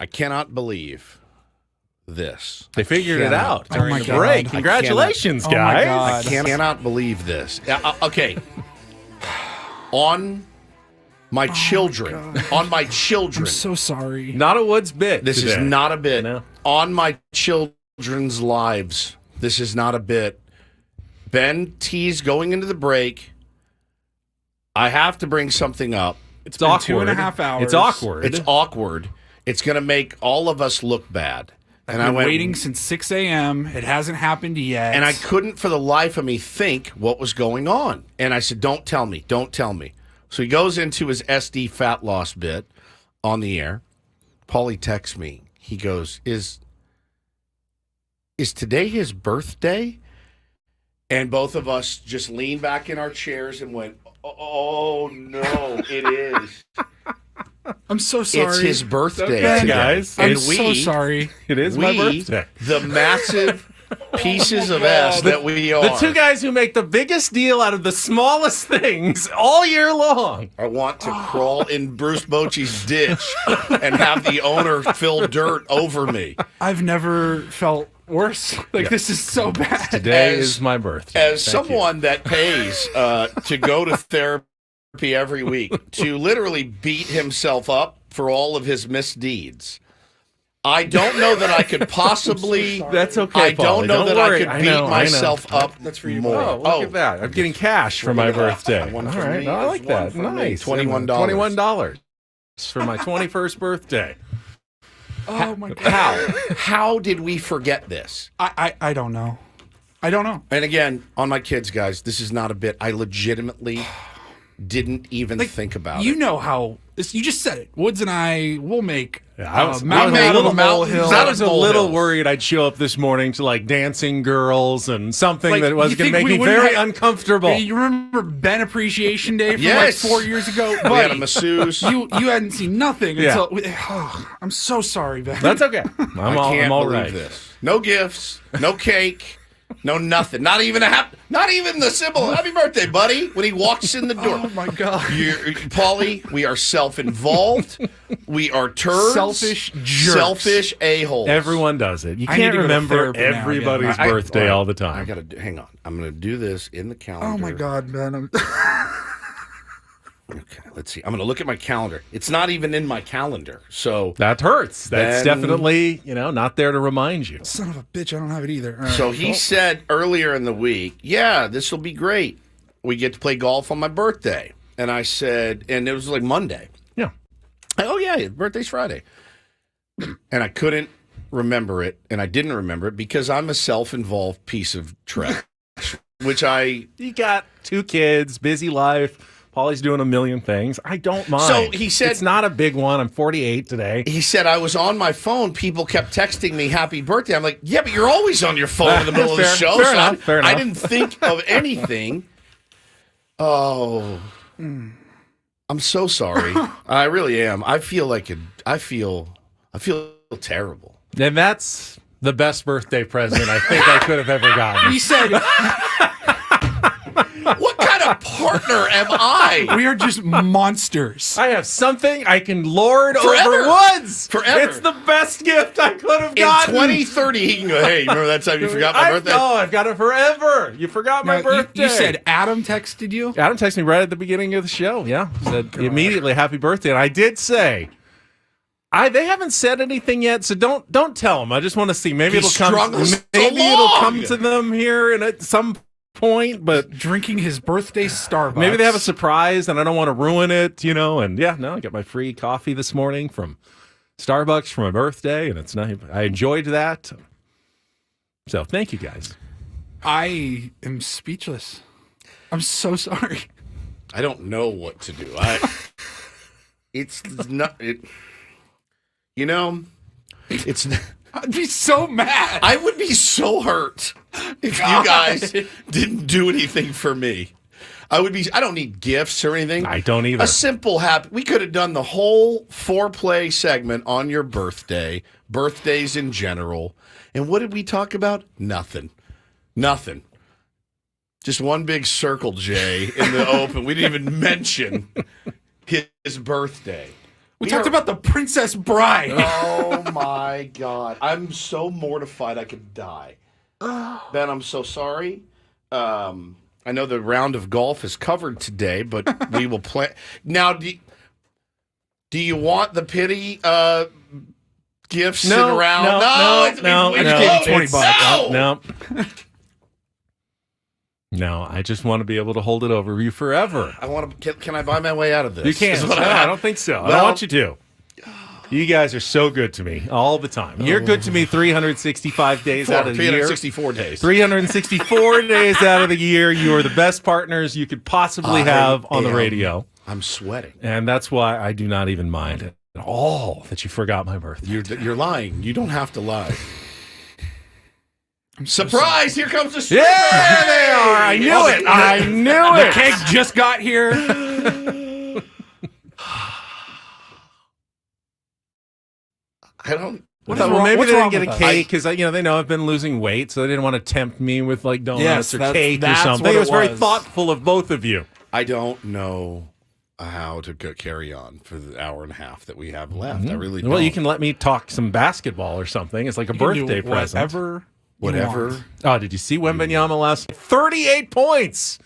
I cannot believe this. They figured it out Oh during my the God. break. Congratulations, Oh my guys. God. I cannot believe this. Okay. On my children. On my children. I'm so sorry. Not a Woods bit. This today. is not a bit. No. On my children's lives. This is not a bit. Ben teased going into the break. I have to bring something up. It's been awkward. 2.5 hours. It's awkward. It's awkward. It's going to make all of us look bad. I've And been I went waiting since 6 a.m. It hasn't happened yet. and I couldn't for the life of me think what was going on. And I said, "Don't tell me. Don't tell me." So he goes into his SD fat loss bit on the air. Paulie texts me. He goes, "Is today his birthday?" And both of us just leaned back in our chairs and went, "Oh no, it is." I'm so sorry. It's his birthday, okay, today. guys. I'm And so sorry. It is my birthday. The massive pieces of S that we are. The two guys who make the biggest deal out of the smallest things all year long. I want to crawl in Bruce Bochy's ditch and have the owner fill dirt over me. I've never felt worse. This is so bad. Today is my birthday. As someone that pays to go to therapy every week to literally beat himself up for all of his misdeeds, I don't know that I could possibly. That's okay. I don't know that worry. I could beat myself up. That's for you. more. Oh, look at that. I'm getting cash for my birthday. One All for right. me, I like one that. for me. Nice. $21. $21 for my 21st birthday. Oh my God. How did we forget this? I don't know. I don't know. And again, on my kids, guys, this is not a bit. I legitimately didn't even think about You it. know how you just said it. Woods and I will make I was, mountain made out of a mountains molehill. out I was a little worried I'd show up this morning to like dancing girls and something Like, that was you going to think make we me wouldn't very have- uncomfortable. You remember Ben Appreciation Day from Yes. like 4 years ago? We had a Buddy, masseuse. you hadn't seen nothing Yeah. until. I'm so sorry, Ben. That's okay. I can't I'm all believe right. this. No gifts, no cake, no nothing. Not even not even the symbol. Happy birthday, buddy. When he walks in the door. Oh my God. Paulie, we are self-involved. We are turds. Selfish jerks. Selfish a-holes. Everyone does it. You I need can't to go to remember therapy now, everybody's I- birthday all the I time. gotta hang on. I'm gonna do this in the calendar. Oh my God, Ben. Okay, let's see. I'm gonna look at my calendar. It's not even in my calendar. So That hurts. That's Then- definitely, not there to remind you. Son of a bitch, I don't have it either. All right. So he said earlier in the week, "Yeah, this will be great. We get to play golf on my birthday." And I said, and it was like Monday. Yeah. Oh yeah, your birthday's Friday. And I couldn't remember it, and I didn't remember it because I'm a self-involved piece of trash, which I. You got 2 kids, busy life. Paulie's doing a million things. I don't mind. So he said- it's not a big one. I'm 48 today. He said I was on my phone. People kept texting me "Happy birthday." I'm like, "Yeah, but you're always on your phone in the middle of the Fair- show." fair so enough, fair I enough. didn't think of anything. Oh, I'm so sorry. I really am. I feel like I feel terrible. And that's the best birthday present I think I could have ever gotten. He said, What kind of partner am I? we are just monsters. I have something I can lord Forever. over Woods. Forever. It's the best gift I could have In gotten. 2030, he can go, "Hey, remember that time you forgot my birthday?" No, I've got it forever. You forgot my Now, birthday. you said Adam texted you? Adam texted me right at the beginning of the show. Yeah, said immediately happy birthday, and I did say, they haven't said anything yet, so don't tell them. I just want to see. Maybe He it'll come. struggles Maybe along. it'll come to them here and at some point. But Drinking his birthday Starbucks. maybe they have a surprise, and I don't want to ruin it. And I got my free coffee this morning from Starbucks for my birthday, and it's nice. I enjoyed that. So thank you guys. I am speechless. I'm so sorry. I don't know what to do. It's not. It's. I'd be so mad. I would be so hurt if you guys didn't do anything for me. I don't need gifts or anything. I don't either. A simple happy. We could have done the whole Foreplay segment on your birthday, birthdays in general. And what did we talk about? Nothing. Just one big circle J in the open. We didn't even mention his birthday. We talked about the Princess Bride. Oh my God. I'm so mortified I could die. Ben, I'm so sorry. I know the round of golf is covered today, but we will play. Now, do you want the pity gifts sitting around? No. I just gave you $20. No. No, I just want to be able to hold it over you forever. I want to. Can I buy my way out of this? You can't. No, I don't think so. I don't want you to. You guys are so good to me all the time. You're good to me 365 days out of the year. 364 days. 364 days out of the year. You are the best partners you could possibly have on the radio. I'm sweating. And that's why I do not even mind at all that you forgot my birthday. You're lying. You don't have to lie. Surprise! Here comes the stripper. Yeah, they are. I knew it. I knew it. The cake just got here. I don't. Maybe they didn't get a cake because they know I've been losing weight, so they didn't want to tempt me with like donuts or cake or something. It was very thoughtful of both of you. I don't know how to carry on for the hour and a half that we have left. I really don't. Well, you can let me talk some basketball or something. It's like a birthday present. Whatever. Oh, did you see Wembanyama last night? 38 points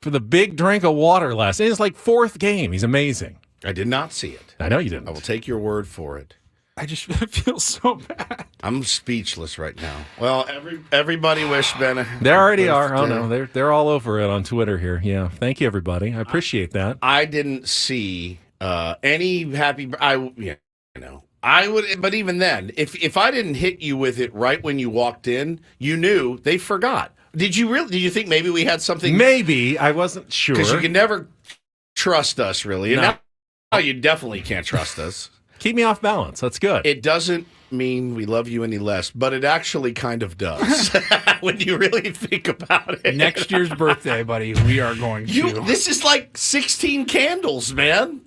for the big drink of water last night. It's like fourth game. He's amazing. I did not see it. I know you didn't. I will take your word for it. I just feel so bad. I'm speechless right now. Well, everybody wish Ben a They already are. Oh no, they're all over it on Twitter here. Yeah, thank you everybody. I appreciate that. I didn't see any happy. I would, but even then, if I didn't hit you with it right when you walked in, you knew they forgot. Did you really? Did you think maybe we had something? Maybe I wasn't sure because you can never trust us really. And now you definitely can't trust us. Keep me off balance. That's good. It doesn't mean we love you any less, but it actually kind of does when you really think about it. Next year's birthday, buddy, we are going to. This is like 16 candles, man.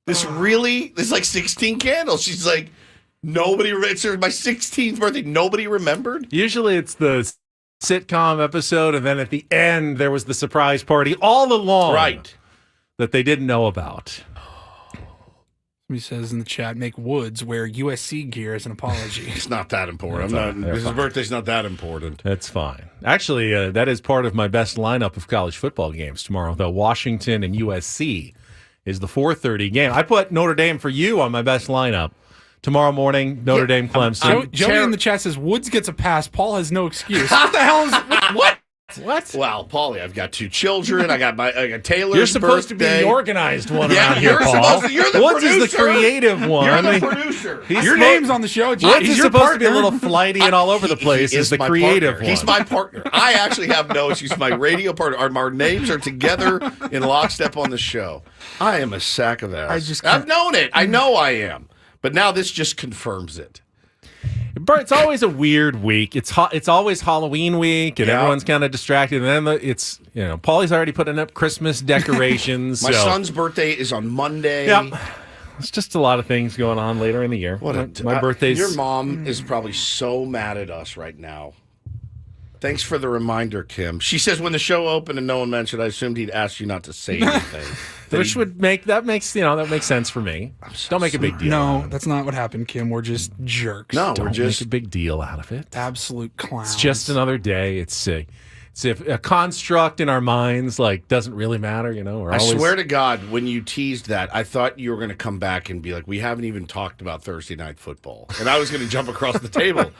This is like 16 candles. She's like, nobody. It's my 16th birthday. Nobody remembered. Usually it's the sitcom episode, and then at the end there was the surprise party all along, right? That they didn't know about. He says in the chat, make Woods wear USC gear as an apology. It's not that important. His birthday's not that important. That's fine. Actually, that is part of my best lineup of college football games tomorrow. The Washington and USC is the 4:30 game. I put Notre Dame for you on my best lineup. Tomorrow morning, Notre Dame, Clemson. Joey in the chat says, Woods gets a pass. Paul has no excuse. What the hell is... What? What? Well, Paulie, I've got 2 children. I got Taylor's You're supposed birthday. to be the organized one around here, Paul. You're the Woods producer. is the creative one. You're the producer. Your name's on the show. Woods is supposed to be a little flighty and all over the place. He is the my creative partner. one. He's my partner. I actually have no excuse. My radio partner. Our names are together in lockstep on the show. I am a sack of ass. I've known it. I know I am. But now this just confirms it. It's always a weird week. It's always Halloween week, and everyone's kind of distracted. And then Paulie's already putting up Christmas decorations. My son's birthday is on Monday. Yep. It's just a lot of things going on later in the year. My birthday's... Your mom is probably so mad at us right now. Thanks for the reminder, Kim. She says when the show opened and no one mentioned, I assumed he'd ask you not to say anything. Which makes sense for me. Don't make a big deal. No, that's not what happened, Kim. We're just jerks. No, Don't make a big deal out of it. Absolute clowns. It's just another day. It's a construct in our minds, like, doesn't really matter, I swear to God, when you teased that, I thought you were going to come back and be like, we haven't even talked about Thursday Night Football. And I was going to jump across the table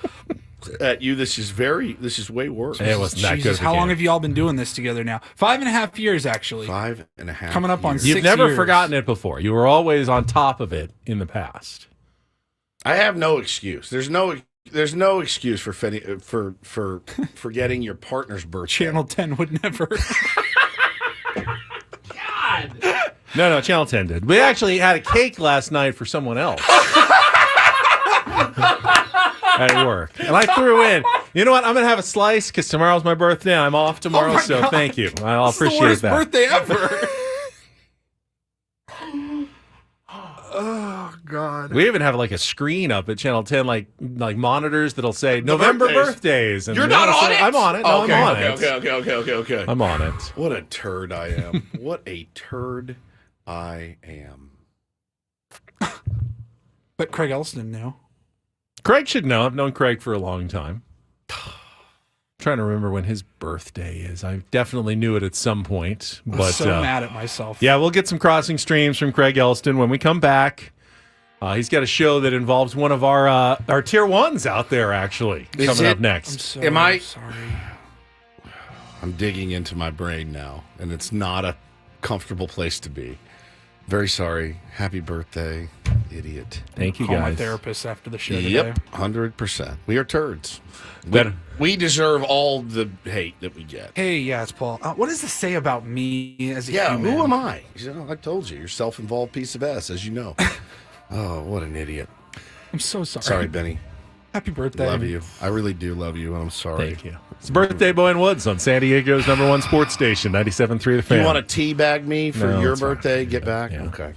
at you. This is way worse. It wasn't that good. How long have you all been doing this together now? 5.5 years, actually. 5.5 Coming up on 6 You've years. never forgotten it before. You were always on top of it in the past. I have no excuse. There's no excuse for forgetting your partner's birthday. Channel 10 would never. God. No, Channel 10 did. We actually had a cake last night for someone else. At work. And I threw in, you know what? I'm going to have a slice because tomorrow's my birthday. I'm off tomorrow, so God. thank you. I'll appreciate the worst that. Birthday ever. Oh, God. We even have like a screen up at Channel 10, like monitors that'll say November birthdays. And You're not on it? I'm on it. No, I'm on it. Okay. I'm on it. What a turd I am. What a turd I am. But Craig Elsten knew. Craig should know. I've known Craig for a long time. Trying to remember when his birthday is. I definitely knew it at some point. But I'm so mad at myself. Yeah, we'll get some crossing streams from Craig Elsten when we come back. He's got a show that involves one of our tier ones out there, actually, coming up next. I'm sorry. I'm digging into my brain now, and it's not a comfortable place to be. Very sorry. Happy birthday, idiot. Thank you, Call my guys. therapist after the show today. Yep, 100%. We are turds. We deserve all the hate that we get. Hey, yeah, it's Paul. What does this say about me as a Yeah, human? who am I? I told you, you're a self-involved piece of ass, as you know. Oh, what an idiot. I'm so sorry. Sorry, Benny. Happy birthday. Love you. I really do love you, and I'm sorry. Thank you. It's birthday boy in Woods on San Diego's #1 sports station, 97.3 The Fan. You want to teabag me for No, your that's fine. birthday? Get back? Yeah. Okay.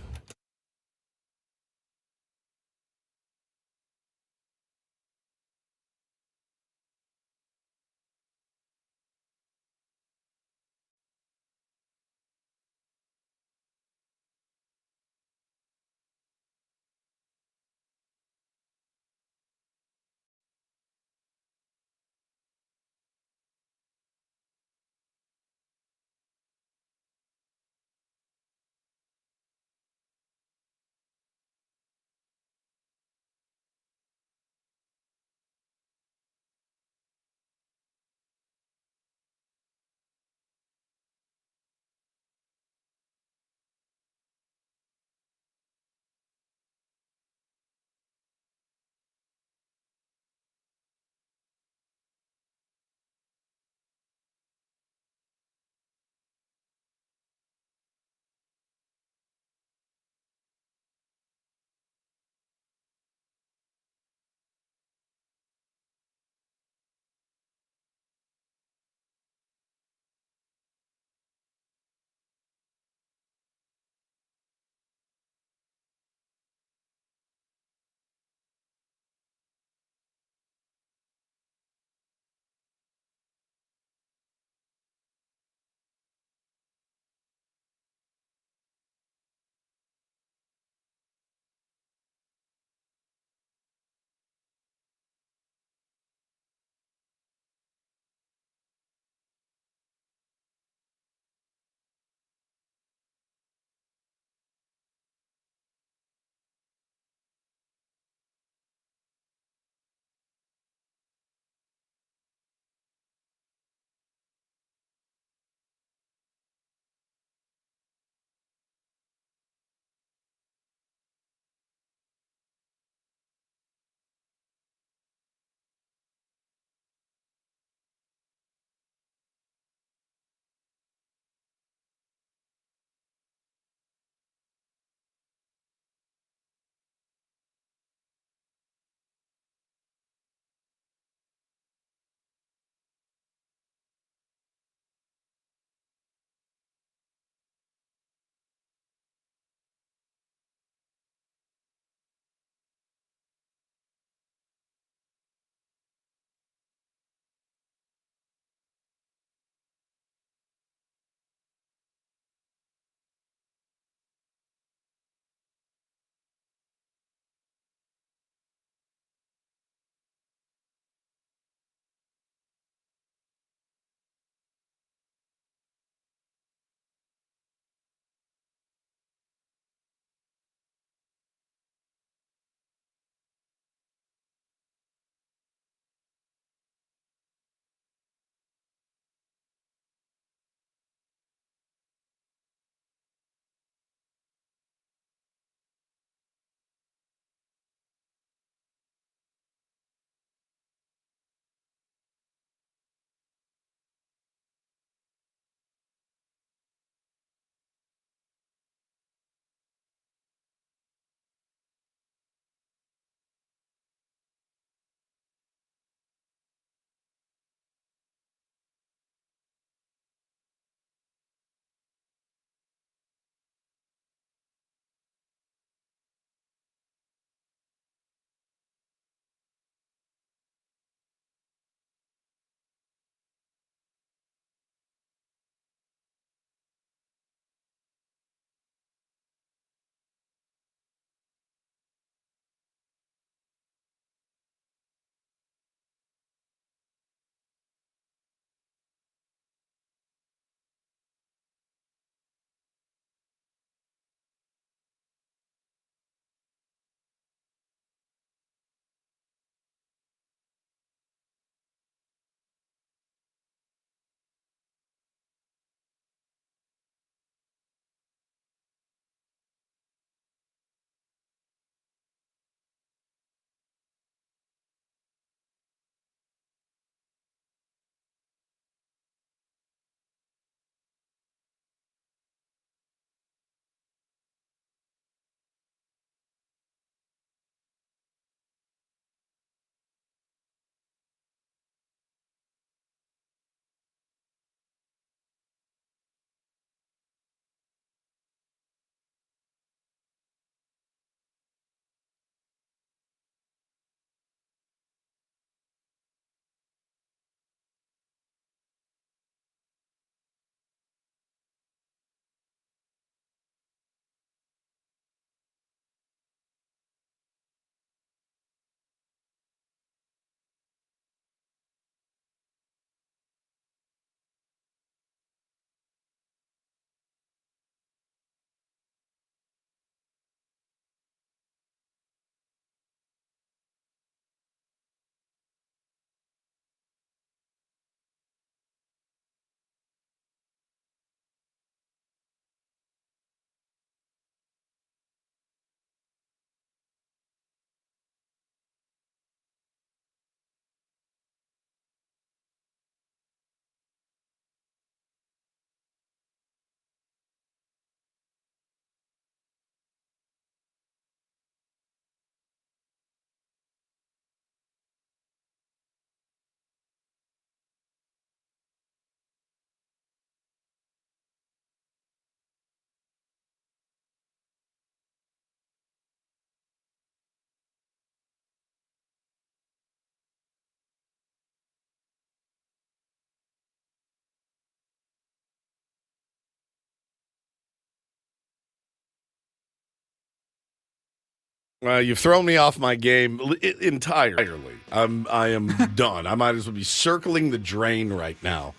You've thrown me off my game entirely. I am done. I might as well be circling the drain right now.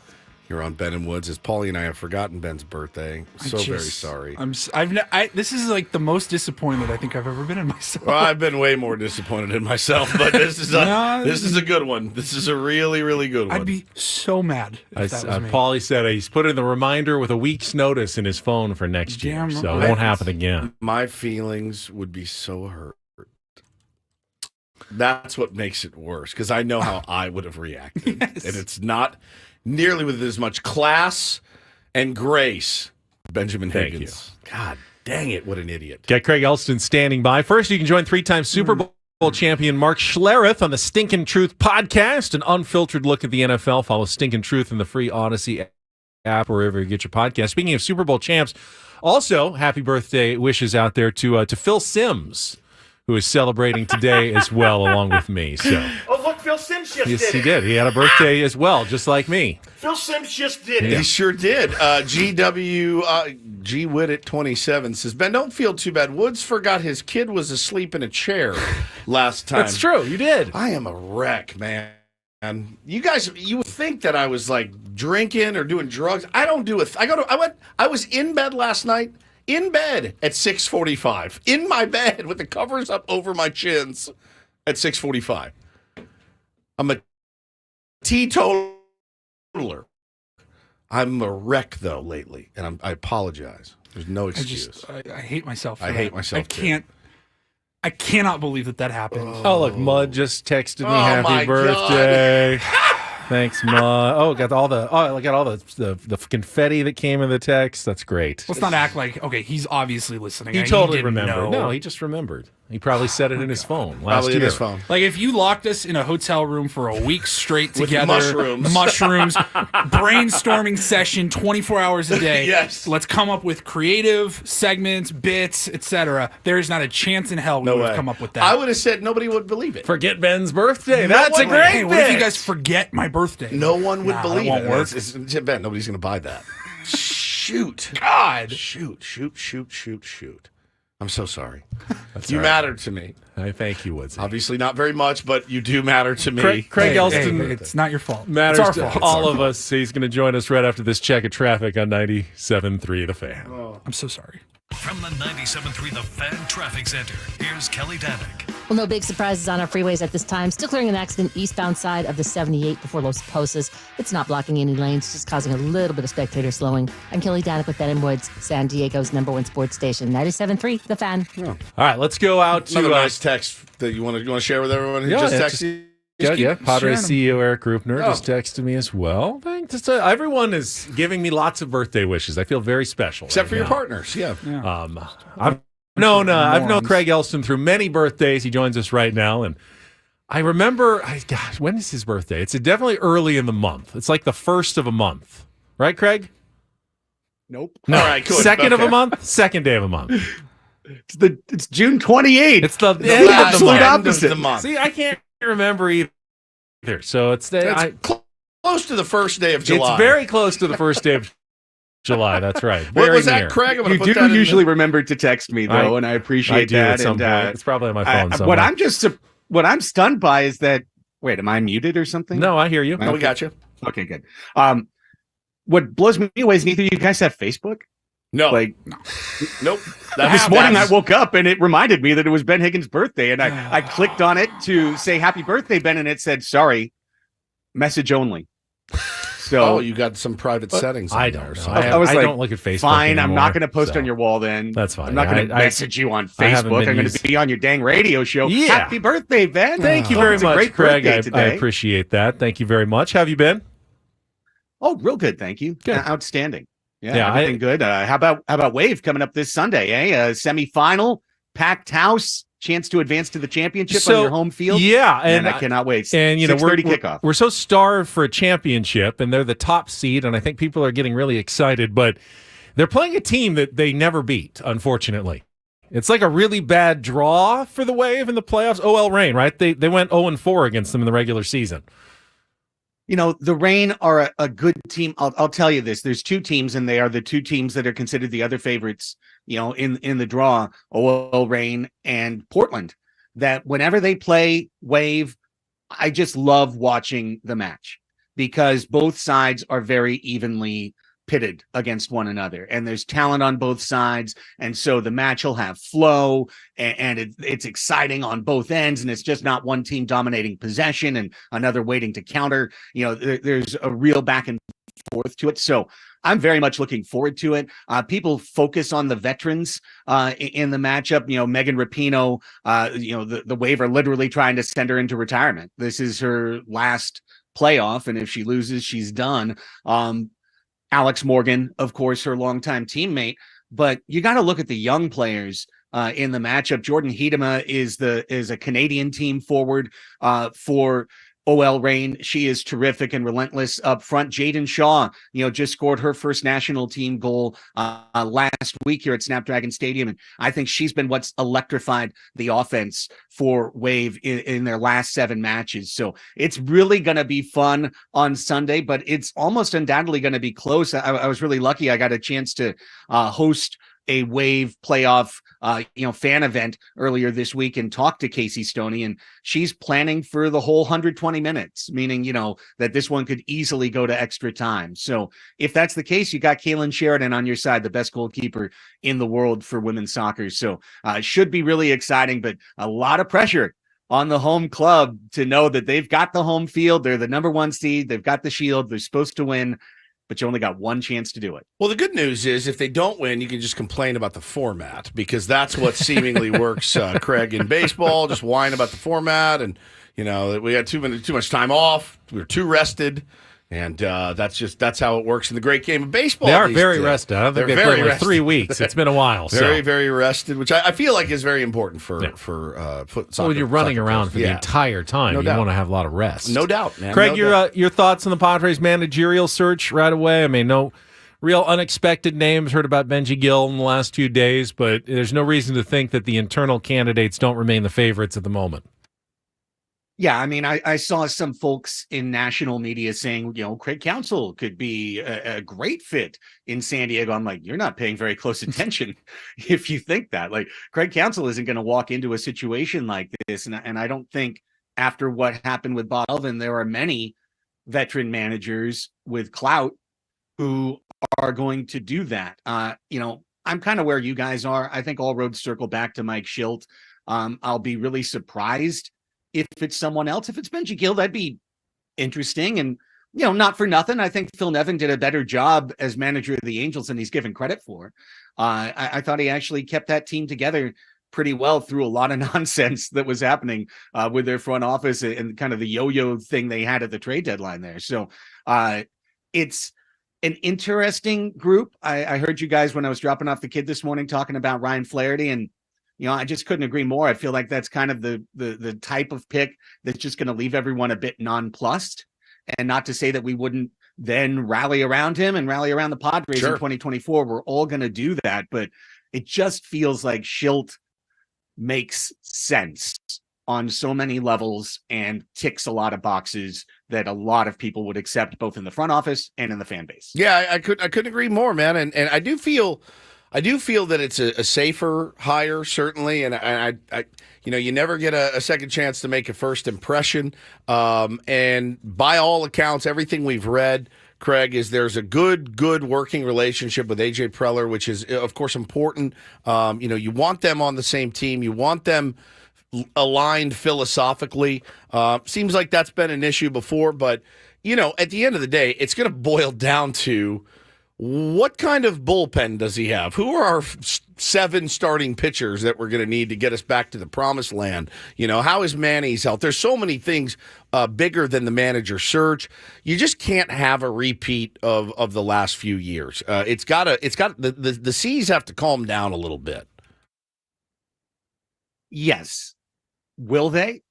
Here on Ben and Woods, as Paulie and I have forgotten Ben's birthday. Very sorry. This is like the most disappointed I think I've ever been in myself. Well, I've been way more disappointed in myself, but this is a good one. This is a really, really good one. I'd be so mad if that was me. Paulie said he's put in the reminder with a week's notice in his phone for next year, so it won't happen again. My feelings would be so hurt. That's what makes it worse, because I know how I would have reacted. Yes. And it's not nearly with as much class and grace. Benjamin Higgins. God dang it, what an idiot. Get Craig Elsten standing by. First, you can join three-time Super Bowl champion Mark Schlereth on the Stinkin' Truth podcast, an unfiltered look at the NFL. Follow Stinkin' Truth in the free Odyssey app or wherever you get your podcast. Speaking of Super Bowl champs, also happy birthday wishes out there to Phil Simms, who is celebrating today as well, along with me. So, oh, look, Phil Simms just did it. Yes, he did. He had a birthday as well, just like me. Phil Simms just did it. He sure did. G Witt 27 says, Ben, don't feel too bad. Woods forgot his kid was asleep in a chair last time. That's true. You did. I am a wreck, man. You guys, you would think that I was like drinking or doing drugs. I don't do it. I was in bed last night. In bed at 6:45. In my bed with the covers up over my chins at 6:45. I'm a teetotaler. I'm a wreck, though, lately. And I apologize. There's no excuse. I hate myself. I hate myself, I cannot believe that happened. Oh, look, Mud just texted me happy birthday. Thanks, Mud. Oh, got all the confetti that came in the text. That's great. Let's not act like, okay, he's obviously listening. He totally remembered. No, he just remembered. He probably said it in his phone last year. In his phone. Like, if you locked us in a hotel room for a week straight together, with mushrooms, brainstorming session 24 hours a day. Yes. Let's come up with creative segments, bits, etc. There's not a chance in hell we would have come up with that. I would have said nobody would believe it. Forget Ben's birthday. That's a great Hey, what if you guys forget my birthday? No one would believe it. It won't work. Ben, nobody's going to buy that. Shoot. God. Shoot. I'm so sorry. You matter to me. I thank you, Woodsy. Obviously not very much, but you do matter to me. Craig Elsten. It's not your fault. Matters it's our to fault. all of us. He's going to join us right after this check of traffic on 97.3 The Fan. Oh. I'm so sorry. From the 97.3 The Fan Traffic Center, here's Kelly Danick. Well, no big surprises on our freeways at this time. Still clearing an accident eastbound side of the 78 before Los Posas. It's not blocking any lanes, just causing a little bit of spectator slowing. I'm Kelly Danick with Ben and Woods, San Diego's #1 sports station, 97.3 The Fan. Oh. All right, let's go out to another nice text that you want to share with everyone who just texted you. Yeah, Padres CEO Eric Grupner just texted me as well. Thanks. Everyone is giving me lots of birthday wishes. I feel very special. Except for your partners, yeah. I've known Craig Elsten through many birthdays. He joins us right now, and I remember, when is his birthday? It's definitely early in the month. It's like the first of a month. Right, Craig? Nope. No, all right, good. Second of a month? Second day of a month. It's June 28th. It's the end of the month. Opposite. month. See, I can't remember either. So it's close to the first day of July. It's very close to the first day of July. That's right. What was that, near. Craig? You do usually remember to text me though, and I appreciate that. At some point. It's probably on my phone. What I'm stunned by is that. Wait, am I muted or something? No, I hear you. No, we got you. Okay, good. What blows me away is neither of you guys have Facebook. No, nope. This morning I woke up and it reminded me that it was Ben Higgins' birthday, and I clicked on it to say happy birthday, Ben, and it said sorry, message only. So you got some private settings. I don't know. I don't look at Facebook. Fine, anymore, I'm not going to post on your wall. Then that's fine. I'm not going to message you on Facebook. I'm going to be on your dang radio show. Yeah. Happy birthday, Ben! Thank you very much, great Craig. today. I appreciate that. Thank you very much. How have you been? Oh, real good, thank you. Good. Outstanding. Yeah, everything good. How about Wave coming up this Sunday? Semifinal, packed house, chance to advance to the championship on your home field. Yeah, and I cannot wait. And 6:30 kickoff. We're so starved for a championship, and they're the top seed, and I think people are getting really excited. But they're playing a team that they never beat. Unfortunately, it's like a really bad draw for the Wave in the playoffs. OL Reign, right? They went 0-4 against them in the regular season. the Reign are a good team. I'll tell you this. There's two teams, and they are the two teams that are considered the other favorites, in the draw, OL Reign and Portland, that whenever they play Wave, I just love watching the match because both sides are very evenly pitted against one another, and there's talent on both sides, and so the match will have flow, and it's exciting on both ends, and it's just not one team dominating possession and another waiting to counter. There's a real back and forth to it, so I'm very much looking forward to it. People focus on the veterans in the matchup. Megan Rapinoe, the Wave are literally trying to send her into retirement. This is her last playoff, and if she loses, she's done. Alex Morgan, of course, her longtime teammate, but you got to look at the young players in the matchup. Jordan Hiedema is a Canadian team forward for OL Reign. She is terrific and relentless up front. Jaden Shaw, just scored her first national team goal last week here at Snapdragon Stadium. And I think she's been what's electrified the offense for Wave in their last 7 matches. So it's really going to be fun on Sunday, but it's almost undoubtedly going to be close. I was really lucky. I got a chance to host a Wave playoff, fan event earlier this week and talked to Casey Stoney, and she's planning for the whole 120 minutes, meaning, that this one could easily go to extra time. So if that's the case, you got Kaylin Sheridan on your side, the best goalkeeper in the world for women's soccer. So it should be really exciting, but a lot of pressure on the home club to know that they've got the home field. They're the number 1 seed. They've got the shield. They're supposed to win, but you only got one chance to do it. Well, the good news is if they don't win, you can just complain about the format because that's what seemingly works, Craig, in baseball. Just whine about the format and, we had too much time off. We were too rested. And that's how it works in the great game of baseball. They are very rested. I don't think they've played like 3 weeks. It's been a while. Very rested, which I feel like is very important for foot soccer. Well, you're running around for the entire time. No you doubt. want to have a lot of rest. No doubt, man. Craig, your thoughts on the Padres managerial search right away? I mean, no real unexpected names. Heard about Benji Gill in the last few days, but there's no reason to think that the internal candidates don't remain the favorites at the moment. Yeah, I mean, I saw some folks in national media saying, Craig Counsell could be a great fit in San Diego. I'm like, you're not paying very close attention if you think that. Like, Craig Counsell isn't going to walk into a situation like this. And I don't think after what happened with Bob Melvin, there are many veteran managers with clout who are going to do that. I'm kind of where you guys are. I think all roads circle back to Mike Schilt. I'll be really surprised if it's someone else. If it's Benji Gill, that'd be interesting. And, not for nothing, I think Phil Nevin did a better job as manager of the Angels than he's given credit for. I thought he actually kept that team together pretty well through a lot of nonsense that was happening with their front office and kind of the yo-yo thing they had at the trade deadline there. So it's an interesting group. I heard you guys when I was dropping off the kid this morning talking about Ryan Flaherty, and I just couldn't agree more. I feel like that's kind of the type of pick that's just going to leave everyone a bit nonplussed. And not to say that we wouldn't then rally around him and rally around the Padres in 2024. We're all going to do that. But it just feels like Schilt makes sense on so many levels and ticks a lot of boxes that a lot of people would accept both in the front office and in the fan base. Yeah, I couldn't agree more, man. And I do feel that it's a safer hire, certainly, and I you never get a second chance to make a first impression. And by all accounts, everything we've read, Craig, is there's a good working relationship with AJ Preller, which is of course important. You want them on the same team, you want them aligned philosophically. Seems like that's been an issue before, but at the end of the day, it's going to boil down to what kind of bullpen does he have? Who are our 7 starting pitchers that we're going to need to get us back to the promised land? How is Manny's health? There's so many things bigger than the manager search. You just can't have a repeat of the last few years. The C's have to calm down a little bit. Yes. Will they?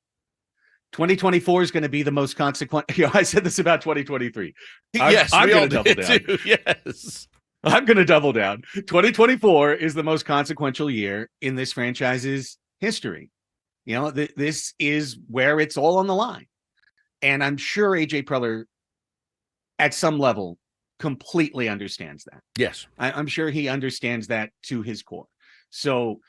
2024 is going to be the most consequential. I said this about 2023. I'm going to double down. Too. Yes. I'm going to double down. 2024 is the most consequential year in this franchise's history. This is where it's all on the line. And I'm sure AJ Preller at some level, completely understands that. Yes. I'm sure he understands that to his core. So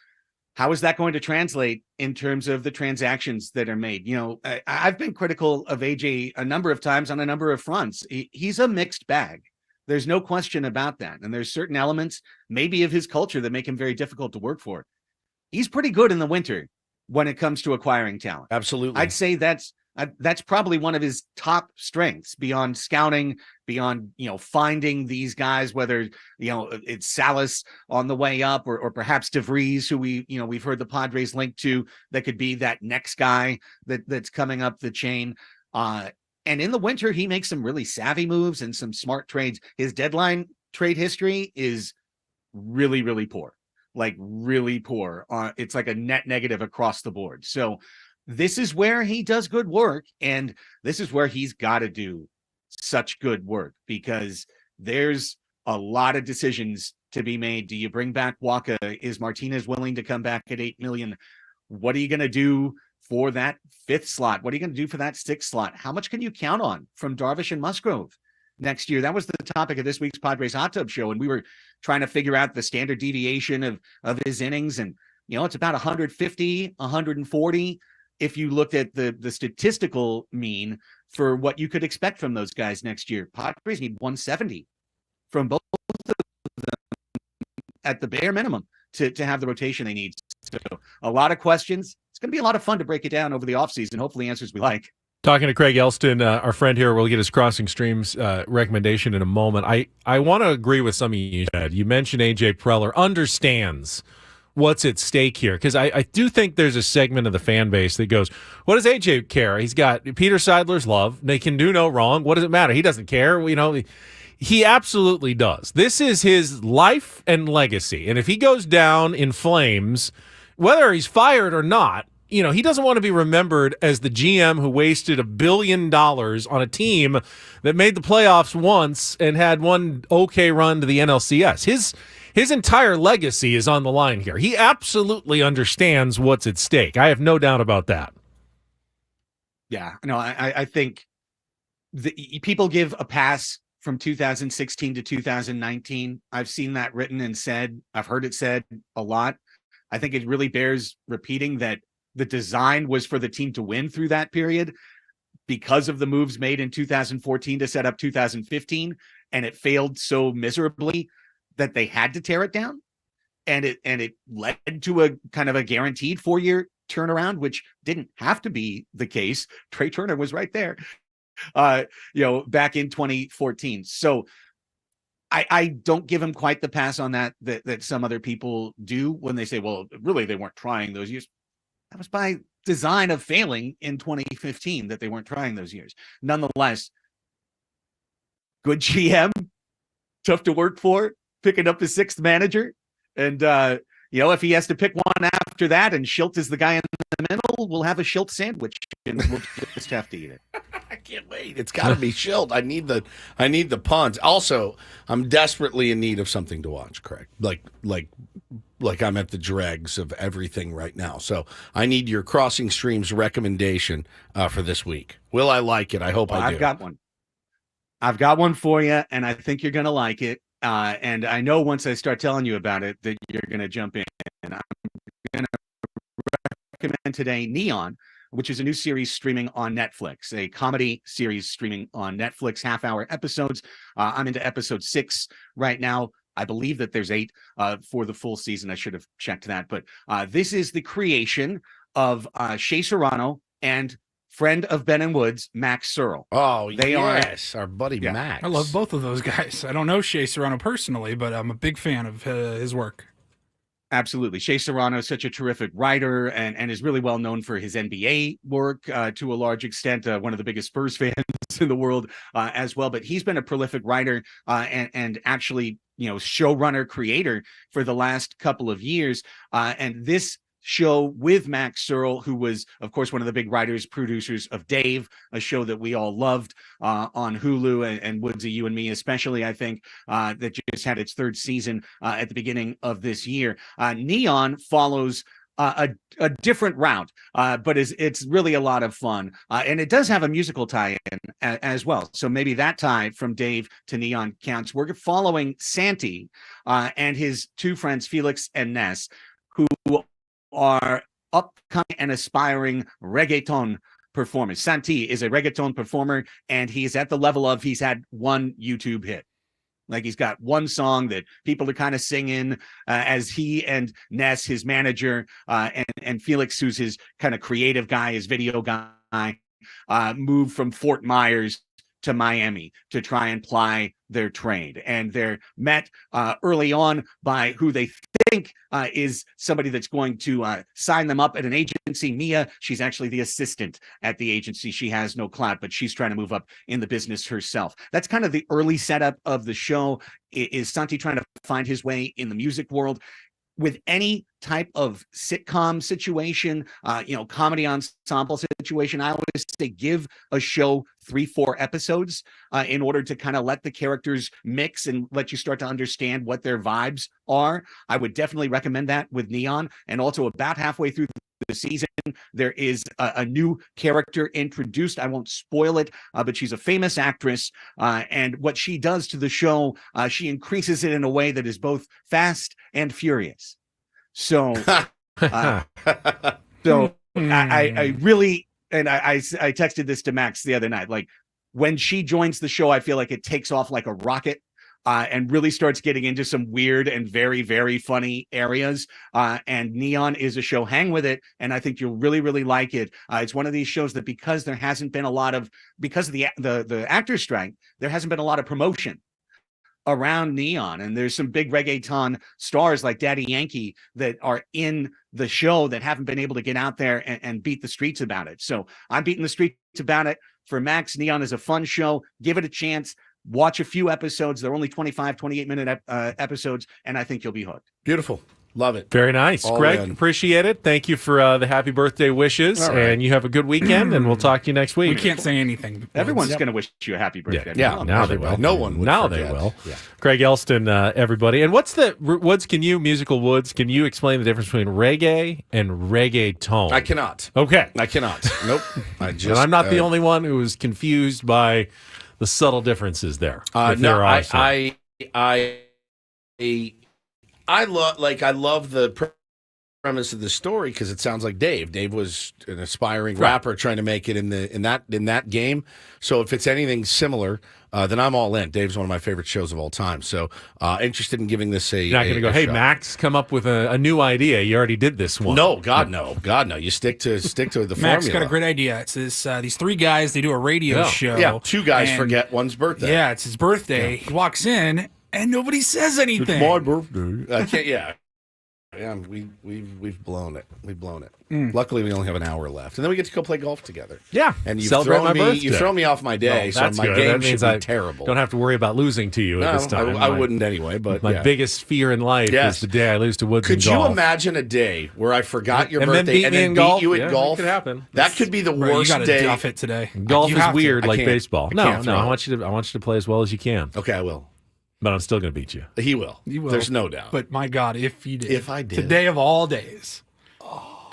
how is that going to translate in terms of the transactions that are made? You know, I've been critical of AJ a number of times on a number of fronts. He's a mixed bag. There's no question about that. And there's certain elements maybe of his culture that make him very difficult to work for. He's pretty good in the winter when it comes to acquiring talent. Absolutely. I'd say that's probably one of his top strengths beyond scouting, beyond, you know, finding these guys, whether, you know, it's Salas on the way up or perhaps DeVries, who we've heard the Padres linked to, that could be that next guy that's coming up the chain. And in the winter, he makes some really savvy moves and some smart trades. His deadline trade history is really, really poor, like really poor. It's like a net negative across the board. So this is where he does good work. And this is where he's got to do such good work, because there's a lot of decisions to be made. Do you bring back Waka? Is Martinez willing to come back at $8 million? What are you going to do for that 5th slot? What are you going to do for that 6th slot? How much can you count on from Darvish and Musgrove next year? That was the topic of this week's Padres Hot Tub Show. And we were trying to figure out the standard deviation of his innings. And, you know, it's about 150, 140. If you looked at the statistical mean for what you could expect from those guys next year. Padres need 170 from both of them at the bare minimum to have the rotation they need. So a lot of questions. It's going to be a lot of fun to break it down over the offseason. Hopefully answers we like. Talking to Craig Elsten, our friend here, we'll get his Crossing Streams recommendation in a moment. I want to agree with something you said. You mentioned A.J. Preller understands what's at stake here, because I do think there's a segment of the fan base that goes, what does AJ care? He's got Peter Seidler's love. They can do no wrong. What does it matter? He doesn't care. You know, he absolutely does. This is his life and legacy. And if he goes down in flames, whether he's fired or not, you know, he doesn't want to be remembered as the GM who wasted $1 billion on a team that made the playoffs once and had one okay run to the NLCS. His entire legacy is on the line here. He absolutely understands what's at stake. I have no doubt about that. Yeah, no, I think people give a pass from 2016 to 2019. I've seen that written and said. I've heard it said a lot. I think it really bears repeating that the design was for the team to win through that period because of the moves made in 2014 to set up 2015, and it failed so miserably that they had to tear it down, and it led to a kind of a guaranteed 4-year turnaround, which didn't have to be the case. Trey Turner was right there, back in 2014. So I don't give him quite the pass on that some other people do when they say, well, really, they weren't trying those years. That was by design of failing in 2015 that they weren't trying those years. Nonetheless, good GM, tough to work for, picking up his 6th manager. And, if he has to pick one after that and Schilt is the guy in the middle, we'll have a Schilt sandwich and we'll just have to eat it. I can't wait. It's got to be Schilt. I need the puns. Also, I'm desperately in need of something to watch, Craig. Like I'm at the dregs of everything right now. So I need your Crossing Streams recommendation for this week. Will I like it? I hope I do. I've got one for you, and I think you're going to like it. And I know once I start telling you about it that you're going to jump in. And I'm going to recommend today Neon, which is a new series streaming on Netflix, a comedy series streaming on Netflix, half-hour episodes. I'm into episode 6 right now. I believe that there's 8 for the full season. I should have checked that. But this is the creation of Shea Serrano and friend of Ben and Woods, Max Searle. Oh, yes, our buddy Max. I love both of those guys. I don't know Shea Serrano personally, but I'm a big fan of his work. Absolutely. Shea Serrano is such a terrific writer and is really well known for his NBA work to a large extent, one of the biggest Spurs fans in the world as well. But he's been a prolific writer and actually, showrunner, creator for the last couple of years. And this show with Max Searle, who was, of course, one of the big writers, producers of Dave, a show that we all loved on Hulu, and Woodsy, you and me especially, I think, that just had its 3rd season at the beginning of this year. Neon follows a different route, but it's really a lot of fun. And it does have a musical tie-in as well. So maybe that tie from Dave to Neon counts. We're following Santi and his two friends, Felix and Ness, who are upcoming and aspiring reggaeton performers. Santi is a reggaeton performer, and he's at the level of he's had one YouTube hit. Like he's got one song that people are kind of singing as he and Ness, his manager, and Felix, who's his kind of creative guy, his video guy, move from Fort Myers to Miami to try and ply their trade. And they're met early on by who they think is somebody that's going to sign them up at an agency. Mia, she's actually the assistant at the agency. She has no clout, but she's trying to move up in the business herself. That's kind of the early setup of the show. Is Santi trying to find his way in the music world? With any type of sitcom situation, comedy ensemble situation, I always say give a show 3-4 episodes in order to kind of let the characters mix and let you start to understand what their vibes are. I would definitely recommend that with Neon. And also about halfway through the season, there is a new character introduced. I won't spoil it, but she's a famous actress. And what she does to the show, she increases it in a way that is both fast and furious. So, I really, and I texted this to Max the other night, like when she joins the show, I feel like it takes off like a rocket. And really starts getting into some weird and very, very funny areas. And Neon is a show. Hang with it, and I think you'll really, really like it. It's one of these shows that because there hasn't been a lot of, because of the actor strike, there hasn't been a lot of promotion around Neon. And there's some big reggaeton stars like Daddy Yankee that are in the show that haven't been able to get out there and beat the streets about it. So I'm beating the streets about it. For Max, Neon is a fun show. Give it a chance. Watch a few episodes. They're only 25, 28-minute episodes, and I think you'll be hooked. Beautiful. Love it. Very nice. All Greg, in. Appreciate it. Thank you for the happy birthday wishes, and you have a good weekend, and we'll talk to you next week. We can't say anything. Everyone's going to wish you a happy birthday. Yeah, now they will. No one would now forget. they will. Yeah. Craig Elsten, everybody. And what's the Woods? Can you explain the difference between reggae and reggaeton? I cannot. Okay, I cannot. Nope. I just. And I'm not the only one who was confused by the subtle differences there. No, I love the premise of the story because it sounds like Dave. Dave was an aspiring rapper trying to make it in that game. So if it's anything similar, then I'm all in. Dave's one of my favorite shows of all time. So interested in giving this a. You're not going to go, hey, shot. Max, come up with a new idea. You already did this one. No, God, no. You stick to the formula. Max got a great idea. It's these three guys. They do a radio show. Yeah, two guys forget one's birthday. Yeah, it's his birthday. Yeah. He walks in and nobody says anything. It's my birthday. I can't. Yeah. Yeah, we've blown it. We've blown it. Luckily, we only have an hour left, and then we get to go play golf together. Yeah, and you've celebrate my birthday. You've thrown me off my day, so my game should be terrible. Don't have to worry about losing to you at this time. I wouldn't anyway. But my biggest fear in life is the day I lose to Woods. Could in golf. you imagine a day where I forgot your and birthday and then beat you at golf? That could happen. That could be the worst you day. Duff it today. Golf is weird, like baseball. No, I want you to play as well as you can. Okay, I will. But I'm still going to beat you. He will. There's no doubt. But my God, if he did. If I did. Today of all days. Oh.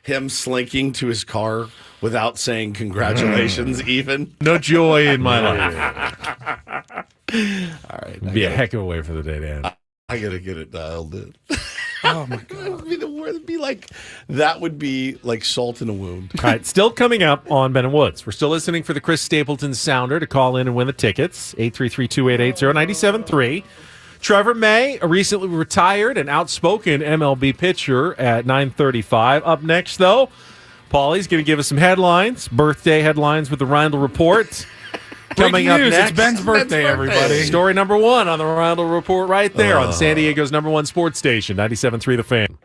Him slinking to his car without saying congratulations even. No joy in my life. All right. It'd be a heck of a way for the day to end. I got to get it dialed in. Oh, my God. That would be like salt in a wound. All right, still coming up on Ben and Woods. We're still listening for the Chris Stapleton Sounder to call in and win the tickets. 833-288-0973. Trevor May, a recently retired and outspoken MLB pitcher at 9:35. Up next, though, Paulie's going to give us some headlines, birthday headlines with the Reindl Report. Coming up next, it's Ben's birthday, everybody. Story number one on the Reindl Report right there on San Diego's #1 sports station, 97.3 The Fan.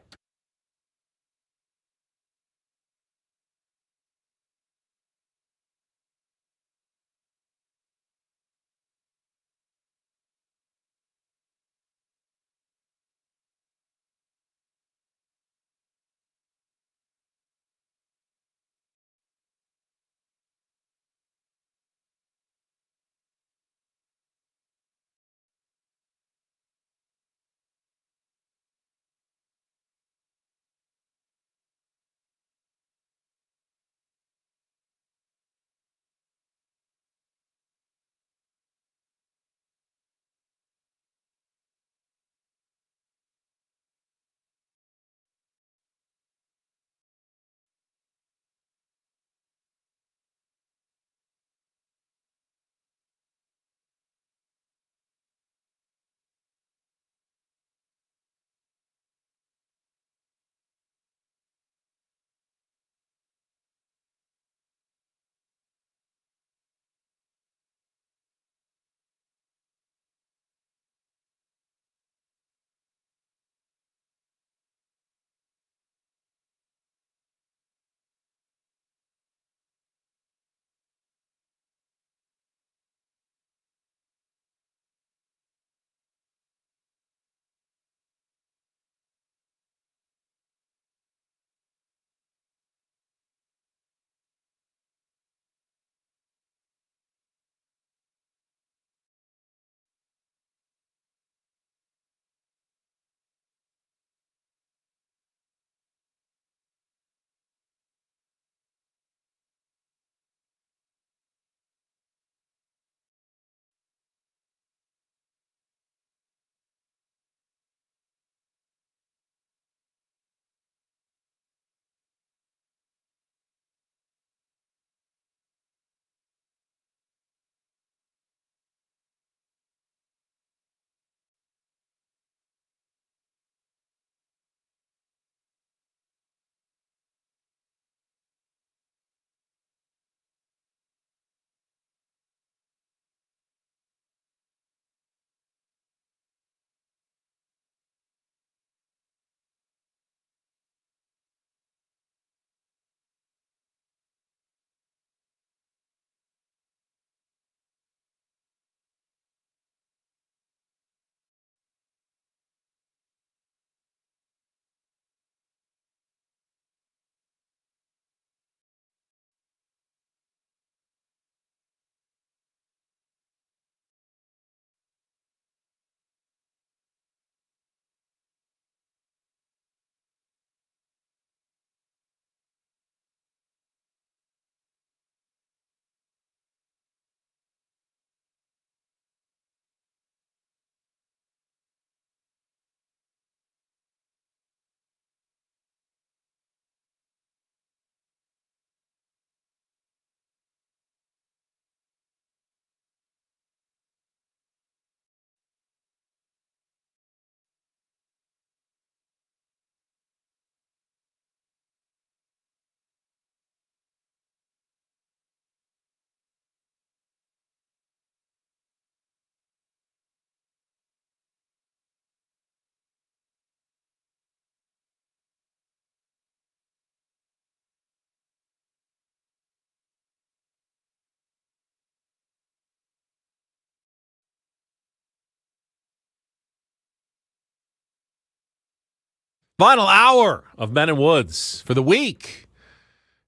Final hour of Ben and Woods for the week.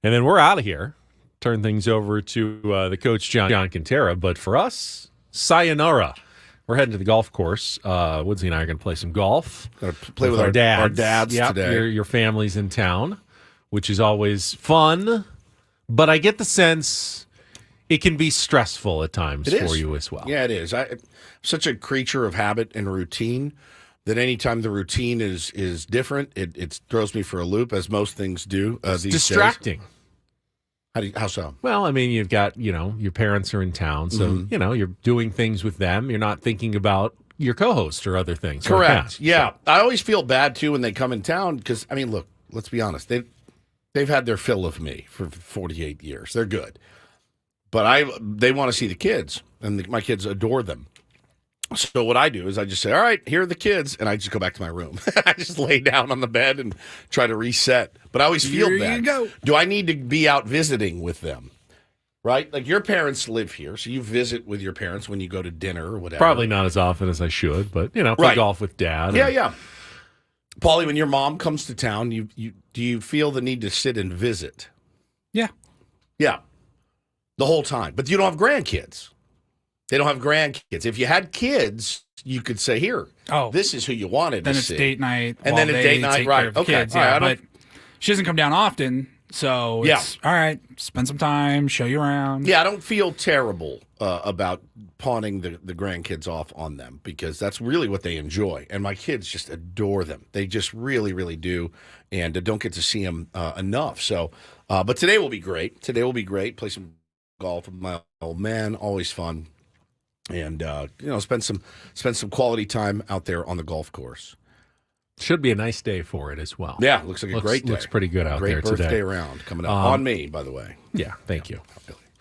And then we're out of here. Turn things over to the coach, John Quintero. But for us, sayonara. We're heading to the golf course. Woodsy and I are going to play some golf. Got to play with our dads today. Your family's in town, which is always fun. But I get the sense it can be stressful at times for you as well. Yeah, it is. I'm such a creature of habit and routine that anytime the routine is different, it throws me for a loop, as most things do these distracting. Days. How so? Well, I mean, you've got, your parents are in town, so, you're doing things with them. You're not thinking about your co-host or other things. Correct. Yeah. So. I always feel bad, too, when they come in town because, I mean, look, let's be honest. They've had their fill of me for 48 years. They're good. But they want to see the kids, and my kids adore them. So what I do is I just say, all right, here are the kids, and I just go back to my room. I just lay down on the bed and try to reset. But I always feel bad. Here you go. Do I need to be out visiting with them? Right? Like your parents live here, so you visit with your parents when you go to dinner or whatever. Probably not as often as I should, but, play golf with Dad. Yeah. Paulie, when your mom comes to town, do you feel the need to sit and visit? Yeah. Yeah. The whole time. But you don't have grandkids. They don't have grandkids. If you had kids, you could say, here, this is who you wanted then to it's see. date night. And then it's date night, right. Okay. Kids, yeah, but she doesn't come down often, so it's, all right, spend some time, show you around. Yeah, I don't feel terrible about pawning the grandkids off on them because that's really what they enjoy. And my kids just adore them. They just really, really do, and don't get to see them enough. So, but today will be great. Play some golf with my old man, always fun. And spend some quality time out there on the golf course. Should be a nice day for it as well. Yeah, looks like a great day. Looks pretty good out there today. Great birthday round coming up on me, by the way. Yeah, thank you.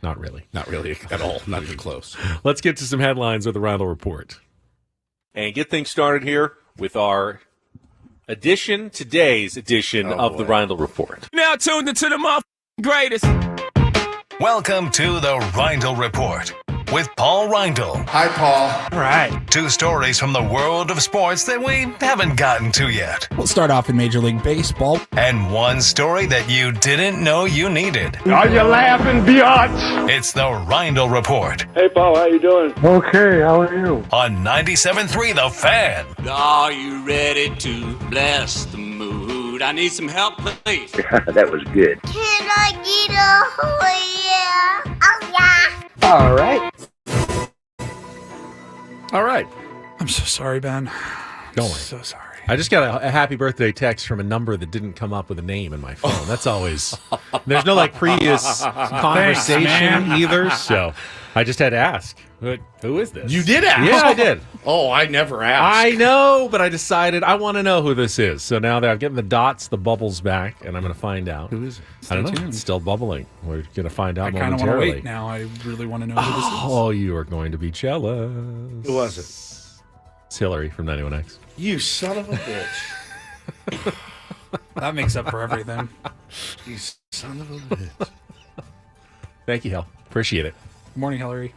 Not really at all. Not even close. Let's get to some headlines with the Reindl Report, and get things started here with our today's edition of the Reindl Report. Now tuned into the greatest. Welcome to the Reindl Report with Paul Reindl. Hi, Paul. All right. 2 stories from the world of sports that we haven't gotten to yet. We'll start off in Major League Baseball. And 1 story that you didn't know you needed. Are you laughing, biatch? It's the Reindl Report. Hey, Paul, how you doing? Okay, how are you? On 97.3 The Fan. Are you ready to bless the mood? I need some help, please. That was good. Can I get a oh yeah? Oh yeah. All right. All right. I'm so sorry, Ben. Don't worry. So sorry. I just got a happy birthday text from a number that didn't come up with a name in my phone. That's always there's no previous conversation either, so I just had to ask. Who is this? You did ask? Yeah, I did. Oh, I never asked. I know, but I decided I want to know who this is. So now that I'm getting the bubbles back, and I'm going to find out. Who is it? I don't know. It's still bubbling. We're going to find out I kind of want to momentarily. wait now. I really want to know who this is. Oh, you are going to be jealous. Who was it? It's Hillary from 91X. You son of a bitch. That makes up for everything. You son of a bitch. Thank you, Hill. Appreciate it. Good morning, Hillary.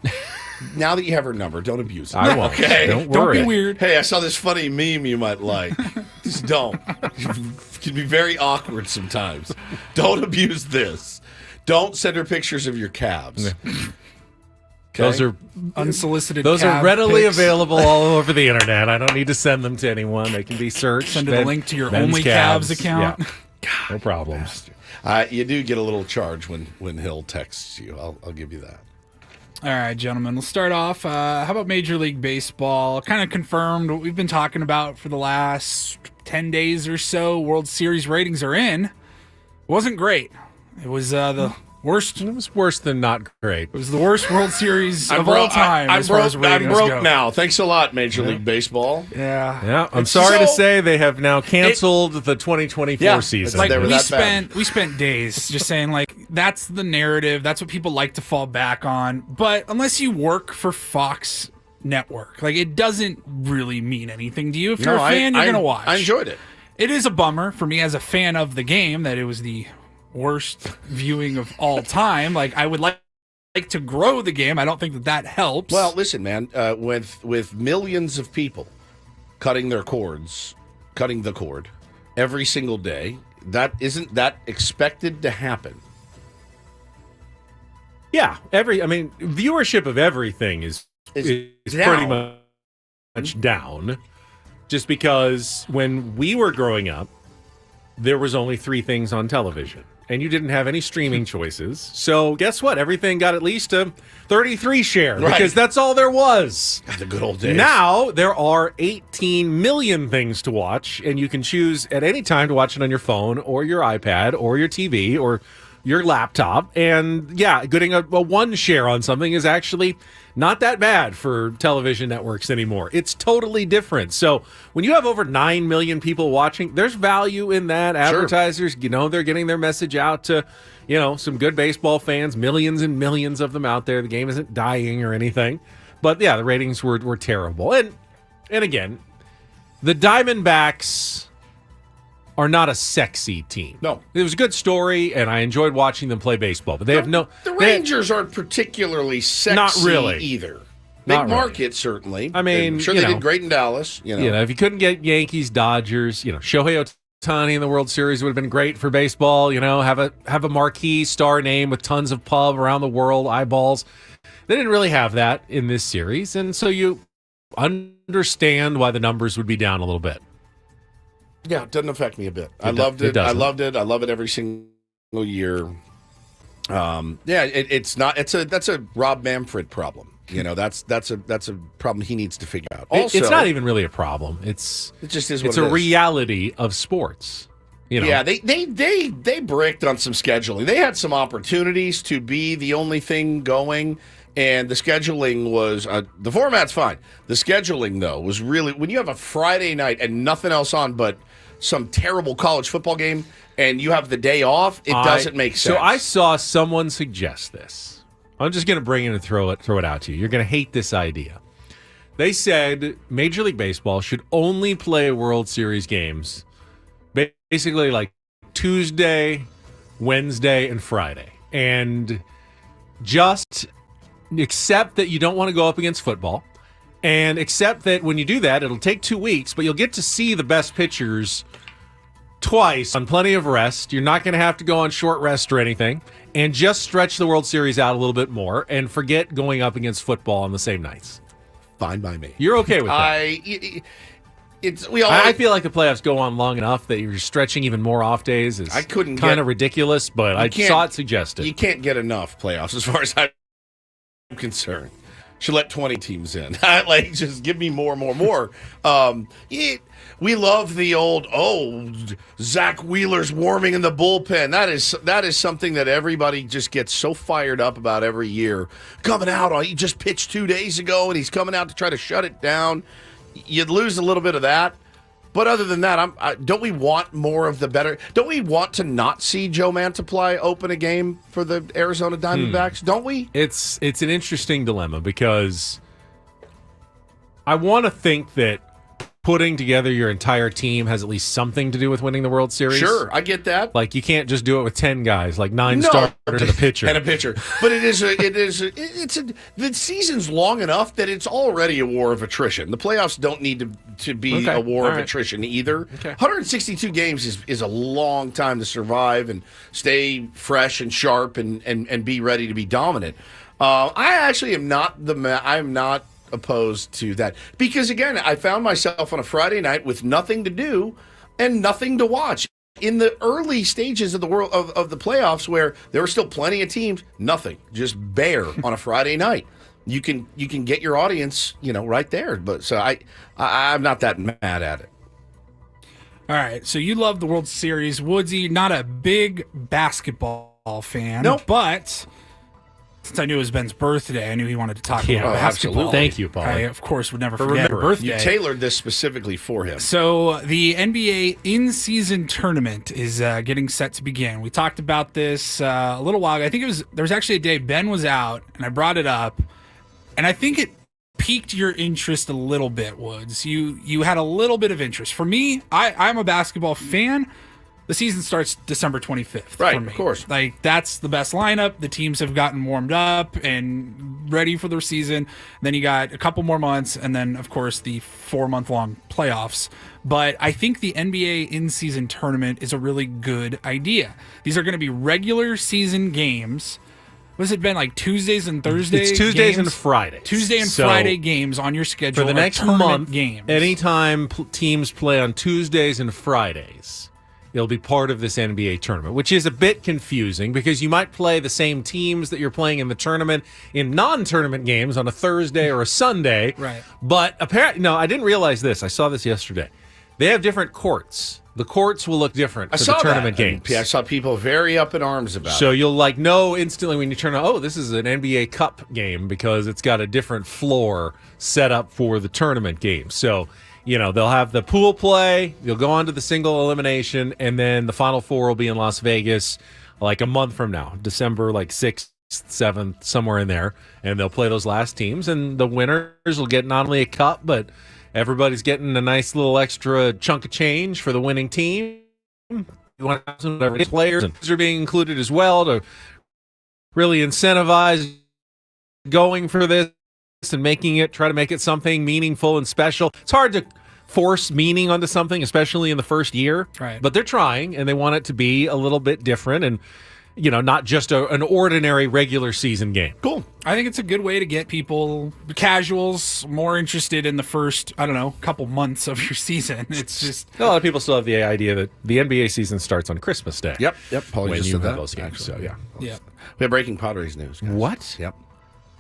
Now that you have her number, don't abuse it. I won't. Okay. Don't worry. Don't be weird. Hey, I saw this funny meme you might like. Just don't. It can be very awkward sometimes. Don't abuse this. Don't send her pictures of your calves. Okay? Those are unsolicited. Those calf are readily pics. available all over the internet. I don't need to send them to anyone. They can be searched. Send her the link to your Only Calves account. Yeah. No problems. You do get a little charge when Hill texts you. I'll give you that. All right, gentlemen. We'll start off. How about Major League Baseball? Kind of confirmed what we've been talking about for the last 10 days or so. World Series ratings are in. It wasn't great. It was the worst. It was worse than not great. It was the worst World Series of all time. I'm broke go. now. Thanks a lot, Major League Baseball. Yeah. I'm sorry to say they have now canceled the 2024 season. Like we spent days just saying that's the narrative. That's what people like to fall back on. But unless you work for Fox Network, it doesn't really mean anything to you. If you're a fan, you're gonna watch. I enjoyed it. It is a bummer for me as a fan of the game that it was the worst viewing of all time. I would like to grow the game. I don't think that helps. Well, listen, man, with millions of people cutting the cord every single day. Isn't that expected to happen? Yeah, viewership of everything is pretty much down. Just because when we were growing up, there was only 3 things on television, and you didn't have any streaming choices. So guess what? Everything got at least a 33 share because that's all there was. The good old days. Now there are 18 million things to watch, and you can choose at any time to watch it on your phone or your iPad or your TV or your laptop. And yeah, getting a 1 share on something is actually not that bad for television networks anymore. It's totally different. So when you have over 9 million people watching, there's value in that. Advertisers, they're getting their message out to, some good baseball fans, millions and millions of them out there. The game isn't dying or anything. But yeah, the ratings were terrible. And again, the Diamondbacks are not a sexy team. No. It was a good story, and I enjoyed watching them play baseball. But they have no... The Rangers aren't particularly sexy not really. Either. Not Big market, certainly. I mean, I'm sure they did great in Dallas. If you couldn't get Yankees, Dodgers, Shohei Ohtani in the World Series would have been great for baseball. Have a marquee star name with tons of pub around the world, eyeballs. They didn't really have that in this series, and so you understand why the numbers would be down a little bit. Yeah, it doesn't affect me a bit. I loved it. I loved it. I love it every single year. It's not. That's a Rob Manfred problem. That's a problem he needs to figure out. Also, it's not even really a problem. It just is. It's a reality of sports. Yeah, they bricked on some scheduling. They had some opportunities to be the only thing going. And the scheduling was, the format's fine. The scheduling, though, was really, when you have a Friday night and nothing else on but some terrible college football game, and you have the day off, it doesn't make sense. So I saw someone suggest this. I'm just going to bring it and throw it out to you. You're going to hate this idea. They said Major League Baseball should only play World Series games basically like Tuesday, Wednesday, and Friday. And just accept that you don't want to go up against football, and accept that when you do that, it'll take 2 weeks, but you'll get to see the best pitchers twice on plenty of rest. You're not going to have to go on short rest or anything, and just stretch the World Series out a little bit more and forget going up against football on the same nights. Fine by me. You're okay with that? I feel like the playoffs go on long enough that you're stretching even more off days. Is kind of ridiculous, but I saw it suggested. You can't get enough playoffs as far as I'm concerned. Should let 20 teams in. Just give me more. We love the old, Zach Wheeler's warming in the bullpen. That is something that everybody just gets so fired up about every year. Coming out, he just pitched 2 days ago, and he's coming out to try to shut it down. You'd lose a little bit of that. But other than that, don't we want more of the better? Don't we want to not see Joe Mantiply open a game for the Arizona Diamondbacks? Don't we? It's an interesting dilemma because I want to think that putting together your entire team has at least something to do with winning the World Series. Sure, I get that. Like you can't just do it with 10 guys, like 9 starters and a pitcher. And a pitcher. But the season's long enough that it's already a war of attrition. The playoffs don't need to be a war of attrition either. Okay. 162 games is a long time to survive and stay fresh and sharp and be ready to be dominant. I actually am not opposed to that because again I found myself on a Friday night with nothing to do and nothing to watch in the early stages of the world of the playoffs where there were still plenty of teams, nothing, just bare on a Friday night. You can get your audience right there, but so I'm not that mad at it. All right, so you love the World Series. Woodsy, not a big basketball fan, but since I knew it was Ben's birthday, I knew he wanted to talk about basketball. Absolutely. Thank you, Paul. I, of course, would never forget her birthday. You tailored this specifically for him. So the NBA in-season tournament is getting set to begin. We talked about this a little while ago. I think there was actually a day Ben was out, and I brought it up, and I think it piqued your interest a little bit, Woods. You had a little bit of interest. For me, I'm a basketball fan. The season starts December 25th. Right, for me. Of course. Like, that's the best lineup. The teams have gotten warmed up, and ready for the season. Then you got a couple more months, and then, of course, the 4-month-long playoffs. But I think the NBA in-season tournament is a really good idea. These are going to be regular season games. What's it been, like Tuesdays and Thursdays? It's Tuesdays games? and Fridays. Tuesday and Friday games on your schedule. For the next month, games. anytime teams play on Tuesdays and Fridays, it'll be part of this NBA tournament, which is a bit confusing because you might play the same teams that you're playing in the tournament in non-tournament games on a Thursday or a Sunday. Right. But apparently, no, I didn't realize this. I saw this yesterday. They have different courts. The courts will look different for the tournament games. I saw people very up in arms about it. So you'll know instantly when you turn on, this is an NBA Cup game because it's got a different floor set up for the tournament game. So, they'll have the pool play, you'll go on to the single elimination, and then the Final Four will be in Las Vegas like a month from now, December 6th, 7th, somewhere in there. And they'll play those last teams, and the winners will get not only a cup, but everybody's getting a nice little extra chunk of change for the winning team. You want to have some players and are being included as well to really incentivize going for this and try to make it something meaningful and special. It's hard to force meaning onto something, especially in the first year. Right. But they're trying, and they want it to be a little bit different and not just an ordinary regular season game. Cool. I think it's a good way to get people, casuals, more interested in the first, couple months of your season. It's just a lot of people still have the idea that the NBA season starts on Christmas Day. Yep. Paulie when just you said have that. those games. So, yeah. Yeah. We have breaking Padres news, guys. What? Yep.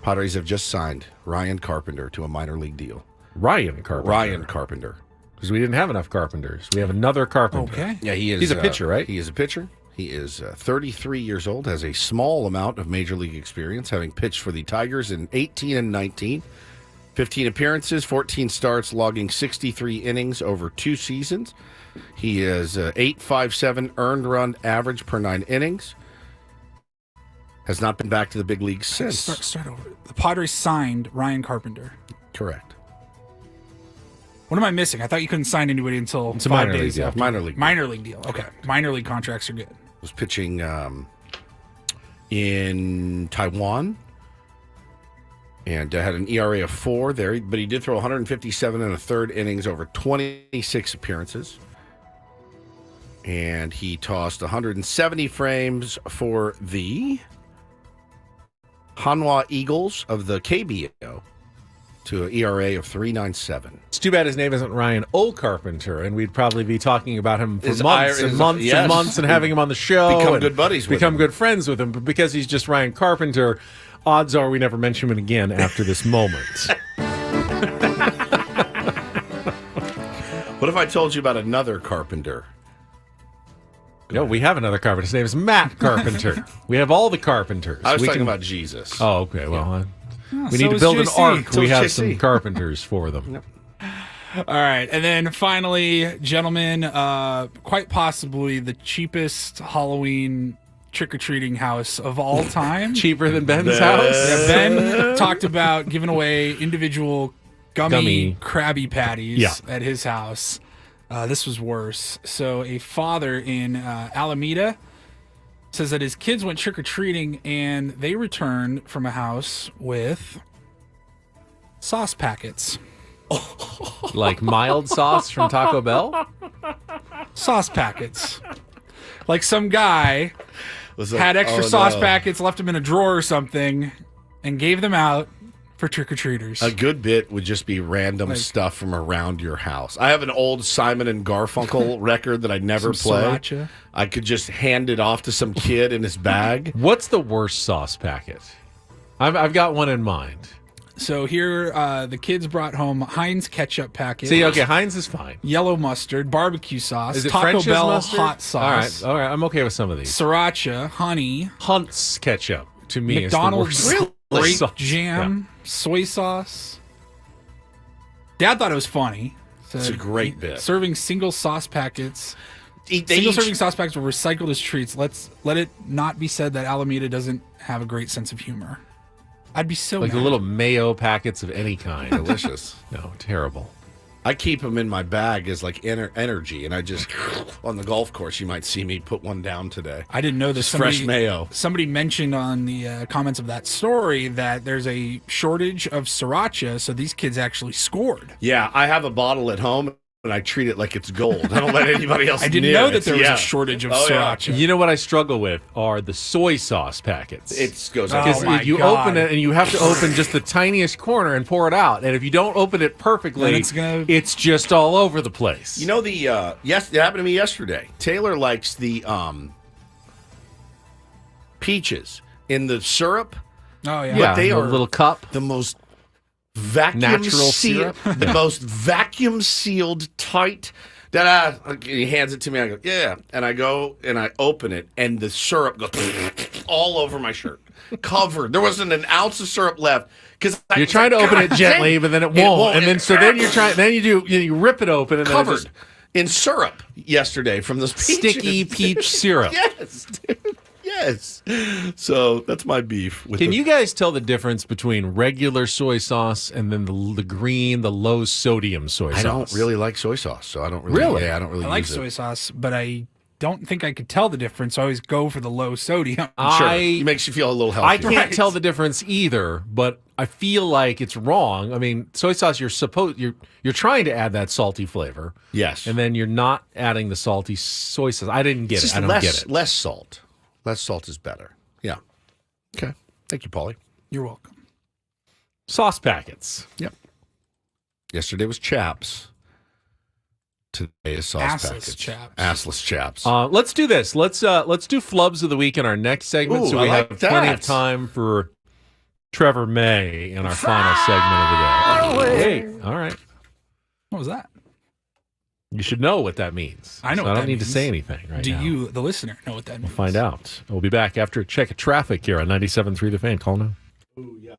Padres have just signed Ryan Carpenter to a minor league deal. Ryan Carpenter. Because we didn't have enough Carpenters. We have another Carpenter. Okay. Yeah, he is. He's a pitcher, right? He is a pitcher. He is 33 years old, has a small amount of major league experience, having pitched for the Tigers in 18 and 19. 15 appearances, 14 starts, logging 63 innings over 2 seasons. He is 8.57 earned run average per 9 innings. Has not been back to the big leagues since. Start over. The Padres signed Ryan Carpenter. Correct. What am I missing? I thought you couldn't sign anybody until It's a 5 minor league days deal. after. Minor league deal. Okay. Minor league contracts are good. Was pitching in Taiwan and had an ERA of 4 there, but he did throw 157 and a third innings over 26 appearances. And he tossed 170 frames for the Hanwha Eagles of the KBO to an ERA of 3.97. It's too bad his name isn't Ryan O. Carpenter, and we'd probably be talking about him for His months ire- and his- months yes. and months and having him on the show. Become and good buddies with Become him. good friends with him. But because he's just Ryan Carpenter, odds are we never mention him again after this moment. What if I told you about another Carpenter? No, we have another Carpenter. His name is Matt Carpenter. We have all the Carpenters. I was We talking can- about Jesus. Oh, okay. Well, we so need to is build an JC. ark. So We is have JC. some Carpenters for them. All right. And then finally, gentlemen, quite possibly the cheapest Halloween trick-or-treating house of all time. Cheaper than Ben's house? Yeah, Ben talked about giving away individual gummy Krabby Patties at his house. This was worse. So a father in Alameda says that his kids went trick-or-treating and they returned from a house with sauce packets. Like mild sauce from Taco Bell? Sauce packets. Like some guy Was like, had extra oh, sauce no. packets, left them in a drawer or something, and gave them out for trick-or-treaters. A good bit would just be random stuff from around your house. I have an old Simon and Garfunkel record that I never Some play. sriracha. I could just hand it off to some kid in his bag. What's the worst sauce packet? I've got one in mind. So here, the kids brought home Heinz ketchup packet. See, okay, Heinz is fine. Yellow mustard, barbecue sauce, Is it Taco French's Bell mustard? hot sauce, All right, I'm okay with some of these. sriracha, honey, Hunt's ketchup to me McDonald's is the worst grape sauce. jam, soy sauce. Dad thought it was funny. It's a great bit. Serving single sauce packets. They Single each- serving sauce packets were recycled as treats. Let it not be said that Alameda doesn't have a great sense of humor. I'd be so Like mad. the little mayo packets of any kind. Delicious. No, terrible. I keep them in my bag as like energy, and I just on the golf course you might see me put one down today. I didn't know this. Fresh mayo. Somebody mentioned on the comments of that story that there's a shortage of sriracha, so these kids actually scored. Yeah, I have a bottle at home, and I treat it like it's gold. I don't let anybody else. I didn't know that there was a shortage of sriracha. You know what I struggle with are the soy sauce packets. It goes because you open it and you have to open just the tiniest corner and pour it out, and if you don't open it perfectly, it's just all over the place. You know yes, it happened to me yesterday. Taylor likes the peaches in the syrup. Oh yeah, but they a are little cup. The most vacuum Natural sealed, syrup? the most vacuum sealed, tight. He hands it to me. I go, yeah, and I go and I open it, and the syrup goes all over my shirt, covered. There wasn't an ounce of syrup left because You're trying to open it gently, but then it won't. And then then you're trying. Then you rip it open and covered then in syrup yesterday from those peaches. sticky peach syrup. Yes, dude. Yes. So that's my beef. Can you guys tell the difference between regular soy sauce and then the green, the low sodium soy sauce? I don't really like soy sauce, so I don't really. Yeah, I don't really. I like use soy it. sauce, but I don't think I could tell the difference. So I always go for the low sodium. Sure. It makes you feel a little healthier. I can't tell the difference either, but I feel like it's wrong. I mean, soy sauce, you're trying to add that salty flavor. Yes. And then you're not adding the salty soy sauce. I didn't get it. I don't get it. Less salt. Less salt is better. Yeah. Okay. Thank you, Paulie. You're welcome. Sauce packets. Yep. Yesterday was chaps. Today is sauce Assless packets. chaps. Assless chaps. Let's do this. Let's do Flubs of the week in our next segment, Ooh, so we I have like plenty that. of time for Trevor May in our final segment of the day. Hey, all right. What was that? You should know what that means. I know. So what I don't that need to means. say anything right Do now. you, the listener, know what that means? We'll find out. We'll be back after a check of traffic here on 97.3 The Fan. Call now. Ooh, yeah.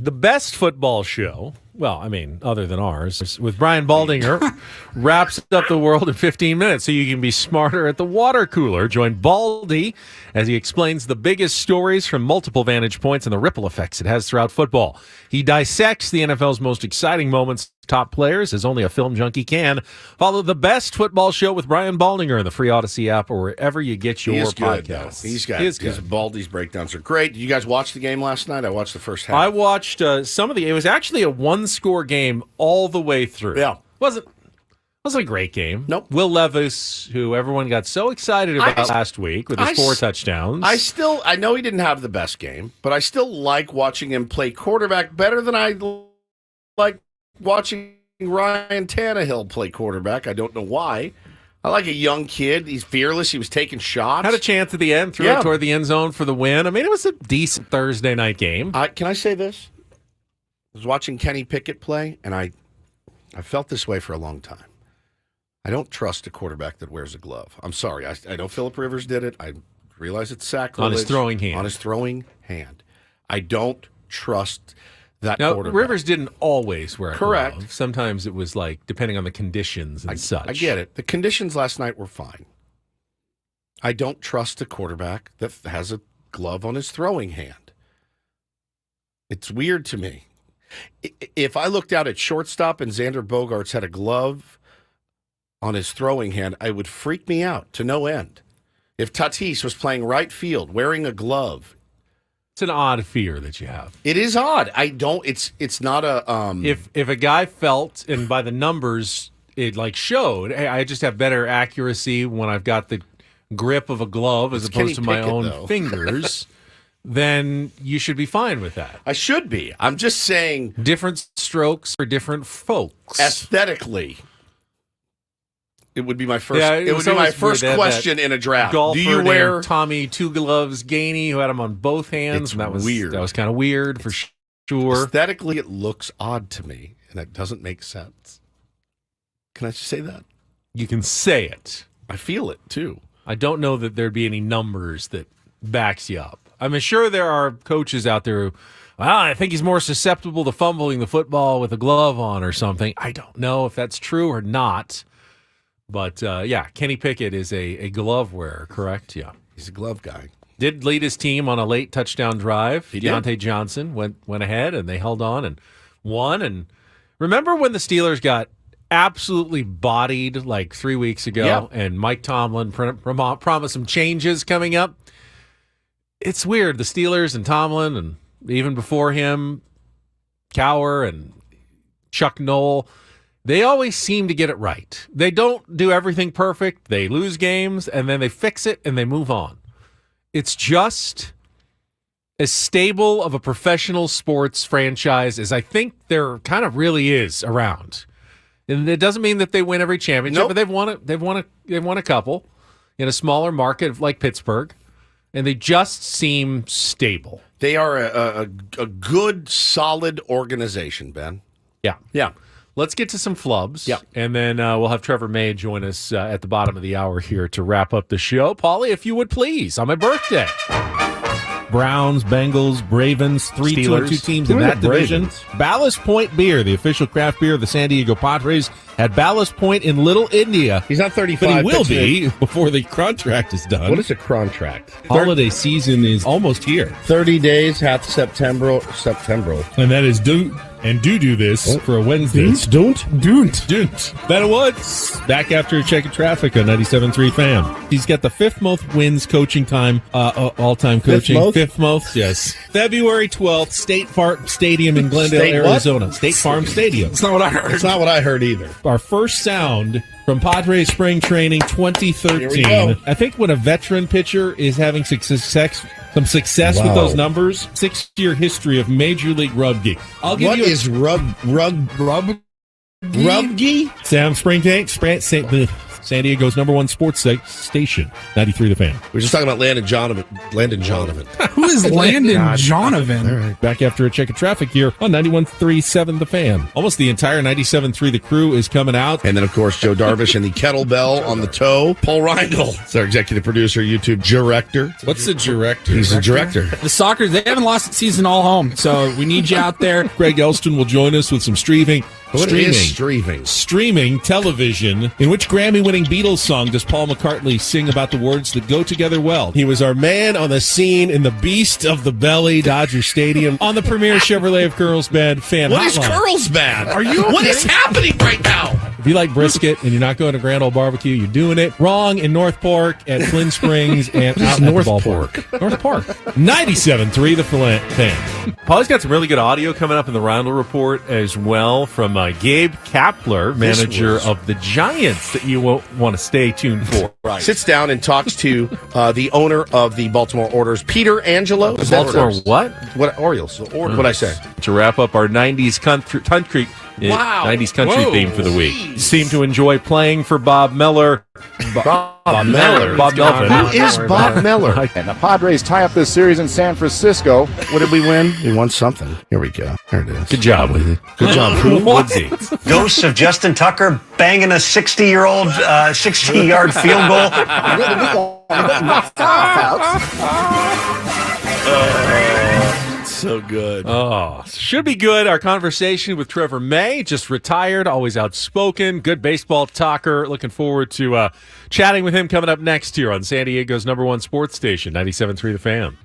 The best football show, well, I mean, other than ours, with Brian Baldinger, wraps up the world in 15 minutes so you can be smarter at the water cooler. Join Baldy as he explains the biggest stories from multiple vantage points and the ripple effects it has throughout football. He dissects the NFL's most exciting moments, top players, as only a film junkie can. Follow the best football show with Brian Baldinger in the free Odyssey app or wherever you get your podcasts. He's got his Baldy's breakdowns are great. Did you guys watch the game last night? I watched the first half. I watched some of the. It was actually a one-score game all the way through. Yeah, wasn't a great game. Nope. Will Levis, who everyone got so excited about last week with his 4 touchdowns. I know he didn't have the best game, but I still like watching him play quarterback better than I like watching Ryan Tannehill play quarterback. I don't know why. I like a young kid. He's fearless. He was taking shots. Had a chance at the end, threw it toward the end zone for the win. I mean, it was a decent Thursday night game. Can I say this? I was watching Kenny Pickett play, and I felt this way for a long time. I don't trust a quarterback that wears a glove. I'm sorry. I know Phillip Rivers did it. I realize it's sacrilege. On his throwing hand. On his throwing hand. I don't trust that now, quarterback. Rivers didn't always wear a Correct. glove. Sometimes it was like, depending on the conditions and such. I get it. The conditions last night were fine. I don't trust a quarterback that has a glove on his throwing hand. It's weird to me. If I looked out at shortstop and Xander Bogaerts had a glove on his throwing hand, it would freak me out to no end. If Tatis was playing right field wearing a glove, it's an odd fear that you have. It is odd. It's not a if a guy felt, and by the numbers it like showed, hey, I just have better accuracy when I've got the grip of a glove as opposed to my own fingers, then you should be fine with that. I should be. I'm just saying different strokes for different folks. Aesthetically, it would be my first. Yeah, it would be my first question in a draft. Do you wear Tommy Two Gloves Gainey, who had them on both hands? And that was weird. That was kind of weird for sure. Aesthetically, it looks odd to me, and that doesn't make sense. Can I just say that? You can say it. I feel it too. I don't know that there'd be any numbers that backs you up. I'm sure there are coaches out there who, well, I think he's more susceptible to fumbling the football with a glove on or something. I don't know if that's true or not. But, yeah, Kenny Pickett is a glove wearer, correct? Yeah. He's a glove guy. Did lead his team on a late touchdown drive. He Deontay did. Johnson went ahead, and they held on and won. And remember when the Steelers got absolutely bodied like 3 weeks ago, and Mike Tomlin promised some changes coming up? It's weird. The Steelers and Tomlin, and even before him, Cowher and Chuck Noll, they always seem to get it right. They don't do everything perfect. They lose games, and then they fix it, and they move on. It's just as stable of a professional sports franchise as I think there kind of really is around. And it doesn't mean that they win every championship, but they've won a couple in a smaller market like Pittsburgh, and they just seem stable. They are a good, solid organization, Ben. Yeah. Yeah. Let's get to some flubs. Yeah. And then we'll have Trevor May join us at the bottom of the hour here to wrap up the show. Paulie, if you would please, on my birthday. Browns, Bengals, Ravens, 3 2-2 teams in that division. Ballast Point Beer, the official craft beer of the San Diego Padres, at Ballast Point in Little India. He's not 35. But he will be before the contract is done. What is a contract? Holiday season is almost here. 30 days, half September. And that is do this for a Wednesday. Don't. Ben Woods, back after a check of traffic on 97.3 Fan. He's got the 5th most wins coaching time, all-time coaching. 5th most, yes. February 12th, State Farm Stadium in Glendale, Arizona. State Farm Stadium. That's not what I heard. That's not what I heard either. Our first sound from Padres Spring Training 2013. I think when a veteran pitcher is having success with those numbers, 6-year history of Major League Rugby. What is rugby? Sam Spring San Diego's #1 sports station, 93 The Fan. We were just talking about Landon Jonovan. Who is Landon Jonovan? All right, back after a check of traffic here on 91.37 The Fan. Almost the entire 97.3 The Crew is coming out. And then, of course, Joe Darvish and the kettlebell on the toe. Paul Reindl is our executive producer, YouTube director. What's the director? He's the director. The Soccer, they haven't lost a season all home, so we need you out there. Greg Elsten will join us with some streaming. What is streaming? Streaming television. In which Grammy-winning Beatles song does Paul McCartney sing about the words that go together well? He was our man on the scene in the Beast of the Belly, Dodger Stadium, on the premier Chevrolet of Carlsbad fan What hotline. is Carlsbad? Are you okay? What is happening right now? If you like brisket and you're not going to Grand Ole Barbecue, you're doing it wrong in North Park, at Flynn Springs, and out at North the ballpark. North Park. 97.3 The Fan. Paul's got some really good audio coming up in the Reindl Report as well from Gabe Kapler, manager of the Giants, that you won't want to stay tuned for. Right. Sits down and talks to the owner of the Baltimore Orioles, Peter Angelo. The Baltimore what? What Orioles? What'd I say? To wrap up our 90s country Wow. 90s country Whoa. theme for the week. You seem to enjoy playing for Bob Miller. Bob Miller. Bob Melvin. Who is Bob Miller? And the Padres tie up this series in San Francisco. What did we win? We won something. Here we go. There it is. Good job, Woodsy. Good job. Woodsy. Ghosts of Justin Tucker banging a 60-year-old 60-yard field goal. So good. Oh, should be good. Our conversation with Trevor May, just retired, always outspoken, good baseball talker. Looking forward to chatting with him coming up next here on San Diego's #1 sports station, 97.3 The Fan.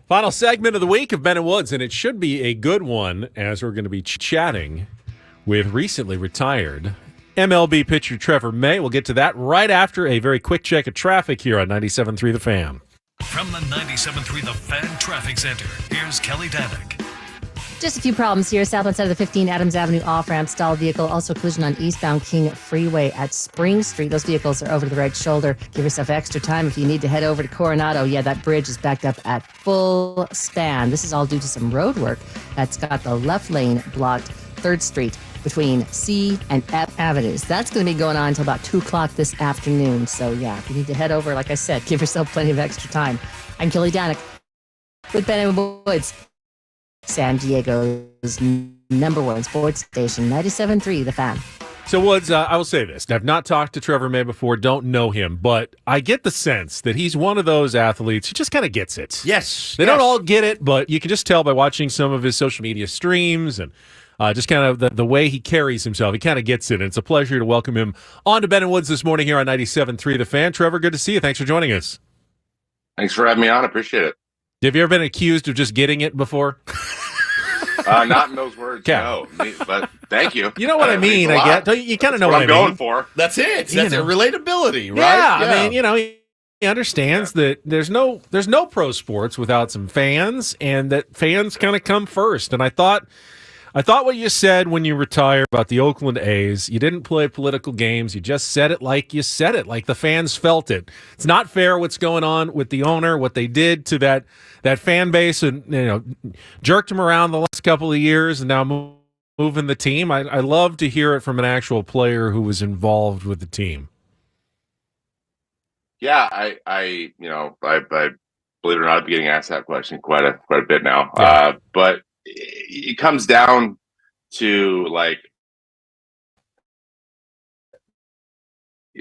Final segment of the week of Ben and Woods, and it should be a good one as we're going to be chatting with recently retired MLB pitcher Trevor May. We'll get to that right after a very quick check of traffic here on 97.3 The Fan. From the 97.3 The Fan Traffic Center, here's Kelly Danick. Just a few problems here. Southbound side of the 15 Adams Avenue off-ramp, stalled vehicle. Also collision on eastbound King Freeway at Spring Street. Those vehicles are over to the right shoulder. Give yourself extra time if you need to head over to Coronado. Yeah, that bridge is backed up at full span. This is all due to some road work that's got the left lane blocked, 3rd Street between C and F Avenues. That's going to be going on until about 2 o'clock this afternoon. So yeah, if you need to head over, like I said, give yourself plenty of extra time. I'm Kelly Danick with Ben and Woods, San Diego's #1 sports station, 97.3 The Fan. So, Woods, I will say this. I've not talked to Trevor May before, don't know him, but I get the sense that he's one of those athletes who just kind of gets it. Yes. They don't all get it, but you can just tell by watching some of his social media streams and just kind of the way he carries himself. He kind of gets it, and it's a pleasure to welcome him on to Ben and Woods this morning here on 97.3 The Fan. Trevor, good to see you. Thanks for joining us. Thanks for having me on. I appreciate it. Have you ever been accused of just getting it before? Not in those words, no. But thank you. You know what I mean, I get. You kind of know what I'm I mean. going for. That's it. That's a relatability, right? Yeah, I mean, he understands that there's no pro sports without some fans, and that fans kind of come first. And I thought what you said when you retired about the Oakland A's, you didn't play political games. You just said it like you said it, like the fans felt it. It's not fair what's going on with the owner, what they did to that fan base, and jerked him around the last couple of years, and now moving the team. I love to hear it from an actual player who was involved with the team. Yeah, I believe it or not, I've been getting asked that question quite a bit now. Yeah. But it comes down to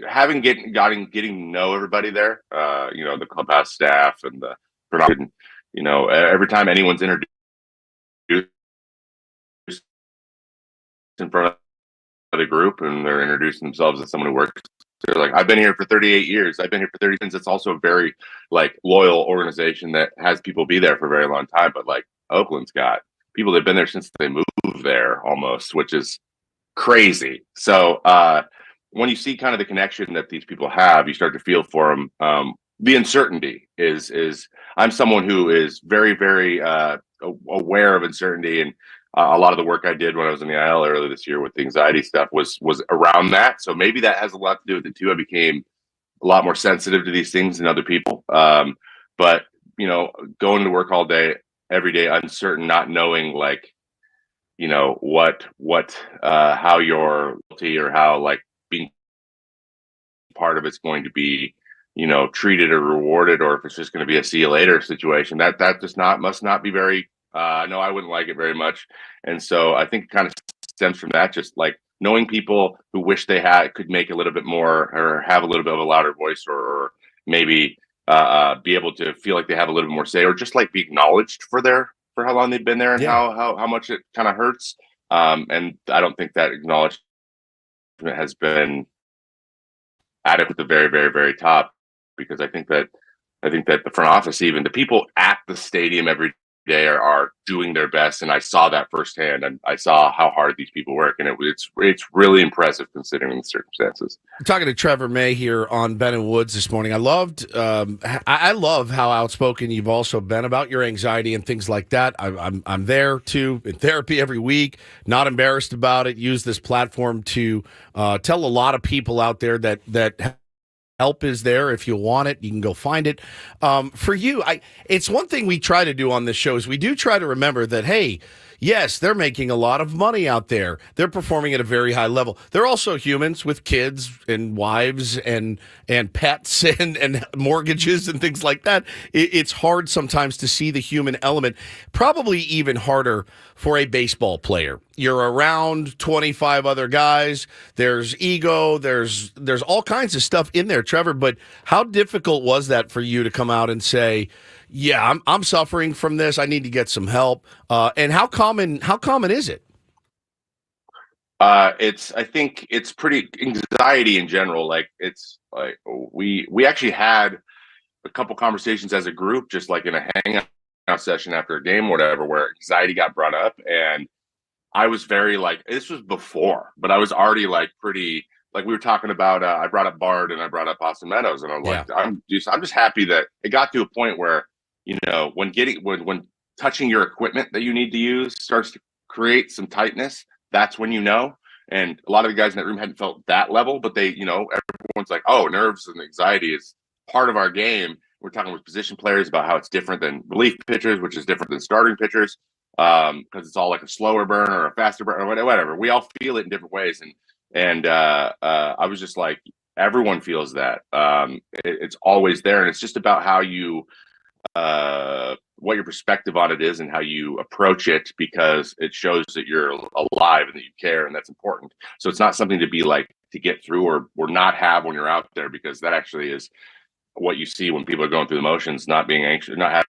getting to know everybody there. The clubhouse staff and the production. Every time anyone's introduced in front of the group and they're introducing themselves as someone who works, they're like, I've been here for 38 years. I've been here for 30 years. It's also a very loyal organization that has people be there for a very long time. But Oakland's got people that have been there since they moved there almost, which is crazy. So when you see kind of the connection that these people have, you start to feel for them. The uncertainty is I'm someone who is very, very aware of uncertainty, and a lot of the work I did when I was in the IL earlier this year with the anxiety stuff was around that. So maybe that has a lot to do with it too. I became a lot more sensitive to these things than other people. But going to work all day, every day, uncertain, not knowing how your loyalty or how being part of it's going to be treated or rewarded, or if it's just going to be a see you later situation, that just must not be very no, I wouldn't like it very much. And so I think it kind of stems from that, just knowing people who wish they could make a little bit more or have a little bit of a louder voice, or maybe be able to feel like they have a little bit more say, or just be acknowledged for how long they've been there and how much it kind of hurts. And I don't think that acknowledgement has been added at the very, very, very top, because I think that the front office, even the people at the stadium every day are doing their best, and I saw that firsthand, and I saw how hard these people work, and it's really impressive considering the circumstances. I'm talking to Trevor May here on Ben and Woods this morning. I love how outspoken you've also been about your anxiety and things like that. I'm there too in therapy every week, not embarrassed about it. Use this platform to tell a lot of people out there that help is there. If you want it, you can go find it. For you, it's one thing we try to do on this show is we do try to remember that, hey, yes, they're making a lot of money out there. They're performing at a very high level. They're also humans with kids and wives and pets and mortgages and things like that. It's hard sometimes to see the human element, probably even harder for a baseball player. You're around 25 other guys. There's ego. There's all kinds of stuff in there, Trevor. But how difficult was that for you to come out and say, yeah, I'm suffering from this. I need to get some help. And how common is it? I think it's pretty anxiety in general. We actually had a couple conversations as a group, just in a hangout out session after a game, or whatever, where anxiety got brought up, and I was very like, this was before, but I was already like pretty, like we were talking about. I brought up Bard and I brought up Austin Meadows, and I'm like, I'm just happy that it got to a point where, you know, when touching your equipment that you need to use starts to create some tightness, that's when you know. And a lot of the guys in that room hadn't felt that level, but they, you know, everyone's like, oh, nerves and anxiety is part of our game. We're talking with position players about how it's different than relief pitchers, which is different than starting pitchers, because it's all like a slower burn or a faster burn or whatever. We all feel it in different ways. And I was just like, everyone feels that. It's always there. And it's just about how you, what your perspective on it is and how you approach it, because it shows that you're alive and that you care, and that's important. So it's not something to be like to get through or not have when you're out there, because that actually is what you see when people are going through the motions, not being anxious, not having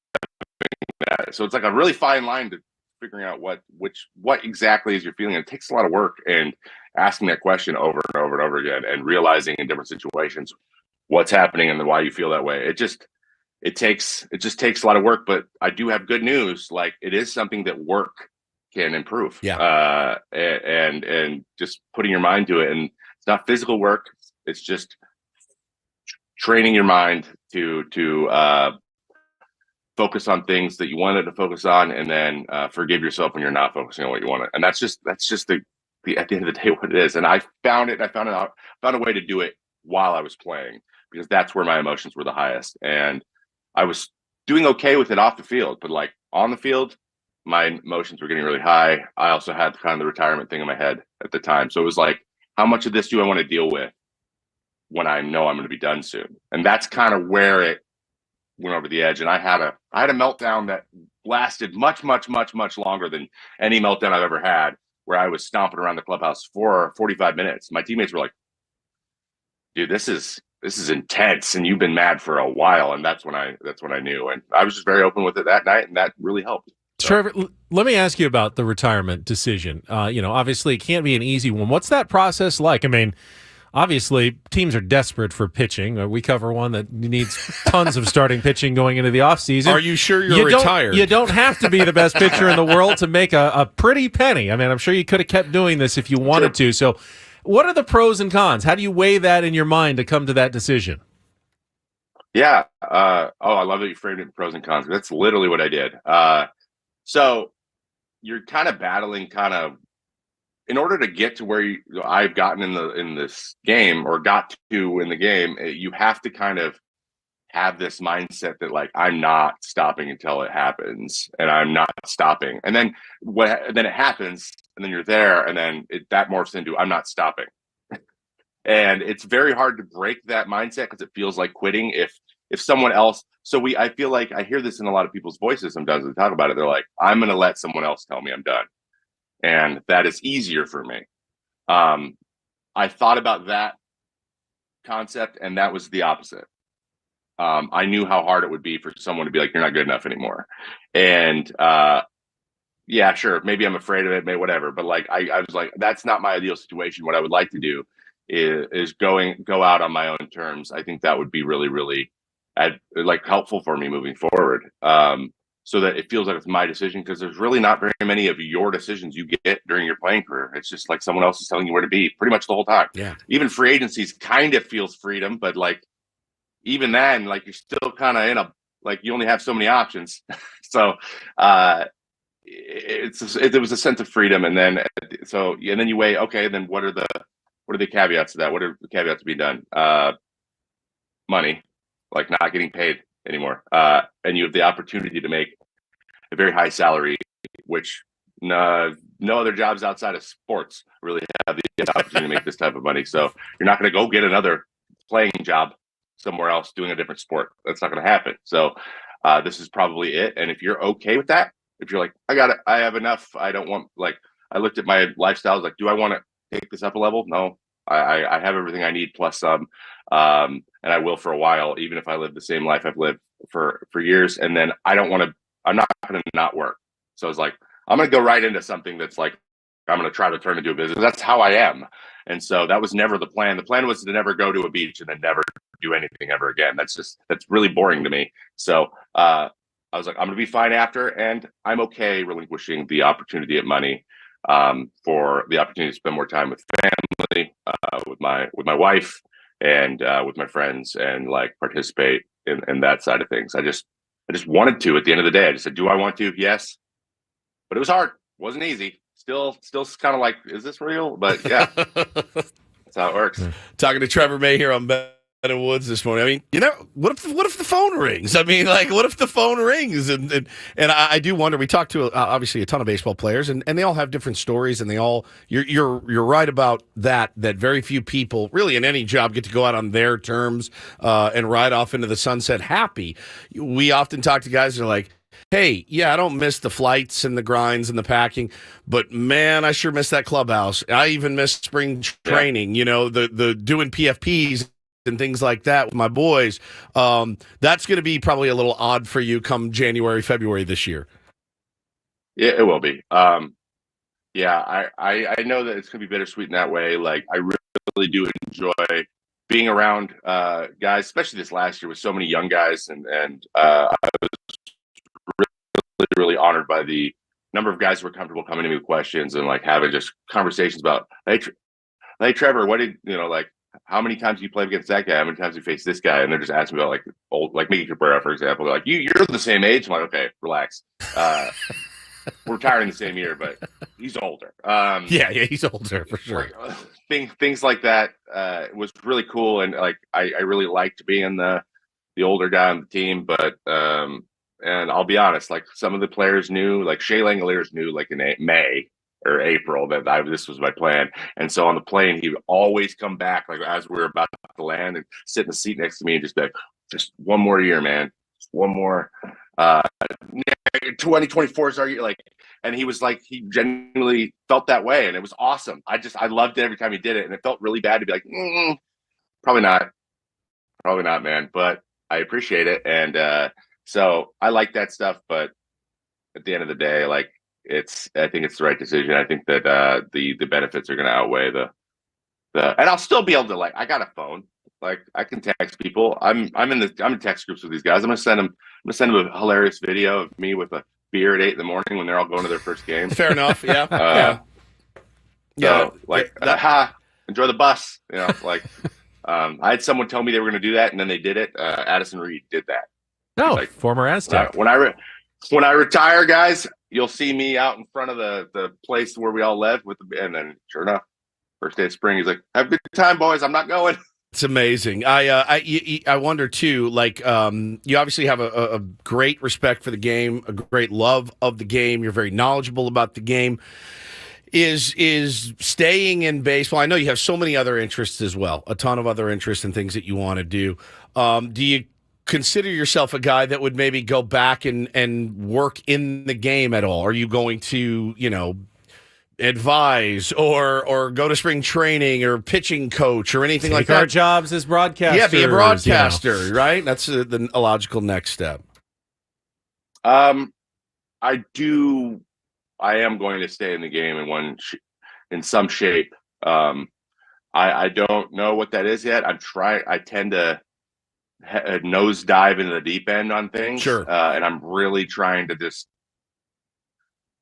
that. So it's like a really fine line to figuring out what exactly is your feeling. And it takes a lot of work, and asking that question over and over and over again, and realizing in different situations what's happening and then why you feel that way. It just takes a lot of work, but I do have good news. Like, it is something that work can improve. Yeah. And just putting your mind to it, and it's not physical work. It's just training your mind to focus on things that you wanted to focus on, and then forgive yourself when you're not focusing on what you want. And that's just the at the end of the day what it is. And I found a way to do it while I was playing, because that's where my emotions were the highest. And I was doing okay with it off the field, but like on the field, my emotions were getting really high. I also had kind of the retirement thing in my head at the time. So it was like, how much of this do I want to deal with when I know I'm going to be done soon? And that's kind of where it went over the edge. And I had a meltdown that lasted much, much, much, much longer than any meltdown I've ever had, where I was stomping around the clubhouse for 45 minutes. My teammates were like, dude, this is intense, and you've been mad for a while. And that's when I knew. And I was just very open with it that night, and that really helped. So. Trevor, let me ask you about the retirement decision. Obviously it can't be an easy one. What's that process like? I mean, obviously teams are desperate for pitching. We cover one that needs tons of starting pitching going into the offseason. Are you sure you're retired? You don't have to be the best pitcher in the world to make a pretty penny. I mean, I'm sure you could have kept doing this if you wanted to. So what are the pros and cons? How do you weigh that in your mind to come to that decision? Yeah. I love that you framed it in pros and cons. That's literally what I did. So you're kind of battling in order to get to where I've gotten in this game, or got to in the game, you have to kind of have this mindset that like, I'm not stopping until it happens, and I'm not stopping. And then then it happens, and then you're there, and then that morphs into I'm not stopping. And it's very hard to break that mindset, because it feels like quitting if someone else. So I feel like I hear this in a lot of people's voices sometimes when they talk about it. They're like, I'm going to let someone else tell me I'm done. And that is easier for me. I thought about that concept, and that was the opposite. I knew how hard it would be for someone to be like, you're not good enough anymore. And yeah, sure, maybe I'm afraid of it, maybe whatever. But like, I was like, that's not my ideal situation. What I would like to do is go out on my own terms. I think that would be really, really helpful for me moving forward. So that it feels like it's my decision, because there's really not very many of your decisions you get during your playing career. It's just like someone else is telling you where to be pretty much the whole time. Yeah. Even free agencies kind of feels freedom, but like even then, like you're still kind of you only have so many options. So it was a sense of freedom. And then then you weigh, okay, then what are the caveats to that? What are the caveats to be done? Money, like not getting paid anymore. And you have the opportunity to make a very high salary, which no other jobs outside of sports really have the opportunity to make this type of money. So you're not going to go get another playing job somewhere else doing a different sport. That's not going to happen. So this is probably it. And if you're okay with that, if you're like, I got it, I have enough. I don't want, I looked at my lifestyle. I was like, do I want to take this up a level? No, I have everything I need plus some. And I will for a while, even if I live the same life I've lived for years. And then I'm not going to not work. So I was like, I'm going to go right into something that's like, I'm going to try to turn into a business. That's how I am. And so that was never the plan. The plan was to never go to a beach and then never do anything ever again. That's really boring to me. So I I was like, I'm going to be fine after, and I'm okay relinquishing the opportunity to get money for the opportunity to spend more time with family, with my wife, and with my friends, and like participate in that side of things. I just wanted to. At the end of the day, I just said, do I want to? Yes, but it was hard. It wasn't easy. Still kind of like, is this real? But yeah, that's how it works. Talking to Trevor May here on Ben and Woods this morning. I mean, what if the phone rings? I mean, like, what if the phone rings? And I do wonder. We talked to obviously a ton of baseball players, and they all have different stories, and they all. You're right about that. That very few people, really in any job, get to go out on their terms and ride off into the sunset happy. We often talk to guys that are like, hey, yeah, I don't miss the flights and the grinds and the packing, but man, I sure miss that clubhouse. I even miss spring training, the doing PFPs and things like that with my boys. That's going to be probably a little odd for you come January, February this year. Yeah, it will be. Yeah, I know that it's going to be bittersweet in that way. Like, I really do enjoy being around guys, especially this last year with so many young guys, and I was really honored by the number of guys who were comfortable coming to me with questions and like having just conversations about, hey Trevor, what did like, how many times do you play against that guy? How many times do you face this guy? And they're just asking me about like old, like Mickey Cabrera, for example. They're like, you're the same age. I'm like, okay, relax. We're retiring the same year, but he's older. Yeah, he's older for sure. Things like that was really cool, and like I really liked being the older guy on the team, but. And I'll be honest, like some of the players knew, like Shea Langoliers knew, like in May or April, that this was my plan. And so on the plane, he would always come back, like as we were about to land, and sit in the seat next to me and just be like, just one more year, man, just one more. 2024 is our year, like. And he was like, he genuinely felt that way, and it was awesome. I loved it every time he did it, and it felt really bad to be like, probably not, man. But I appreciate it, and. So I like that stuff, but at the end of the day, like I think it's the right decision. I think that the benefits are going to outweigh the, and I'll still be able to, like, I got a phone, like I can text people. I'm in text groups with these guys. I'm gonna send them a hilarious video of me with a beer at 8 a.m. when they're all going to their first game. Fair enough. Yeah. So like, enjoy the bus. Like I had someone tell me they were going to do that, and then they did it. Addison Reed did that. No, like, former Aztec. When I retire, guys, you'll see me out in front of the place where we all live and then sure enough, first day of spring, he's like, "Have a good time, boys. I'm not going." It's amazing. I wonder too. Like, you obviously have a great respect for the game, a great love of the game. You're very knowledgeable about the game. Is staying in baseball? I know you have so many other interests as well, a ton of other interests and things that you want to do. Do you consider yourself a guy that would maybe go back and work in the game at all? Are you going to, advise or go to spring training or pitching coach or anything like that? Our jobs as broadcasters. Yeah, be a broadcaster, right? That's a logical next step. I am going to stay in the game in some shape. I don't know what that is yet. I tend to nose dive into the deep end on things. Sure. And I'm really trying to just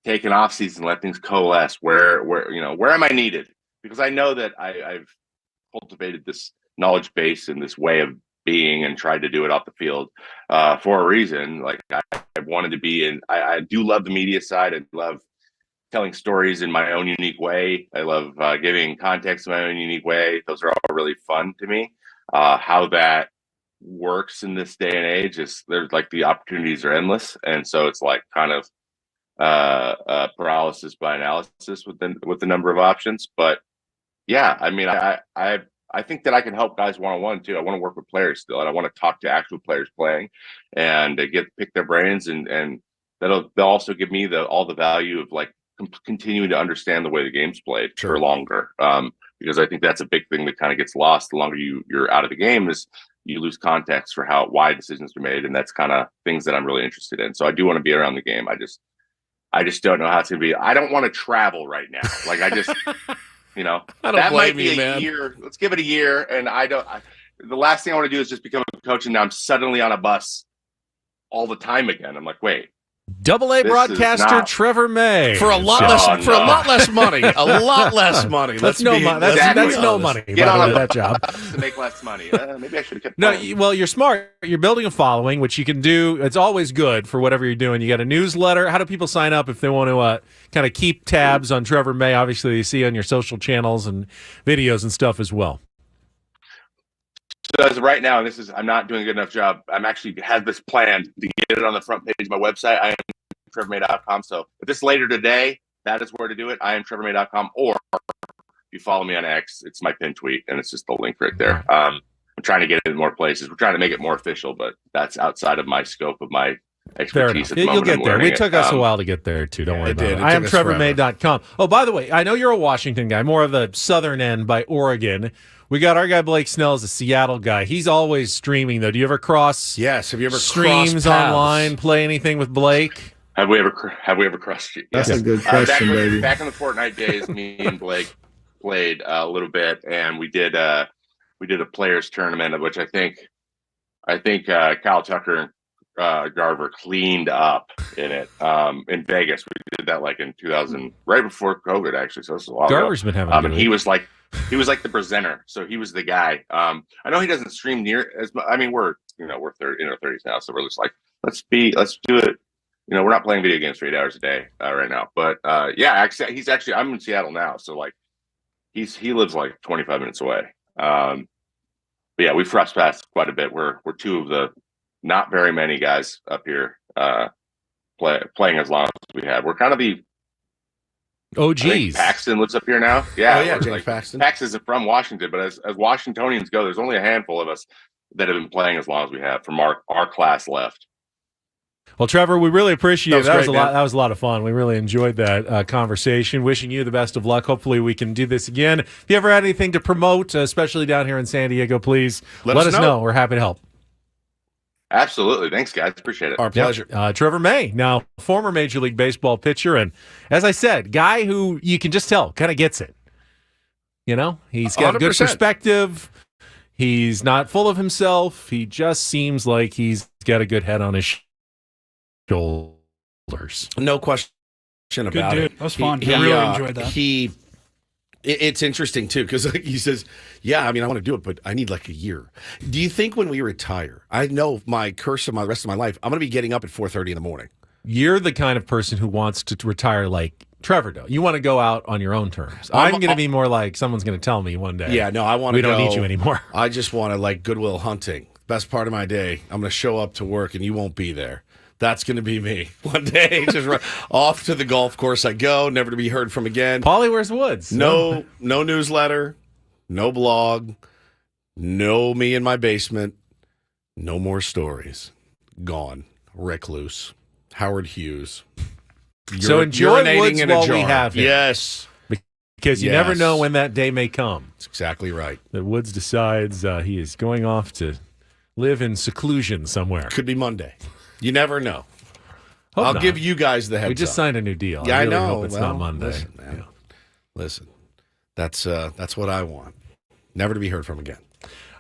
take an off season, let things coalesce. Where am I needed? Because I know that I've cultivated this knowledge base and this way of being and tried to do it off the field for a reason. Like I wanted to be in. I do love the media side. I love telling stories in my own unique way. I love giving context in my own unique way. Those are all really fun to me. How that works in this day and age is there's like the opportunities are endless, and so it's like kind of paralysis by analysis with the number of options. But yeah, I mean, I think that I can help guys one-on-one too. I want to work with players still, and I want to talk to actual players playing and pick their brains, and they'll also give me all the value of like continuing to understand the way the game's played for longer. Because I think that's a big thing that kind of gets lost the longer you're out of the game, is you lose context for why decisions are made, and that's kind of things that I'm really interested in. So I do want to be around the game. I just don't know how it's going to be. I don't want to travel right now. Like I just, that might be a year. Let's give it a year. And the last thing I want to do is just become a coach, and now I'm suddenly on a bus all the time again. I'm like, wait. Double-A This broadcaster is not- Trevor May For a lot less money. A lot less money. That's no money. That's no money. Get on that job. to make less money. Maybe I should have kept No, playing. well, you're smart. You're building a following, which you can do. It's always good for whatever you're doing. You got a newsletter. How do people sign up if they want to kind of keep tabs on Trevor May? Obviously, you see on your social channels and videos and stuff as well. So as of right now, I'm not doing a good enough job. I'm actually had this planned to get it on the front page of my website. I am TrevorMay.com. So if it's later today, that is where to do it. I am TrevorMay.com. Or if you follow me on X, it's my pin tweet, and it's just the link right there. I'm trying to get it in more places. We're trying to make it more official, but that's outside of my scope of my expertise at the moment. You'll get there. It took us a while to get there, too. Don't worry about it. I am TrevorMay.com. Oh, by the way, I know you're a Washington guy, more of the southern end by Oregon. We got our guy Blake Snell is a Seattle guy. He's always streaming, though. Do you ever cross? Yes. Have you ever streams crossed paths? online? Play anything with Blake? Have we ever crossed? That's a good question, baby. Back in the Fortnite days, me and Blake played a little bit, and we did a players tournament, of which I think Kyle Tucker and Garver cleaned up in it in Vegas. We did that like in 2000, right before COVID, actually. So this is a while Garver's ago. been having a good and week. he was like the presenter, so he was the guy. I know he doesn't stream near as much. I mean, we're 30, in our 30s now, so we're just like, let's do it. We're not playing video games for 8 hours a day right now. But he's actually, I'm in Seattle now, so like he lives like 25 minutes away. But yeah, we've crossed paths quite a bit. We're two of the not very many guys up here playing as long as we have. We're kind of the OGs. Paxton lives up here now. Yeah, James Paxton. Paxton is from Washington, but as Washingtonians go, there's only a handful of us that have been playing as long as we have from our class left. Well, Trevor, we really appreciate it. That was great, a lot. man. That was a lot of fun. We really enjoyed that conversation. Wishing you the best of luck. Hopefully, we can do this again. If you ever had anything to promote, especially down here in San Diego, please let us know. We're happy to help. Absolutely. Thanks, guys. Appreciate it. Our pleasure. Trevor May, now former Major League Baseball pitcher, and as I said, guy who you can just tell kind of gets it. He's got 100%. good perspective. He's not full of himself. He just seems like he's got a good head on his shoulders. No question about Good dude. it. That was fun. I really enjoyed that. It's interesting, too, because he says, I want to do it, but I need like a year. Do you think when we retire, I know my curse of my rest of my life, I'm going to be getting up at 4:30 in the morning? You're the kind of person who wants to retire like Trevor does. You want to go out on your own terms. I'm going to be more like someone's going to tell me one day. Yeah, no, I want to We don't need you anymore. I just want to like Goodwill Hunting. Best part of my day. I'm going to show up to work and you won't be there. That's going to be me one day. Just off to the golf course I go, never to be heard from again. Paulie, where's Woods? No newsletter, no blog, no me in my basement, no more stories. Gone. Recluse. Howard Hughes. So enjoy Woods in a while jar. we have him. Yes. Because you never know when that day may come. That's exactly right. That Woods decides he is going off to live in seclusion somewhere. Could be Monday. You never know. Hope I'll not. give you guys the heads up. We just signed a new deal. Yeah, I really know. hope it's not Monday. Listen, man. Listen. That's what I want. Never to be heard from again.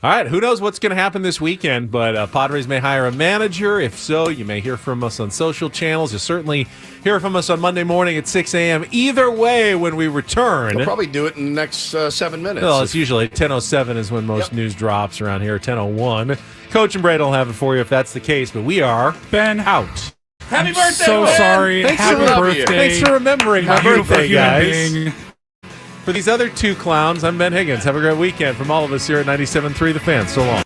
All right, who knows what's going to happen this weekend, but Padres may hire a manager. If so, you may hear from us on social channels. You'll certainly hear from us on Monday morning at 6 a.m. Either way, when we return. We'll probably do it in the next 7 minutes. Well, it's usually 10:07 is when most news drops around here, 10:01. Coach and Brad will have it for you if that's the case, but we are out. Happy birthday! So Ben. sorry. Thanks Happy for, birthday. Thanks for remembering my Beautiful birthday, human guys. being. For these other two clowns, I'm Ben Higgins. Have a great weekend from all of us here at 97.3 The Fan. So long.